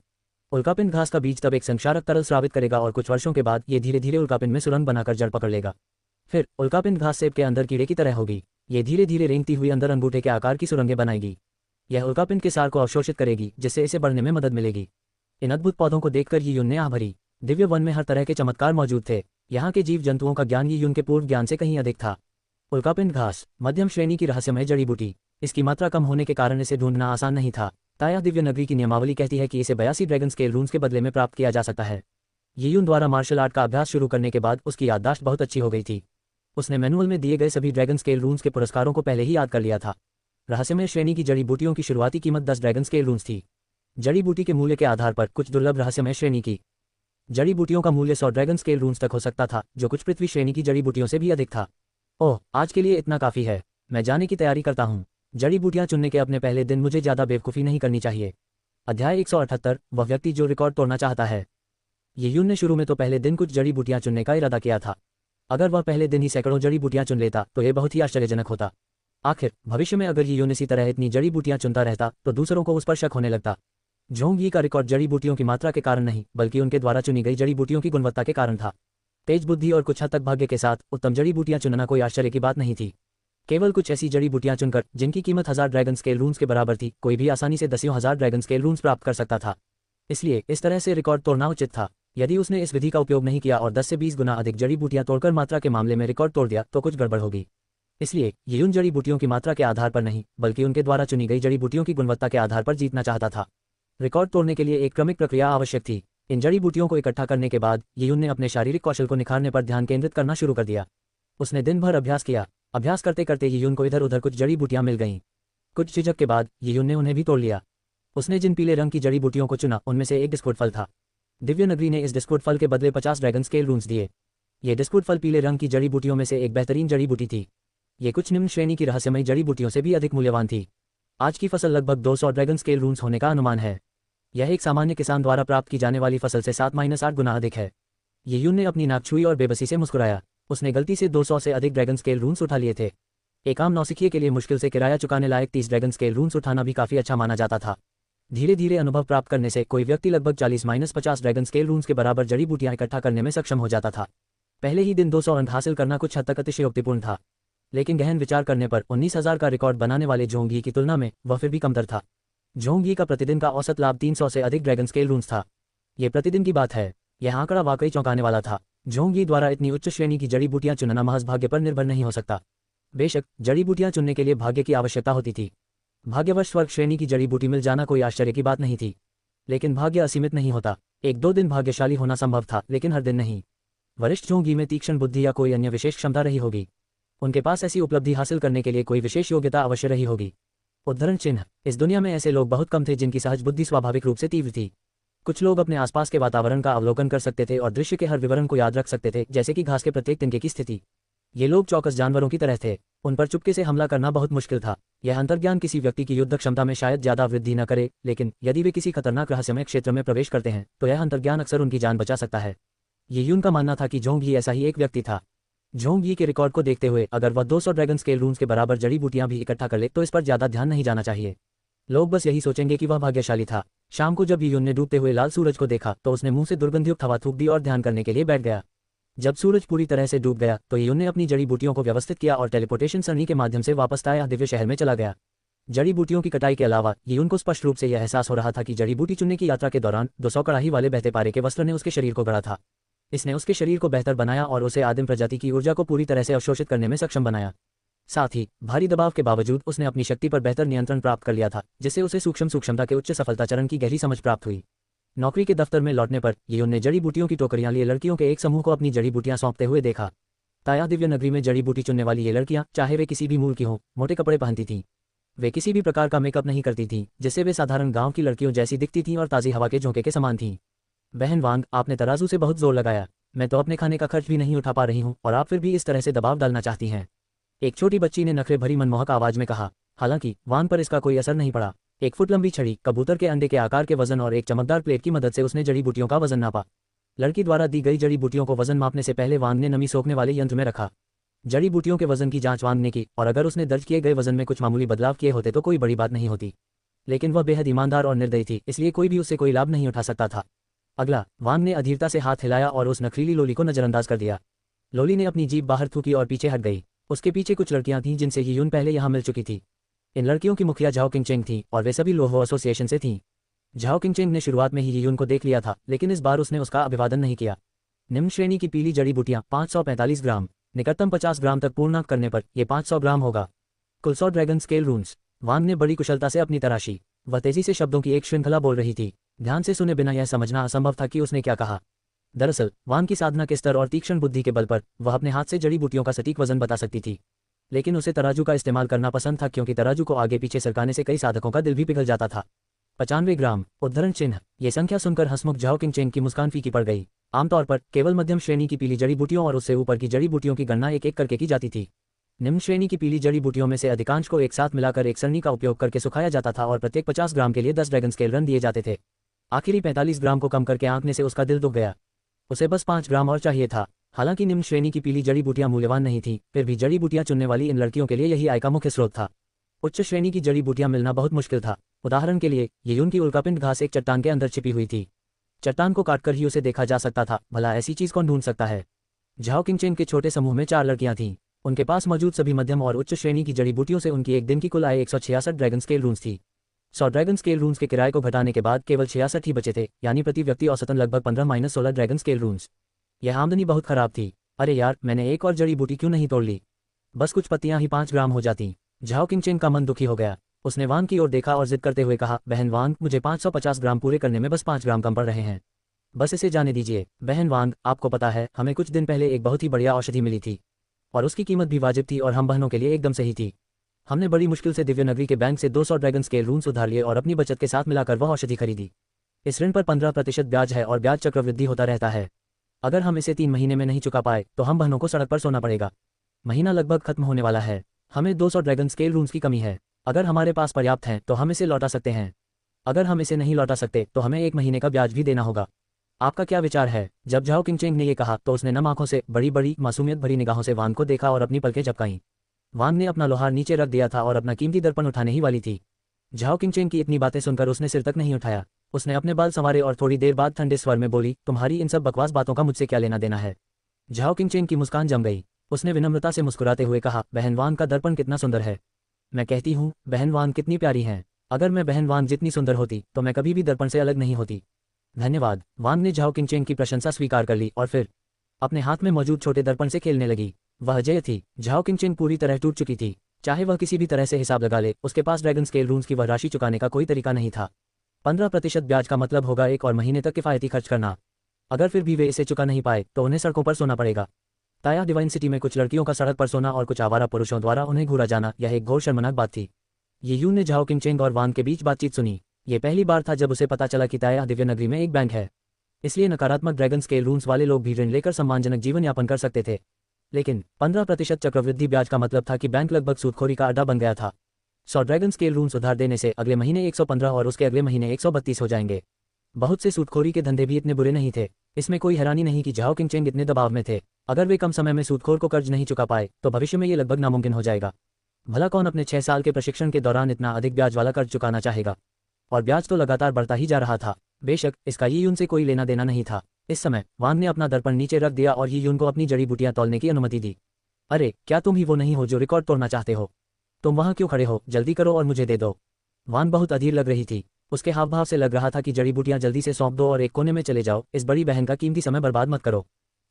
उल्कापिंड घास का बीज तब एक संक्षारक तरल स्रावित करेगा और कुछ वर्षों के बाद ये धीरे धीरे उल्कापिंड में सुरंग बनाकर जड़ पकड़ लेगा। फिर उल्कापिंड घास सेब के अंदर कीड़े की तरह होगी। ये धीरे धीरे रेंगती हुई अंदर अंगूठे के आकार की सुरंगें बनाएगी। यह उल्कापिंड के सार को अवशोषित करेगी जिससे इसे बढ़ने में मदद मिलेगी। इन अद्भुत पौधों को देखकर यीयून ने आह भरी। दिव्य वन में हर तरह के चमत्कार मौजूद थे। यहाँ के जीव जंतुओं का ज्ञान यीयून के पूर्व ज्ञान से कहीं अधिक था। उल्कापिंड घास मध्यम श्रेणी की रहस्यमय जड़ी बूटी। इसकी मात्रा कम होने के कारण इसे ढूंढना आसान नहीं था। ताया दिव्य नगरी की नियमावली कहती है कि इसे 82 ड्रैगन स्केल रून्स के बदले में प्राप्त किया जा सकता है। यीयून द्वारा मार्शल आर्ट का अभ्यास शुरू करने के बाद उसकी याददाश्त बहुत अच्छी हो गई थी। उसने मैनुअल में दिए गए सभी ड्रैगन स्केल रून्स के पुरस्कारों को पहले ही याद कर लिया था। रहस्यमय श्रेणी की जड़ी बूटियों की शुरुआती कीमत 10 ड्रैगन स्केल रून्स थी। जड़ी बूटी के मूल्य के आधार पर कुछ दुर्लभ रहस्यमय श्रेणी की जड़ी बूटियों का मूल्य 100 ड्रैगन स्केल रून्स तक हो सकता था, जो कुछ पृथ्वी श्रेणी की जड़ी बूटियों से भी अधिक था। ओह, आज के लिए इतना काफी है। मैं जाने की तैयारी करता हूँ। जड़ी बूटियां चुनने के अपने पहले दिन मुझे ज्यादा बेवकूफ़ी नहीं करनी चाहिए। अध्याय 178, वह व्यक्ति जो रिकॉर्ड तोड़ना चाहता है। यीयून ने शुरू में तो पहले दिन कुछ जड़ी बूटियां चुनने का इरादा किया था। अगर वह पहले दिन ही सैकड़ों जड़ी बूटियां चुन लेता तो यह बहुत ही आश्चर्यजनक होता। आखिर भविष्य में अगर यीयून इसी तरह इतनी जड़ी बूटियां चुनता रहता तो दूसरों को उस पर शक होने लगता। झोंग यी का रिकॉर्ड जड़ी बूटियों की मात्रा के कारण नहीं बल्कि उनके द्वारा चुनी गई जड़ी बूटियों की गुणवत्ता के कारण था। तेज बुद्धि और कुछ हद तक भाग्य के साथ उत्तम जड़ी बूटियां चुनना कोई आश्चर्य की बात नहीं थी। केवल कुछ ऐसी जड़ी बूटियां चुनकर जिनकी कीमत 1000 ड्रैगन स्केल रून्स के बराबर थी, कोई भी आसानी से 10,000 ड्रैगन स्केल रून्स प्राप्त कर सकता था। इसलिए इस तरह से रिकॉर्ड तोड़ना उचित था। यदि उसने इस विधि का उपयोग नहीं किया और 10 से 20 गुना अधिक जड़ी बूटियां तोड़कर मात्रा के मामले में रिकॉर्ड तोड़ दिया तो कुछ गड़बड़ होगी। इसलिए यीयून जड़ी बूटियों की मात्रा के आधार पर नहीं बल्कि उनके द्वारा चुनी गई जड़ी बूटियों की गुणवत्ता के आधार पर जीतना चाहता था। रिकॉर्ड तोड़ने के लिए एक क्रमिक प्रक्रिया आवश्यक थी। इन जड़ी बूटियों को इकट्ठा करने के बाद यीयून ने अपने शारीरिक कौशल को निखारने पर ध्यान केंद्रित करना शुरू कर दिया। उसने दिन भर अभ्यास किया। अभ्यास करते करते यीयून को इधर उधर कुछ जड़ी बूटियां मिल गईं। कुछ झिझक के बाद यीयून ने उन्हें भी तोड़ लिया। उसने जिन पीले रंग की जड़ी बूटियों को चुना उनमें से एक डिस्कुट फल था। दिव्य नगरी ने इस डिस्कुट फल के बदले 50 ड्रैगन स्केल रून्स दिए। ये डिस्कुट फल पीले रंग की जड़ी बूटियों में से एक बेहतरीन जड़ी बूटी थी। ये कुछ निम्न श्रेणी की रहस्यमयी जड़ी बूटियों से भी अधिक मूल्यवान थी। आज की फसल लगभग 200 ड्रैगन स्केल रून्स होने का अनुमान है। यह एक सामान्य किसान द्वारा प्राप्त की जाने वाली फसल से 7-8 गुना अधिक है। यीयून ने अपनी नाक छुई और बेबसी से मुस्कुराया। उसने गलती से 200 से अधिक ड्रैगन स्केल रून्स उठा लिए थे। एक आम नौसिखिए के लिए मुश्किल से किराया चुकाने लायक 30 ड्रैगन स्केल रून्स उठाना भी काफी अच्छा माना जाता था। धीरे धीरे अनुभव प्राप्त करने से कोई व्यक्ति लगभग 40-50 ड्रैगन स्केल रून्स के बराबर जड़ी बूटियां इकट्ठा करने में सक्षम हो जाता था। पहले ही दिन 200 अंक हासिल करना कुछ हद तक अतिशयोक्तिपूर्ण था, लेकिन गहन विचार करने पर 19,000 का रिकॉर्ड बनाने वाले झोंग यी की तुलना में वह फिर भी कमतर था। झोंग यी का प्रतिदिन का औसत लाभ 300 से अधिक ड्रैगन स्केल रून्स था। ये प्रतिदिन की बात है। यह आंकड़ा वाकई चौंकाने वाला था। झोंग यी द्वारा इतनी उच्च श्रेणी की जड़ी बूटियां चुनना महज भाग्य पर निर्भर नहीं हो सकता। बेशक जड़ी बूटियां चुनने के लिए भाग्य की आवश्यकता होती थी। भाग्यवश स्वर्ग श्रेणी की जड़ी बूटी मिल जाना कोई आश्चर्य की बात नहीं थी। लेकिन भाग्य असीमित नहीं होता। 1-2 दिन भाग्यशाली होना संभव था, लेकिन हर दिन नहीं। वरिष्ठ झोंग यी में तीक्ष्ण बुद्धि या कोई अन्य विशेष क्षमता रही होगी। उनके पास ऐसी उपलब्धि हासिल करने के लिए कोई विशेष योग्यता अवश्य रही होगी। उद्धरण चिन्ह, इस दुनिया में ऐसे लोग बहुत कम थे जिनकी सहज बुद्धि स्वाभाविक रूप से तीव्र थी। कुछ लोग अपने आसपास के वातावरण का अवलोकन कर सकते थे और दृश्य के हर विवरण को याद रख सकते थे, जैसे कि घास के प्रत्येक तिनके की स्थिति। ये लोग चौकस जानवरों की तरह थे। उन पर चुपके से हमला करना बहुत मुश्किल था। यह अंतर्ज्ञान किसी व्यक्ति की युद्ध क्षमता में शायद ज्यादा वृद्धि न करे, लेकिन यदि वे किसी खतरनाक रहस्यमय क्षेत्र में प्रवेश करते हैं तो यह अंतर्ज्ञान अक्सर उनकी जान बचा सकता है। ये यून का मानना था कि जोंग ही ऐसा ही एक व्यक्ति था। जोंग यी के रिकॉर्ड को देखते हुए अगर वह 200 ड्रैगन स्केल रून्स के बराबर जड़ी बूटियां भी इकट्ठा कर ले तो इस पर ज्यादा ध्यान नहीं जाना चाहिए। लोग बस यही सोचेंगे कि वह भाग्यशाली था। शाम को जब यून ने डूबते हुए लाल सूरज को देखा तो उसने मुंह से दुर्गंधयुक्त हवा थूक दी और ध्यान करने के लिए बैठ गया। जब सूरज पूरी तरह से डूब गया तो यून ने अपनी जड़ी बूटियों को व्यवस्थित किया और टेलीपोर्टेशन सरणी के माध्यम से वापस ताया दिव्य शहर में चला गया। जड़ी बूटियों की कटाई के अलावा यून को स्पष्ट रूप से यह एहसास हो रहा था कि जड़ी बूटी चुनने की यात्रा के दौरान 200 कड़ाही वाले बहते पारे के वस्त्र ने उसके शरीर को गढ़ा था। इसने उसके शरीर को बेहतर बनाया और उसे आदिम प्रजाति की ऊर्जा को पूरी तरह से अवशोषित करने में सक्षम बनाया। साथ ही भारी दबाव के बावजूद उसने अपनी शक्ति पर बेहतर नियंत्रण प्राप्त कर लिया था, जिससे उसे सूक्ष्मता के उच्च सफलता चरण की गहरी समझ प्राप्त हुई। नौकरी के दफ्तर में लौटने पर यून ने जड़ी बूटियों की टोकरियां लिए लड़कियों के एक समूह को अपनी जड़ी बूटियां सौंपते हुए देखा। ताया दिव्य नगरी में जड़ी बूटी चुनने वाली ये लड़कियां, चाहे वे किसी भी मूल की हों, मोटे कपड़े पहनती थीं। वे किसी भी प्रकार का मेकअप नहीं करती थीं, जिससे वे साधारण गांव की लड़कियों जैसी दिखती थीं और ताज़ी हवा के झोंके के समान थीं। बहन वांग, आपने तराजू से बहुत जोर लगाया। मैं तो अपने खाने का खर्च भी नहीं उठा पा रही हूँ और आप फिर भी इस तरह से दबाव डालना चाहती हैं, एक छोटी बच्ची ने नखरे भरी मनमोहक आवाज में कहा। हालांकि वांग पर इसका कोई असर नहीं पड़ा। 1 फुट लंबी छड़ी, कबूतर के अंडे के आकार के वजन और एक चमकदार प्लेट की मदद से उसने जड़ी बूटियों का वजन नापा। लड़की द्वारा दी गई जड़ी बूटियों को वजन मापने से पहले वांग ने नमी सोखने वाले यंत्र में रखा। जड़ी बूटियों के वजन की जांच वांग ने की और अगर उसने दर्ज किए गए वजन में कुछ मामूली बदलाव किए होते तो कोई बड़ी बात नहीं होती, लेकिन वह बेहद ईमानदार और निर्दयी थी, इसलिए कोई भी उससे कोई लाभ नहीं उठा सकता था। अगला, वांग ने अधीरता से हाथ हिलाया और उस नखरीली लोली को नजरअंदाज कर दिया। लोली ने अपनी जीभ बाहर थूकी और पीछे हट गई। उसके पीछे कुछ लड़कियां थीं जिनसे यून पहले यहां मिल चुकी थी। इन लड़कियों की मुखिया झाओ किंगचेंग थी और वे सभी लोहो एसोसिएशन से थीं। झाओ किंगचेंग ने शुरुआत में ही यून को देख लिया था, लेकिन इस बार उसने उसका अभिवादन नहीं किया। निम्न श्रेणी की पीली जड़ी बूटियां 545 ग्राम, निकटतम 50 ग्राम तक पूर्ण करने पर यह 500 ग्राम होगा। कुल 100 ड्रैगन स्केल रून्स। वांग ने बड़ी कुशलता से अपनी तराशी। वह तेजी से शब्दों की एक श्रृंखला बोल रही थी। ध्यान से सुने बिना यह समझना असंभव था कि उसने क्या कहा। दरअसल वांग की साधना के स्तर और तीक्ष्ण बुद्धि के बल पर वह अपने हाथ से जड़ी बूटियों का सटीक वजन बता सकती थी, लेकिन उसे तराजू का इस्तेमाल करना पसंद था क्योंकि तराजू को आगे पीछे सरकाने से कई साधकों का दिल भी पिघल जाता था। 95 ग्राम, उद्धरण चिन्ह। ये संख्या सुनकर हंसमुख झाओ किंगचेंग की मुस्कान फीकी पड़ गई। आमतौर पर केवल मध्यम श्रेणी की पीली जड़ी बूटियों और उससे ऊपर की जड़ी बूटियों की गणना एक एक करके की जाती थी। निम्न श्रेणी की पीली जड़ी बूटियों में से अधिकांश को एक साथ मिलाकर एक सरणी का उपयोग करके सुखाया जाता था और प्रत्येक 50 ग्राम के लिए 10 ड्रैगन स्केल रन दिए जाते थे। आखिरी 45 ग्राम को कम करके आंकने से उसका दिल दुख गया। उसे बस 5 ग्राम और चाहिए था। हालांकि निम्न श्रेणी की पीली जड़ी बूटियां मूल्यवान नहीं थीं, फिर भी जड़ी बूटियां चुनने वाली इन लड़कियों के लिए यही आय का मुख्य स्रोत था। उच्च श्रेणी की जड़ी बूटियां मिलना बहुत मुश्किल था। उदाहरण के लिए यून की उल्कापिंड घास एक चट्टान के अंदर छिपी हुई थी। चट्टान को काटकर ही उसे देखा जा सकता था। भला ऐसी चीज कौन ढूंढ सकता है। झाओ किंगचेंग के छोटे समूह में 4 लड़कियां थीं। उनके पास मौजूद सभी मध्यम और उच्च श्रेणी की जड़ी बूटियों से उनकी एक दिन की कुल आय 166 ड्रैगन स्केल रून्स थी। 100 ड्रैगन स्केल रून्स के किराए को घटाने के बाद केवल 66 ही बचे थे, यानी प्रति व्यक्ति औसतन लगभग 15-16 ड्रैगन स्केल रून्स। यह आमदनी बहुत खराब थी। अरे यार, मैंने एक और जड़ी बूटी क्यों नहीं तोड़ ली। बस कुछ पत्तियां ही 5 ग्राम हो जाती। झाओ किंगचेंग का मन दुखी हो गया। उसने वांग की ओर देखा और जिद करते हुए कहा, बहन वांग, मुझे 550 ग्राम पूरे करने में बस 5 ग्राम कम पड़ रहे हैं। बस इसे जाने दीजिए। बहन वांग, आपको पता है, हमें कुछ दिन पहले एक बहुत ही बढ़िया औषधि मिली थी और उसकी कीमत भी वाजिब थी और हम बहनों के लिए एकदम सही थी। हमने बड़ी मुश्किल से दिव्य नगरी के बैंक से 200 ड्रैगन स्केल रून्स उधार लिए और अपनी बचत के साथ मिलाकर वह औषधि खरीदी। इस ऋण पर 15% ब्याज है और ब्याज चक्रवृद्धि होता रहता है। अगर हम इसे 3 महीने में नहीं चुका पाए तो हम बहनों को सड़क पर सोना पड़ेगा। महीना लगभग खत्म होने वाला है। हमें 200 ड्रैगन स्केल रून्स की कमी है। अगर हमारे पास पर्याप्त हैं तो हम इसे लौटा सकते हैं। अगर हम इसे नहीं लौटा सकते तो हमें 1 महीने का ब्याज भी देना होगा। आपका क्या विचार है। जब झाओ किंगचेंग ने यह कहा तो उसने नम आंखों से बड़ी बड़ी मासूमियत भरी निगाहों से वांग को देखा और अपनी पलकें झपकाईं। वांग ने अपना लोहार नीचे रख दिया था और अपना कीमती दर्पण उठाने ही वाली थी। झाओ किंगचेंग की इतनी बातें सुनकर उसने सिर तक नहीं उठाया। उसने अपने बाल संवारे और थोड़ी देर बाद ठंडे स्वर में बोली, तुम्हारी इन सब बकवास बातों का मुझसे क्या लेना देना है। झाओ किंगचेंग की मुस्कान जम गई। उसने विनम्रता से मुस्कुराते हुए कहा, बहन वांग का दर्पण कितना सुंदर है। मैं कहती हूँ, बहन वांग कितनी प्यारी हैं। अगर मैं बहन वांग जितनी सुंदर होती तो मैं कभी भी दर्पण से अलग नहीं होती। धन्यवाद। वांग ने झाओ किंगचेंग की प्रशंसा स्वीकार कर ली और फिर अपने हाथ में मौजूद छोटे दर्पण से खेलने लगी। वह जय थी। झाओ किंगचेंग पूरी तरह टूट चुकी थी। चाहे वह किसी भी तरह से हिसाब लगा ले, उसके पास ड्रैगन स्केल रून्स की वह राशि चुकाने का कोई तरीका नहीं था। 15% ब्याज का मतलब होगा 1 और महीने तक किफायती खर्च करना। अगर फिर भी वे इसे चुका नहीं पाए तो उन्हें सड़कों पर सोना पड़ेगा। ताया डिवाइन सिटी में कुछ लड़कियों का सड़क पर सोना और कुछ आवारा पुरुषों द्वारा उन्हें घूरा जाना, यह एक घोर शर्मनाक बात थी। यून ने झाओ किंगचेंग और वांग के बीच बातचीत सुनी। ये पहली बार था जब उसे पता चला कि ताया दिव्य नगरी में एक बैंक है, इसलिए नकारात्मक ड्रैगन स्केल रून्स वाले लोग भी ऋण लेकर सम्मानजनक जीवन यापन कर सकते थे। लेकिन 15% चक्रवृद्धि ब्याज का मतलब था कि बैंक लगभग सूदखोरी का अड्डा बन गया था। 100 ड्रैगन स्केल रून्स उधार देने से अगले महीने 115 और उसके अगले महीने 132 हो जाएंगे। बहुत से सूदखोरी के धंधे भी इतने बुरे नहीं थे। इसमें कोई हैरानी नहीं कि झाओ किंगचेंग इतने दबाव में थे। अगर वे कम समय में सूदखोर को कर्ज नहीं चुका पाए तो भविष्य में ये लगभग नामुमकिन हो जाएगा। भला कौन अपने 6 साल के प्रशिक्षण के दौरान इतना अधिक ब्याज वाला कर्ज चुकाना चाहेगा। और ब्याज तो लगातार बढ़ता ही जा रहा था। बेशक इसका यी यून से कोई लेना देना नहीं था। इस समय वांग ने अपना दर्पण नीचे रख दिया और यी यून को अपनी जड़ी बूटियां तौलने की अनुमति दी। अरे क्या तुम ही वो नहीं हो जो रिकॉर्ड तोड़ना चाहते हो? तुम वहां क्यों खड़े हो? जल्दी करो और मुझे दे दो। वांग बहुत अधीर लग रही थी। उसके हाव भाव से लग रहा था कि जड़ी बूटियां जल्दी से सौंप दो और एक कोने में चले जाओ। इस बड़ी बहन का कीमती समय बर्बाद मत करो।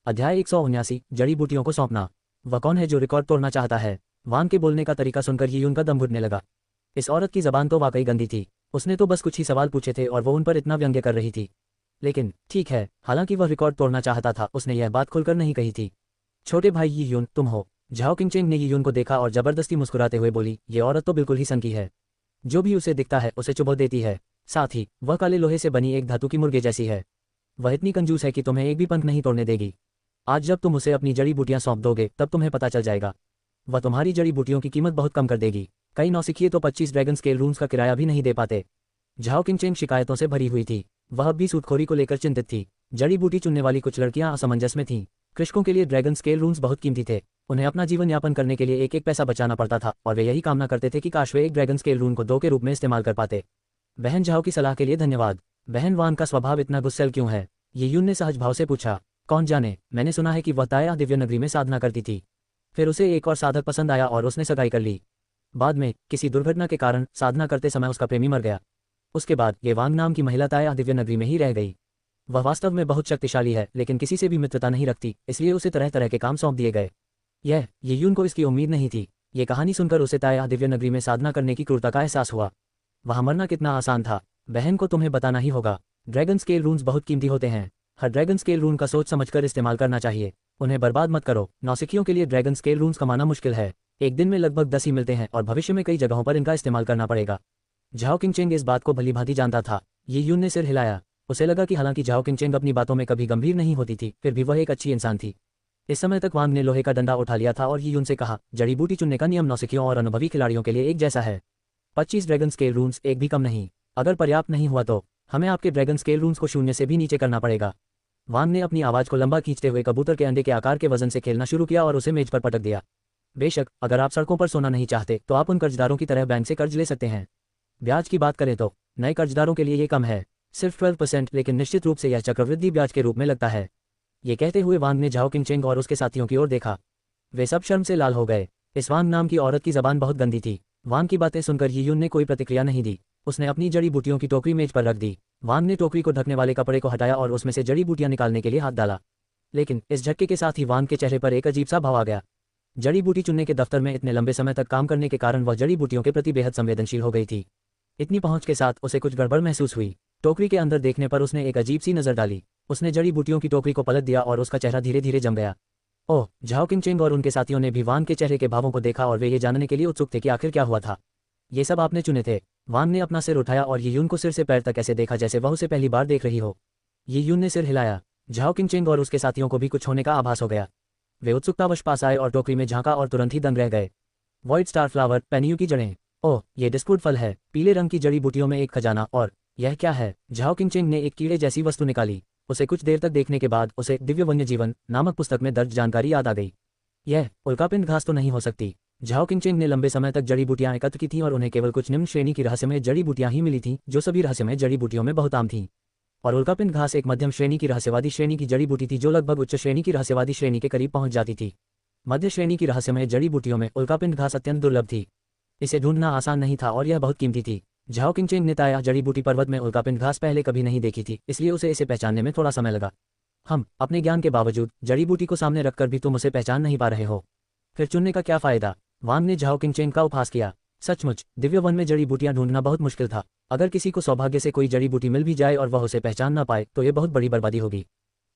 अध्याय 179 जड़ी बूटियों को सौंपना। वह कौन है जो रिकॉर्ड तोड़ना चाहता है? वांग के बोलने का तरीका सुनकर यी यून का दम घुटने लगा। इस औरत की जबान तो वाकई गंदी थी। उसने तो बस कुछ ही सवाल पूछे थे और वो उन पर इतना व्यंग्य कर रही थी। लेकिन ठीक है, हालांकि वह रिकॉर्ड तोड़ना चाहता था, उसने यह बात खुलकर नहीं कही थी। छोटे भाई यी यून, तुम हो? झाओ किंगचेंग ने यी यून को देखा और जबरदस्ती मुस्कुराते हुए बोली, ये औरत तो बिल्कुल ही सनकी है। जो भी उसे दिखता है उसे चुभो देती है। साथ ही वह काले लोहे से बनी एक धातु की मुर्गे जैसी है। वह इतनी कंजूस है कि तुम्हें एक भी पंख नहीं तोड़ने देगी। आज जब तुम उसे अपनी जड़ी बूटियां सौंप दोगे तब तुम्हें पता चल जाएगा। वह तुम्हारी जड़ी बूटियों की कीमत बहुत कम कर देगी। कई नौसिखिए तो 25 ड्रैगन स्केल रूम्स का किराया भी नहीं दे पाते। झाओ किंगचेंग शिकायतों से भरी हुई थी। वह अब भी सूदखोरी को लेकर चिंतित थी। जड़ी बूटी चुनने वाली कुछ लड़कियां असमंजस में थीं। कृषकों के लिए ड्रैगन स्केल रूम्स बहुत कीमती थे। उन्हें अपना जीवन यापन करने के लिए एक एक पैसा बचाना पड़ता था और वे यही कामना करते थे कि काश वे एक ड्रैगन स्केल रूम को 2 के रूप में इस्तेमाल कर पाते। बहन झाओ की सलाह के लिए धन्यवाद। बहन वान का स्वभाव इतना गुस्सैल क्यों है? यी यून ने सहज भाव से पूछा। कौन जाने, मैंने सुना है कि वह ताया दिव्य नगरी में साधना करती थी। फिर उसे एक और साधक पसंद आया और उसने सगाई कर ली। बाद में किसी दुर्घटना के कारण साधना करते समय उसका प्रेमी मर गया। उसके बाद ये वांग नाम की महिला ताया दिव्य नगरी में ही रह गई। वह वास्तव में बहुत शक्तिशाली है लेकिन किसी से भी मित्रता नहीं रखती, इसलिए उसे तरह तरह के काम सौंप दिए गए। यी यून को इसकी उम्मीद नहीं थी। ये कहानी सुनकर उसे ताया दिव्य नगरी में साधना करने की क्रूरता का एहसास हुआ। वहां मरना कितना आसान था। बहन को तुम्हें बताना ही होगा। ड्रैगन स्केल रून्स बहुत कीमती होते हैं। हर ड्रैगन स्केल रून का सोच समझकर इस्तेमाल करना चाहिए। उन्हें बर्बाद मत करो। नौसिखियों के लिए ड्रैगन स्केल रून्स कमाना मुश्किल है। एक दिन में लगभग 10 ही मिलते हैं और भविष्य में कई जगहों पर इनका इस्तेमाल करना पड़ेगा। झाओ किंगचेंग इस बात को भली भांति जानता था। यी यून ने सिर हिलाया। उसे लगा कि हालांकि झाओ किंगचेंग अपनी बातों में कभी गंभीर नहीं होती थी, फिर भी वह एक अच्छी इंसान थी। इस समय तक वांग ने लोहे का डंडा उठा लिया था और यी यून से कहा, जड़ी बूटी चुनने का नियम नौसिखियों और अनुभवी खिलाड़ियों के लिए एक जैसा है। 25 ड्रैगन स्केल रून्स, एक भी कम नहीं। अगर पर्याप्त नहीं हुआ तो हमें आपके ड्रैगन स्केल रून्स को शून्य से भी नीचे करना पड़ेगा। वांग ने अपनी आवाज को लंबा खींचते हुए कबूतर के अंडे के आकार के वजन से खेलना शुरू किया और उसे मेज पर पटक दिया। बेशक अगर आप सड़कों पर सोना नहीं चाहते तो आप उन कर्जदारों की तरह बैंक से कर्ज ले सकते हैं। ब्याज की बात करें तो नए कर्जदारों के लिए ये कम है, सिर्फ 12%, लेकिन निश्चित रूप से यह चक्रवृद्धि ब्याज के रूप में लगता है। ये कहते हुए वांग ने झाओ किंगचेंग और उसके साथियों की ओर देखा। वे सब शर्म से लाल हो गए। इस वांग नाम की औरत की जबान बहुत गंदी थी। वांग की बातें सुनकर यी यून ने कोई प्रतिक्रिया नहीं दी। उसने अपनी जड़ी बूटियों की टोकरी मेज पर रख दी। वांग ने टोकरी को ढकने वाले कपड़े को हटाया और उसमें से जड़ी बूटियां निकालने के लिए हाथ डाला। लेकिन इस झटके के साथ ही वांग के चेहरे पर एक अजीब सा भाव आ गया। जड़ी बूटी चुनने के दफ्तर में इतने लंबे समय तक काम करने के कारण वह जड़ी बूटियों के प्रति बेहद संवेदनशील हो गई थी। इतनी पहुंच के साथ उसे कुछ गड़बड़ महसूस हुई। टोकरी के अंदर देखने पर उसने एक अजीब सी नजर डाली। उसने जड़ी बूटियों की टोकरी को पलट दिया और उसका चेहरा धीरे धीरे जम गया। ओह! झाओ किंगचेंग और उनके साथियों ने भी वांग के चेहरे के भावों को देखा और वे ये जानने के लिए उत्सुक थे कि आखिर क्या हुआ था। ये सब आपने चुने थे? वांग ने अपना सिर उठाया और यी यून को सिर से पैर तक ऐसे देखा जैसे वह उसे पहली बार देख रही हो। यी यून ने सिर हिलाया। झाओ किंगचेंग और उसके साथियों को भी कुछ होने का आभास हो गया। वे उत्सुकतावश पास आए और टोकरी में झांका और तुरंत ही दंग रह गए। व्हाइट स्टार फ्लावर, पेनियू की जड़ें। ओह, ये डिस्कवुड फल है। पीले रंग की जड़ी बूटियों में एक खजाना। और यह क्या है? झाओ किंगचेंग ने एक कीड़े जैसी वस्तु निकाली। उसे कुछ देर तक देखने के बाद उसे दिव्य वन्य जीवन नामक पुस्तक में दर्ज जानकारी याद आ गई। यह उल्कापिंड घास तो नहीं हो सकती। झाओ किंगचेंग ने लंबे समय तक जड़ी बूटियां एकत्र की थीं और उन्हें केवल कुछ निम्न श्रेणी की रहस्यमय जड़ी बूटियां ही मिली थीं, जो सभी रहस्यमय जड़ी बूटियों में बहुत आम थीं। और उल्कापिंड घास एक मध्यम श्रेणी की रहस्यवादी श्रेणी की जड़ी बूटी थी जो लगभग उच्च श्रेणी की रहस्यवादी श्रेणी के करीब पहुंच जाती थी। मध्य श्रेणी की रहस्यमय जड़ी बूटियों में उल्कापिंड घास अत्यंत दुर्लभ थी। इसे ढूंढना आसान नहीं था और यह बहुत कीमती थी। झाओ किंगचेंग ने ताया जड़ी बूटी पर्वत में उल्कापिंड घास पहले कभी नहीं देखी थी, इसलिए उसे इसे पहचानने में थोड़ा समय लगा। हम अपने ज्ञान के बावजूद जड़ी बूटी को सामने रखकर भी तुम उसे पहचान नहीं पा रहे हो। फिर चुनने का क्या फायदा? वांग ने झाओ किंगचेंग का उपहास किया। सचमुच दिव्य वन में जड़ी बूटियां ढूंढना बहुत मुश्किल था। अगर किसी को सौभाग्य से कोई जड़ी बूटी मिल भी जाए और वह उसे पहचान न पाए तो ये बहुत बड़ी बर्बादी होगी।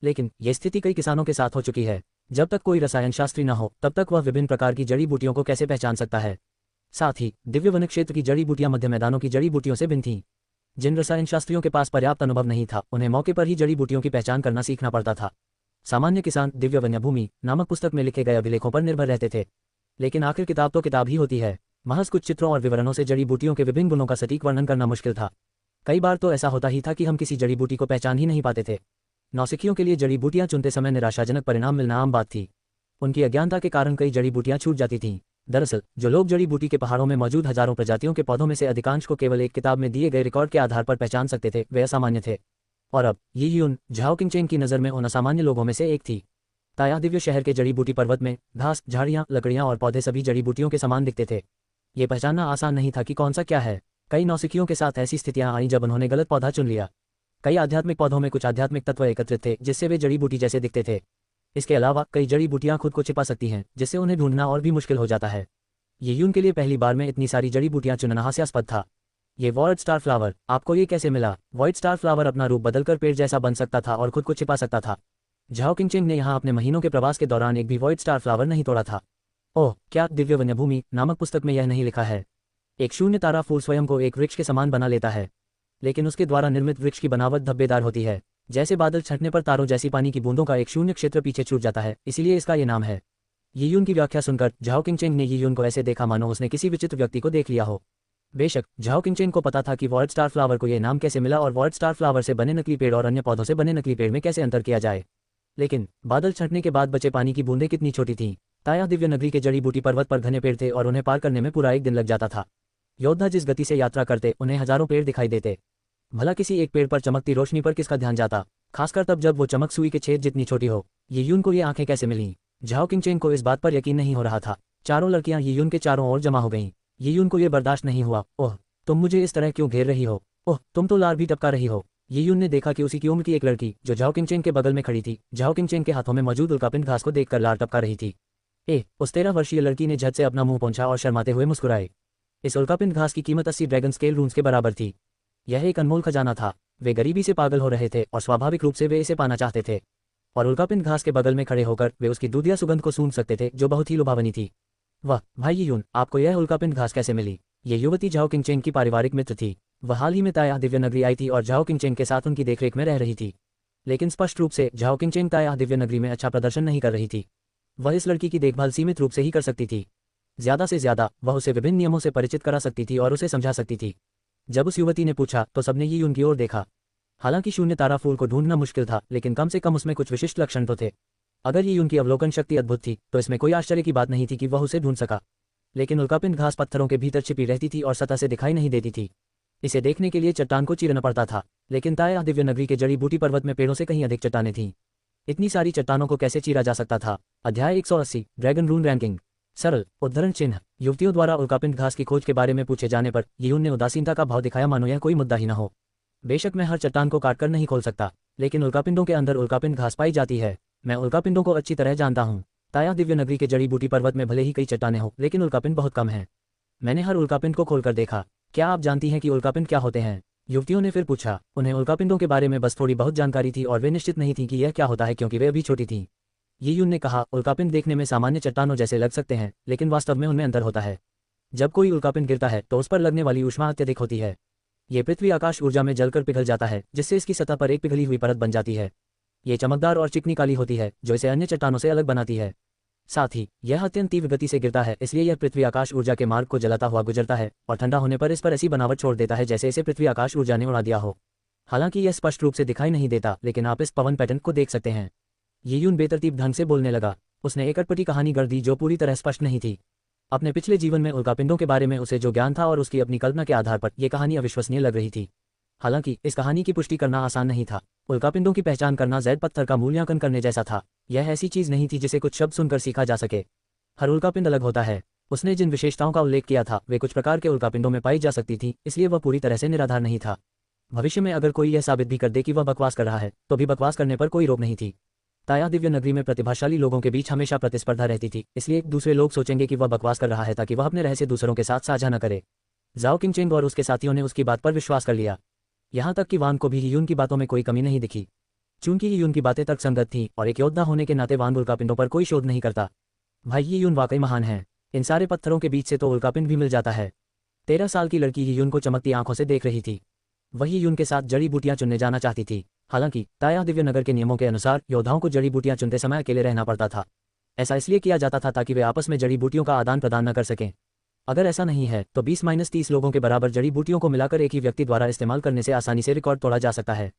लेकिन ये स्थिति कई किसानों के साथ हो चुकी है। जब तक कोई रसायन शास्त्री न हो तब तक वह विभिन्न प्रकार की जड़ी बूटियों को कैसे पहचान सकता है? साथ ही दिव्य वन क्षेत्र की जड़ी बूटियां मध्य मैदानों की जड़ी बूटियों से भिन्न थीं। जिन रसायन शास्त्रियों के पास पर्याप्त अनुभव नहीं था, उन्हें मौके पर ही जड़ी बूटियों की पहचान करना सीखना पड़ता था। सामान्य किसान दिव्य वन्य भूमि नामक पुस्तक में लिखे गए अभिलेखों पर निर्भर रहते थे। लेकिन आखिर किताब तो किताब ही होती है। महज कुछ चित्रों और विवरणों से जड़ी बूटियों के विभिन्न गुणों का सटीक वर्णन करना मुश्किल था। कई बार तो ऐसा होता ही था कि हम किसी जड़ी बूटी को पहचान ही नहीं पाते थे। नौसिखियों के लिए जड़ी बूटियां चुनते समय निराशाजनक परिणाम मिलना आम बात थी। उनकी अज्ञानता के कारण कई जड़ी बूटियां छूट जाती थीं। दरअसल जो लोग जड़ी बूटी के पहाड़ों में मौजूद हजारों प्रजातियों के पौधों में से अधिकांश को केवल एक किताब में दिए गए रिकॉर्ड के आधार पर पहचान सकते थे, वे असामान्य थे। और अब यी ह्यून झाओ किंगचेन की नज़र में उन असामान्य लोगों में से एक थी। ताया दिव्य शहर के जड़ी बूटी पर्वत में घास, झाड़ियां, लकड़ियां और पौधे सभी जड़ी बूटियों के समान दिखते थे। ये पहचानना आसान नहीं था कि कौन सा क्या है। कई नौसिखियों के साथ ऐसी स्थितियां आईं जब उन्होंने गलत पौधा चुन लिया। कई आध्यात्मिक पौधों में कुछ आध्यात्मिक तत्व एकत्रित थे जिससे वे जड़ी बूटी जैसे दिखते थे। इसके अलावा कई जड़ी बूटियां खुद को छिपा सकती हैं, जिससे उन्हें ढूंढना और भी मुश्किल हो जाता है। ये यून के लिए पहली बार में इतनी सारी जड़ी बूटियां चुनना हास्यास्पद था। ये वॉइड स्टार फ्लावर, आपको ये कैसे मिला? वॉइड स्टार फ्लावर अपना रूप बदलकर पेड़ जैसा बन सकता था और खुद को छिपा सकता था। झाओ किंगचेन ने यहाँ अपने महीनों के प्रवास के दौरान एक भी वॉइड स्टार फ्लावर नहीं तोड़ा था। ओह, क्या दिव्य वन्य भूमि नामक पुस्तक में यह नहीं लिखा है? एक शून्य तारा फूल स्वयं को एक वृक्ष के समान बना लेता है, लेकिन उसके द्वारा निर्मित वृक्ष की बनावट धब्बेदार होती है। जैसे बादल छंटने पर तारों जैसी पानी की बूंदों का एक शून्य क्षेत्र पीछे छूट जाता है, इसीलिए इसका ये नाम है। यी यून की व्याख्या सुनकर झाओ किंगचेन ने यी यून को ऐसे देखा मानो उसने किसी विचित्र व्यक्ति को देख लिया हो। बेशक झाओ किंगचेन को पता था कि वॉइड स्टार फ्लावर को यह नाम कैसे मिला और वॉइड स्टार फ्लावर से बने नकली पेड़ और अन्य पौधों से बने नकली पेड़ में कैसे अंतर किया जाए। लेकिन बादल छंटने के बाद बचे पानी की बूंदें कितनी छोटी थीं। ताया दिव्य नगरी के जड़ी बूटी पर्वत पर घने पेड़ थे और उन्हें पार करने में पूरा एक दिन लग जाता था। योद्धा जिस गति से यात्रा करते उन्हें हजारों पेड़ दिखाई देते। भला किसी एक पेड़ पर चमकती रोशनी पर किसका ध्यान जाता, खासकर तब जब वो चमक सुई के छेद जितनी छोटी हो। यी यून को ये आंखें कैसे मिलीं? झाओ किंगचेन को इस बात पर यकीन नहीं हो रहा था। चारों लड़कियां यी यून के चारों ओर जमा हो गईं। यी यून को ये बर्दाश्त नहीं हुआ। ओह, तुम मुझे इस तरह क्यों घेर रही हो? ओह, तुम तो लार भी टपका रही हो। यी यून ने देखा कि उसी की उम्र की एक लड़की जो झाओ किंगचेन के बगल में खड़ी थी, झाओ किंगचेन के हाथों में मौजूद उल्कापिंड घास को देखकर लार टपका रही थी। उस 13 वर्षीय लड़की ने झट से अपना मुंह पोंछा और शर्माते हुए मुस्कुराए। इस उल्कापिंड घास की कीमत 80 ड्रैगन स्केल रून्स के बराबर थी। यह एक अनमोल खजाना था। वे गरीबी से पागल हो रहे थे और स्वाभाविक रूप से वे इसे पाना चाहते थे। और उल्कापिंड घास के बगल में खड़े होकर वे उसकी दूधिया सुगंध को सूंघ सकते थे, जो बहुत ही लुभावनी थी। वाह भाई यी यून, आपको यह उल्कापिंड घास कैसे मिली? ये युवती झाओ किंगचेन की पारिवारिक मित्र थी। वह हाल ही में ताया दिव्य नगरी आई थी और झाओ किंगचेन के साथ उनकी देखरेख में रह रही थी। लेकिन स्पष्ट रूप से झाओ किंगचेन ताया दिव्य नगरी में अच्छा प्रदर्शन नहीं कर रही थी। वह इस लड़की की देखभाल सीमित रूप से ही कर सकती थी। ज्यादा से ज्यादा वह उसे विभिन्न नियमों से परिचित करा सकती थी और उसे समझा सकती थी। जब उस युवती ने पूछा तो सबने यी यून की ओर देखा। हालांकि शून्य तारा फूल को ढूंढना मुश्किल था, लेकिन कम से कम उसमें कुछ विशिष्ट लक्षण तो थे। अगर यी यून की अवलोकन शक्ति अद्भुत थी तो इसमें कोई आश्चर्य की बात नहीं थी कि वह उसे ढूंढ सका। लेकिन उल्कापिंड घास पत्थरों के भीतर छिपी रहती थी और सतह से दिखाई नहीं देती थी। इसे देखने के लिए चट्टान को चीरना पड़ता था। लेकिन ताया दिव्य नगरी के जड़ी बूटी पर्वत में पेड़ों से कहीं अधिक चट्टानें थीं। इतनी सारी चट्टानों को कैसे चीरा जा सकता था? अध्याय 180 ड्रैगन रून रैंकिंग। सरल उद्धरण चिन्ह। युवतियों द्वारा उल्कापिंड घास की खोज के बारे में पूछे जाने पर यी यून ने उदासीनता का भाव दिखाया मानो यह कोई मुद्दा ही न हो। बेशक मैं हर चट्टान को काटकर नहीं खोल सकता, लेकिन उल्कापिंडों के अंदर उल्कापिंड घास पाई जाती है। मैं उल्कापिंडों को अच्छी तरह जानता हूँ। ताया दिव्य नगरी के जड़ी बूटी पर्वत में भले ही कई चट्टानें हो, लेकिन उल्कापिंड बहुत कम हैं। मैंने हर उल्कापिंड को खोलकर देखा। क्या आप जानती हैं कि उल्कापिंड क्या होते हैं? युवतियों ने फिर पूछा। उन्हें उल्कापिंडों के बारे में बस थोड़ी बहुत जानकारी थी और वे निश्चित नहीं थी कि यह क्या होता है, क्योंकि वे अभी छोटी थीं। यी यून ने कहा, उल्कापिंड देखने में सामान्य चट्टानों जैसे लग सकते हैं, लेकिन वास्तव में उनमें अंतर होता है। जब कोई उल्कापिंड गिरता है तो उस पर लगने वाली ऊष्मा अत्यधिक होती है। ये पृथ्वी आकाश ऊर्जा में जलकर पिघल जाता है, जिससे इसकी सतह पर एक पिघली हुई परत बन जाती है। ये चमकदार और चिकनी काली होती है, जो इसे अन्य चट्टानों से अलग बनाती है। साथ ही यह अत्यंत तीव्र गति से गिरता है, इसलिए यह पृथ्वी आकाश ऊर्जा के मार्ग को जलाता हुआ गुजरता है और ठंडा होने पर इस पर ऐसी बनावट छोड़ देता है जैसे इसे पृथ्वी आकाश ऊर्जा ने उड़ा दिया हो। हालांकि यह स्पष्ट रूप से दिखाई नहीं देता, लेकिन आप इस पवन पैटर्न को देख सकते हैं। यी यून बेतरतीब ढंग से बोलने लगा। उसने एक अटपटी कहानी गढ़ दी जो पूरी तरह स्पष्ट नहीं थी। अपने पिछले जीवन में उल्कापिंडों के बारे में उसे जो ज्ञान था और उसकी अपनी कल्पना के आधार पर यह कहानी अविश्वसनीय लग रही थी। हालांकि इस कहानी की पुष्टि करना आसान नहीं था। उल्कापिंडों की पहचान करना जैद पत्थर का मूल्यांकन करने जैसा था। यह ऐसी चीज नहीं थी जिसे कुछ शब्द सुनकर सीखा जा सके। हर उल्कापिंड अलग होता है। उसने जिन विशेषताओं का उल्लेख किया था वे कुछ प्रकार के उल्कापिंडों में पाई जा सकती थी, इसलिए वह पूरी तरह से निराधार नहीं था। भविष्य में अगर कोई यह साबित भी कर दे कि वह बकवास कर रहा है, तो भी बकवास करने पर कोई रोक नहीं थी। ताया दिव्य नगरी में प्रतिभाशाली लोगों के बीच हमेशा प्रतिस्पर्धा रहती थी, इसलिए एक दूसरे लोग सोचेंगे कि वह बकवास कर रहा है ताकि वह अपने रहस्य दूसरों के साथ साझा न करे। झाओ किंगचेन और उसके साथियों ने उसकी बात पर विश्वास कर लिया। यहाँ तक कि वान को भी यी यून की बातों में कोई कमी नहीं दिखी। चूंकि यी यून की बातें तर्कसंगत थीं और एक योद्धा होने के नाते वान उल्कापिंडों पर कोई शोध नहीं करता। भाई यी यून वाकई महान है। इन सारे पत्थरों के बीच से तो उल्कापिंड भी मिल जाता है। 13 साल की लड़की यी यून को चमकती आंखों से देख रही थी। वही यून के साथ जड़ी बूटियां चुनने जाना चाहती थी। हालांकि ताया दिव्य नगर के नियमों के अनुसार योद्धाओं को जड़ी बूटियां चुनते समय अकेले रहना पड़ता था। ऐसा इसलिए किया जाता था ताकि वे आपस में जड़ी बूटियों का आदान प्रदान न कर सकें। अगर ऐसा नहीं है तो 20-30 लोगों के बराबर जड़ी बूटियों को मिलाकर एक ही व्यक्ति द्वारा इस्तेमाल करने से आसानी से रिकॉर्ड तोड़ा जा सकता है।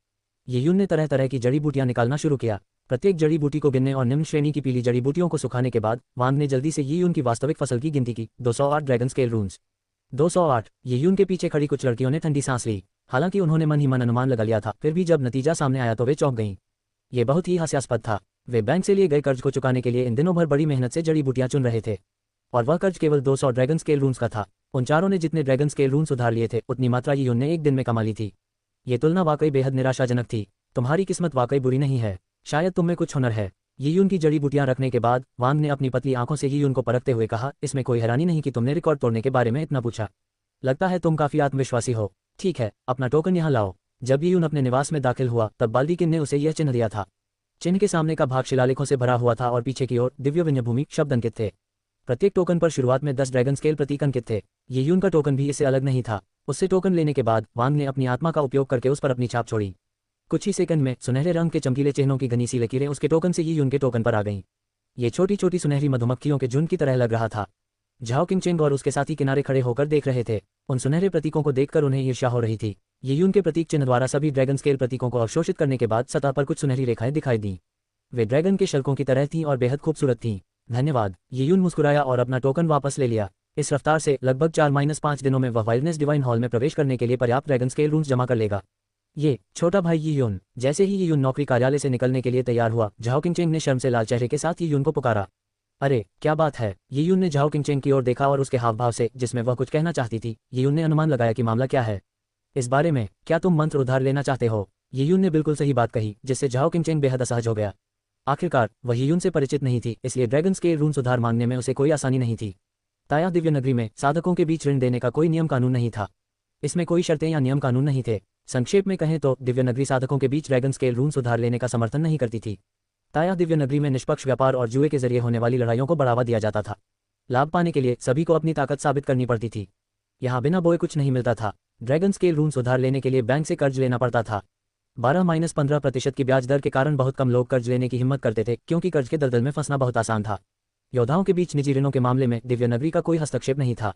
ये यून ने तरह तरह की जड़ी बूटियां निकालना शुरू किया। प्रत्येक जड़ी बूटी को गिनने और निम्न श्रेणी की पीली जड़ी बूटियों को सुखाने के बाद वांग ने जल्दी से ये यून की वास्तविक फसल की गिनती की। 208 ड्रैगन स्केल रून्स। 208। ये यून के पीछे खड़ी कुछ लड़कियों ने ठंडी सांस ली। हालांकि उन्होंने मन ही मन अनुमान लगा लिया था, फिर भी जब नतीजा सामने आया तो वे चौंक गईं। ये बहुत ही हास्यास्पद था। वे बैंक से लिए गए कर्ज को चुकाने के लिए इन दिनों भर बड़ी मेहनत से जड़ी बूटियां चुन रहे थे, और वह कर्ज केवल 200 ड्रैगन स्केल रून्स का था। उन चारों ने जितने ड्रैगन स्केल रून्स उधार लिए थे उतनी मात्रा ये यून ने एक दिन में कमा ली थी। ये तुलना वाकई बेहद निराशाजनक थी। तुम्हारी किस्मत वाकई बुरी नहीं है, शायद तुम में कुछ हुनर है। ये यून की जड़ी बूटियां रखने के बाद वांग ने अपनी पतली आंखों से ये यून को परखते हुए कहा, इसमें कोई हैरानी नहीं कि तुमने रिकॉर्ड तोड़ने के बारे में इतना पूछा। लगता है तुम काफी आत्मविश्वासी हो। ठीक है, अपना टोकन यहाँ लाओ। जब ये यून अपने निवास में दाखिल हुआ तब बाल्दीकिन ने उसे यह चिन्ह दिया था। चिन्ह के सामने का भाग शिलालेखों से भरा हुआ था और पीछे की ओर दिव्य विन्यभूमि शब्द अंकित थे। प्रत्येक टोकन पर शुरुआत में 10 ड्रैगन स्केल प्रतीक अंकित थे। ये यून का टोकन भी इससे अलग नहीं था। उससे टोकन लेने के बाद वांग ने अपनी आत्मा का उपयोग करके उस पर अपनी छाप छोड़ी। कुछ ही सेकंड में सुनहरे रंग के चमकीले चिन्हों की घनी सी लकीरें उसके टोकन से ये यून के टोकन पर आ गईं। ये छोटी छोटी सुनहरी मधुमक्खियों के झुंड की तरह लग रहा था। झाओ किंगचेंग और उसके साथी किनारे खड़े होकर देख रहे थे। उन सुनहरे प्रतीकों को देखकर उन्हें ईर्ष्या हो रही थी। ये यून के प्रतीक चिन्ह द्वारा सभी ड्रैगन स्केल प्रतीकों को अवशोषित करने के बाद सतह पर कुछ सुनहरी रेखाएं दिखाई दीं। वे ड्रैगन के शल्कों की तरह थीं और बेहद खूबसूरत थीं। धन्यवाद। ये यून मुस्कुराया और अपना टोकन वापस ले लिया। इस रफ्तार से लगभग 4-5 दिनों में वह वाइल्डनेस डिवाइन हॉल में प्रवेश करने के लिए पर्याप्त ड्रैगन स्केल रून्स जमा कर लेगा। ये छोटा भाई ये यून। जैसे ही ये यून नौकरी कार्यालय से निकलने के लिए तैयार हुआ, झाओ किंगचेंग ने शर्म से लाल चेहरे के साथ ये यून को पुकारा। अरे क्या बात है। ये यून ने झाओ किंगचेंग की ओर देखा और उसके हाव भाव से, जिसमें वह कुछ कहना चाहती थी, ये यून ने अनुमान लगाया कि मामला क्या है। इस बारे में क्या तुम मंत्र उधार लेना चाहते हो? ये यून ने बिल्कुल सही बात कही, जिससे झाओ किंगचेंग बेहद असहज हो गया। आखिरकार वह ये यून से परिचित नहीं थी, इसलिए ड्रैगन स्केल रून्स उधार मांगने में उसे कोई आसानी नहीं थी। ताया दिव्य नगरी में साधकों के बीच ऋण देने का कोई नियम कानून नहीं था। इसमें कोई शर्तें या नियम कानून नहीं थे। संक्षेप में कहें तो दिव्य नगरी साधकों के बीच ड्रैगन स्केल रून्स उधार लेने का समर्थन नहीं करती थी। ताया दिव्य नगरी में निष्पक्ष व्यापार और जुए के जरिए होने वाली लड़ाइयों को बढ़ावा दिया जाता था। लाभ पाने के लिए सभी को अपनी ताकत साबित करनी पड़ती थी। यहाँ बिना बोए कुछ नहीं मिलता था। ड्रैगन स्केल रून्स उधार लेने के लिए बैंक से कर्ज लेना पड़ता था। 12-15% की ब्याज दर के कारण बहुत कम लोग कर्ज लेने की हिम्मत करते थे, क्योंकि कर्ज के दलदल में फंसना बहुत आसान था। योद्धाओं के बीच निजी ऋणों के मामले में दिव्य नगरी का कोई हस्तक्षेप नहीं था।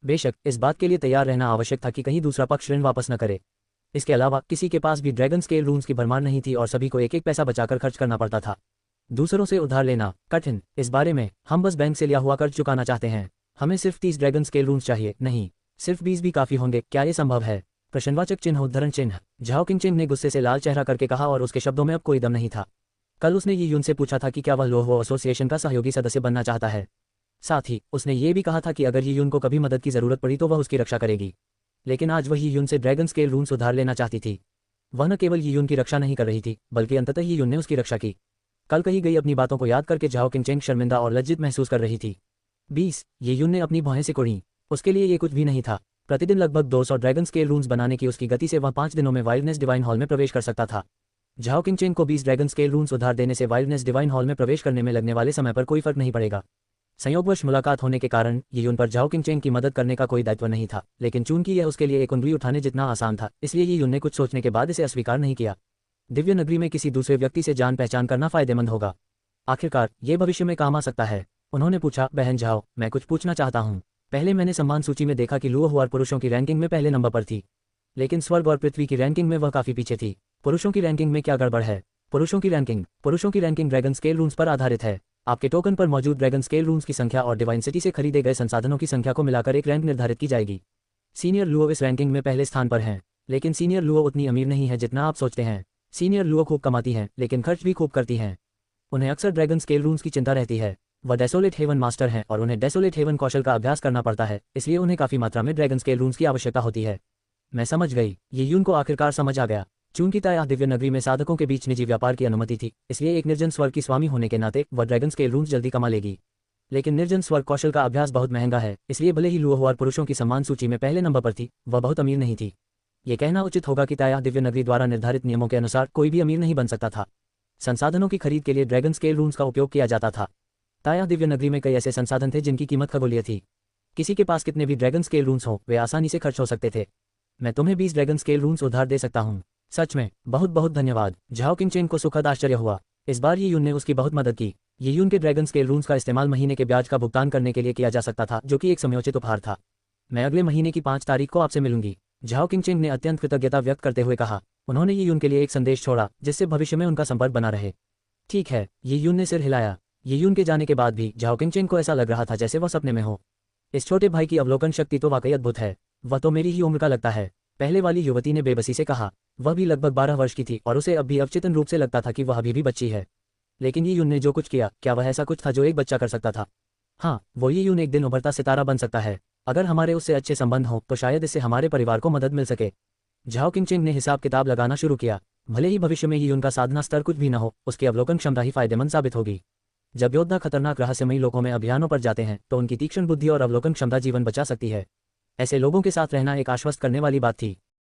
बेशक इस बात के लिए तैयार रहना आवश्यक था कि कहीं दूसरा पक्ष ऋण वापस न करे। इसके अलावा किसी के पास भी ड्रैगन स्केल रून्स की भरमार नहीं थी और सभी को एक एक पैसा बचाकर खर्च करना पड़ता था। दूसरों से उधार लेना कठिन। इस बारे में हम बस बैंक से लिया हुआ कर्ज चुकाना चाहते हैं। हमें सिर्फ 30 ड्रैगन स्केल रून्स चाहिए। नहीं, सिर्फ 20 भी काफी होंगे। क्या ये संभव है? प्रश्नवाचक चिन्ह उद्धरण चिन्ह। झाओ किंगचेंग ने गुस्से से लाल चेहरा करके कहा और उसके शब्दों में अब कोई दम नहीं था। कल उसने ये यून से पूछा था कि क्या वह लोहो एसोसिएशन का सहयोगी सदस्य बनना चाहता है। साथ ही उसने ये भी कहा था कि अगर ये यून को कभी मदद की जरूरत पड़ी तो वह उसकी रक्षा करेगी। लेकिन आज वह ये यून से ड्रैगन स्केल रून्स उधार लेना चाहती थी। वह न केवल ये यून की रक्षा नहीं कर रही थी, बल्कि अंततः ये यून ने उसकी रक्षा की। कल कही गई अपनी बातों को याद करके झाओ किंगचेंग शर्मिंदा और लज्जित महसूस कर रही थी। 20 ये यून ने अपनी भौहें सिकुड़ी। उसके लिए ये कुछ भी नहीं था। प्रतिदिन लगभग 200 ड्रैगन स्केल रून्स बनाने की उसकी गति से वह 5 दिनों में वाइल्डनेस डिवाइन हॉल में प्रवेश कर सकता था। झाओ किंगचेंग को 20 ड्रैगन स्केल रून्स उधार देने से वाइल्डनेस डिवाइन हॉल में प्रवेश करने में लगने वाले समय पर कोई फर्क नहीं पड़ेगा। संयोगवश मुलाकात होने के कारण ये यून पर झाओ किंगचेंग की मदद करने का कोई दायित्व नहीं था, लेकिन चूंकि यह उसके लिए एक उंगली उठाने जितना आसान था, इसलिए ये यून ने कुछ सोचने के बाद इसे अस्वीकार नहीं किया। दिव्य नगरी में किसी दूसरे व्यक्ति से जान पहचान करना फायदेमंद होगा। आखिरकार ये भविष्य में काम आ सकता है। उन्होंने पूछा, बहन झाओ, मैं कुछ पूछना चाहता हूँ। पहले मैंने सम्मान सूची में देखा कि लुओ हुआर पुरुषों की रैंकिंग में पहले नंबर पर थी, लेकिन स्वर्ग और पृथ्वी की रैंकिंग में वह काफी पीछे थी। पुरुषों की रैंकिंग में क्या गड़बड़ है? पुरुषों की रैंकिंग ड्रैगन स्केल रून्स पर आधारित है। आपके टोकन पर मौजूद ड्रैगन स्केल रून्स की संख्या और डिवाइन सिटी से खरीदे गए संसाधनों की संख्या को मिलाकर एक रैंक निर्धारित की जाएगी। सीनियर लुओ इस रैंकिंग में पहले स्थान पर हैं, लेकिन सीनियर लुओ उतनी अमीर नहीं है जितना आप सोचते हैं। सीनियर लुओ खूब कमाती हैं, लेकिन खर्च भी खूब करती हैं। उन्हें अक्सर ड्रैगन स्केल रून्स की चिंता रहती है। वह डेसोलेट हेवन मास्टर हैं और उन्हें डेसोलेट हेवन कौशल का अभ्यास करना पड़ता है, इसलिए उन्हें काफी मात्रा में ड्रैगन स्केल रून्स की आवश्यकता होती है। मैं समझ गई। ये यून को आखिरकार समझ आ गया। चूंकि ताया दिव्य नगरी में साधकों के बीच निजी व्यापार की अनुमति थी, इसलिए एक निर्जन स्वर्ग की स्वामी होने के नाते वह ड्रैगन स्केल रून्स जल्दी कमा लेगी। लेकिन निर्जन स्वर्ग कौशल का अभ्यास बहुत महंगा है, इसलिए भले ही लुओ हुआर पुरुषों की सम्मान सूची में पहले नंबर पर थी, वह बहुत अमीर नहीं थी। ये कहना उचित होगा कि ताया दिव्य नगरी द्वारा निर्धारित नियमों के अनुसार कोई भी अमीर नहीं बन सकता था। संसाधनों की खरीद के लिए ड्रैगन स्केल रून्स का उपयोग किया जाता था। ताया दिव्य नगरी में कई ऐसे संसाधन थे जिनकी कीमत खगोलीय थी। किसी के पास कितने भी ड्रैगन स्केल रून्स हों, वे आसानी से खर्च हो सकते थे। मैं तुम्हें 20 ड्रैगन स्केल रून्स उधार दे सकता हूँ। सच में बहुत बहुत धन्यवाद। झाओ किंगचेन को सुखद आश्चर्य हुआ। इस बार ये यून ने उसकी बहुत मदद की। ये यून के ड्रैगन स्केल रून्स का इस्तेमाल महीने के ब्याज का भुगतान करने के लिए किया जा सकता था, जो कि एक समयोचित उपहार था। मैं अगले महीने की 5 तारीख को आपसे मिलूंगी, झाओ किंगचेन ने अत्यंत कृतज्ञता व्यक्त करते हुए कहा। उन्होंने ये यून के लिए एक संदेश छोड़ा जिससे भविष्य में उनका संपर्क बना रहे। ठीक है, ये यून ने सिर हिलाया। ये यून के जाने के बाद भी झाओ किंगचेन को ऐसा लग रहा था जैसे वह सपने में हो। इस छोटे भाई की अवलोकन शक्ति तो वाकई अद्भुत है। वह तो मेरी ही उम्र का लगता है, पहले वाली युवती ने बेबसी से कहा। वह भी लगभग 12 वर्ष की थी और उसे अब भी अवचेतन रूप से लगता था कि वह अभी भी बच्ची है। लेकिन ये यून ने जो कुछ किया, क्या वह ऐसा कुछ था जो एक बच्चा कर सकता था? हाँ, वो ये यून एक दिन उभरता सितारा बन सकता है। अगर हमारे उससे अच्छे संबंध हों तो शायद इससे हमारे परिवार को मदद मिल सके। झाओ किंगचेन ने हिसाब किताब लगाना शुरू किया। भले ही भविष्य में ये यून का साधना स्तर कुछ भी न हो, उसकी अवलोकन क्षमता ही फायदेमंद साबित होगी। जब योद्धा खतरनाक रहस्यमयी लोगों में अभियानों पर जाते हैं तो उनकी तीक्ष्ण बुद्धि और अवलोकन क्षमता जीवन बचा सकती है। ऐसे लोगों के साथ रहना एक आश्वस्त करने वाली बात थी।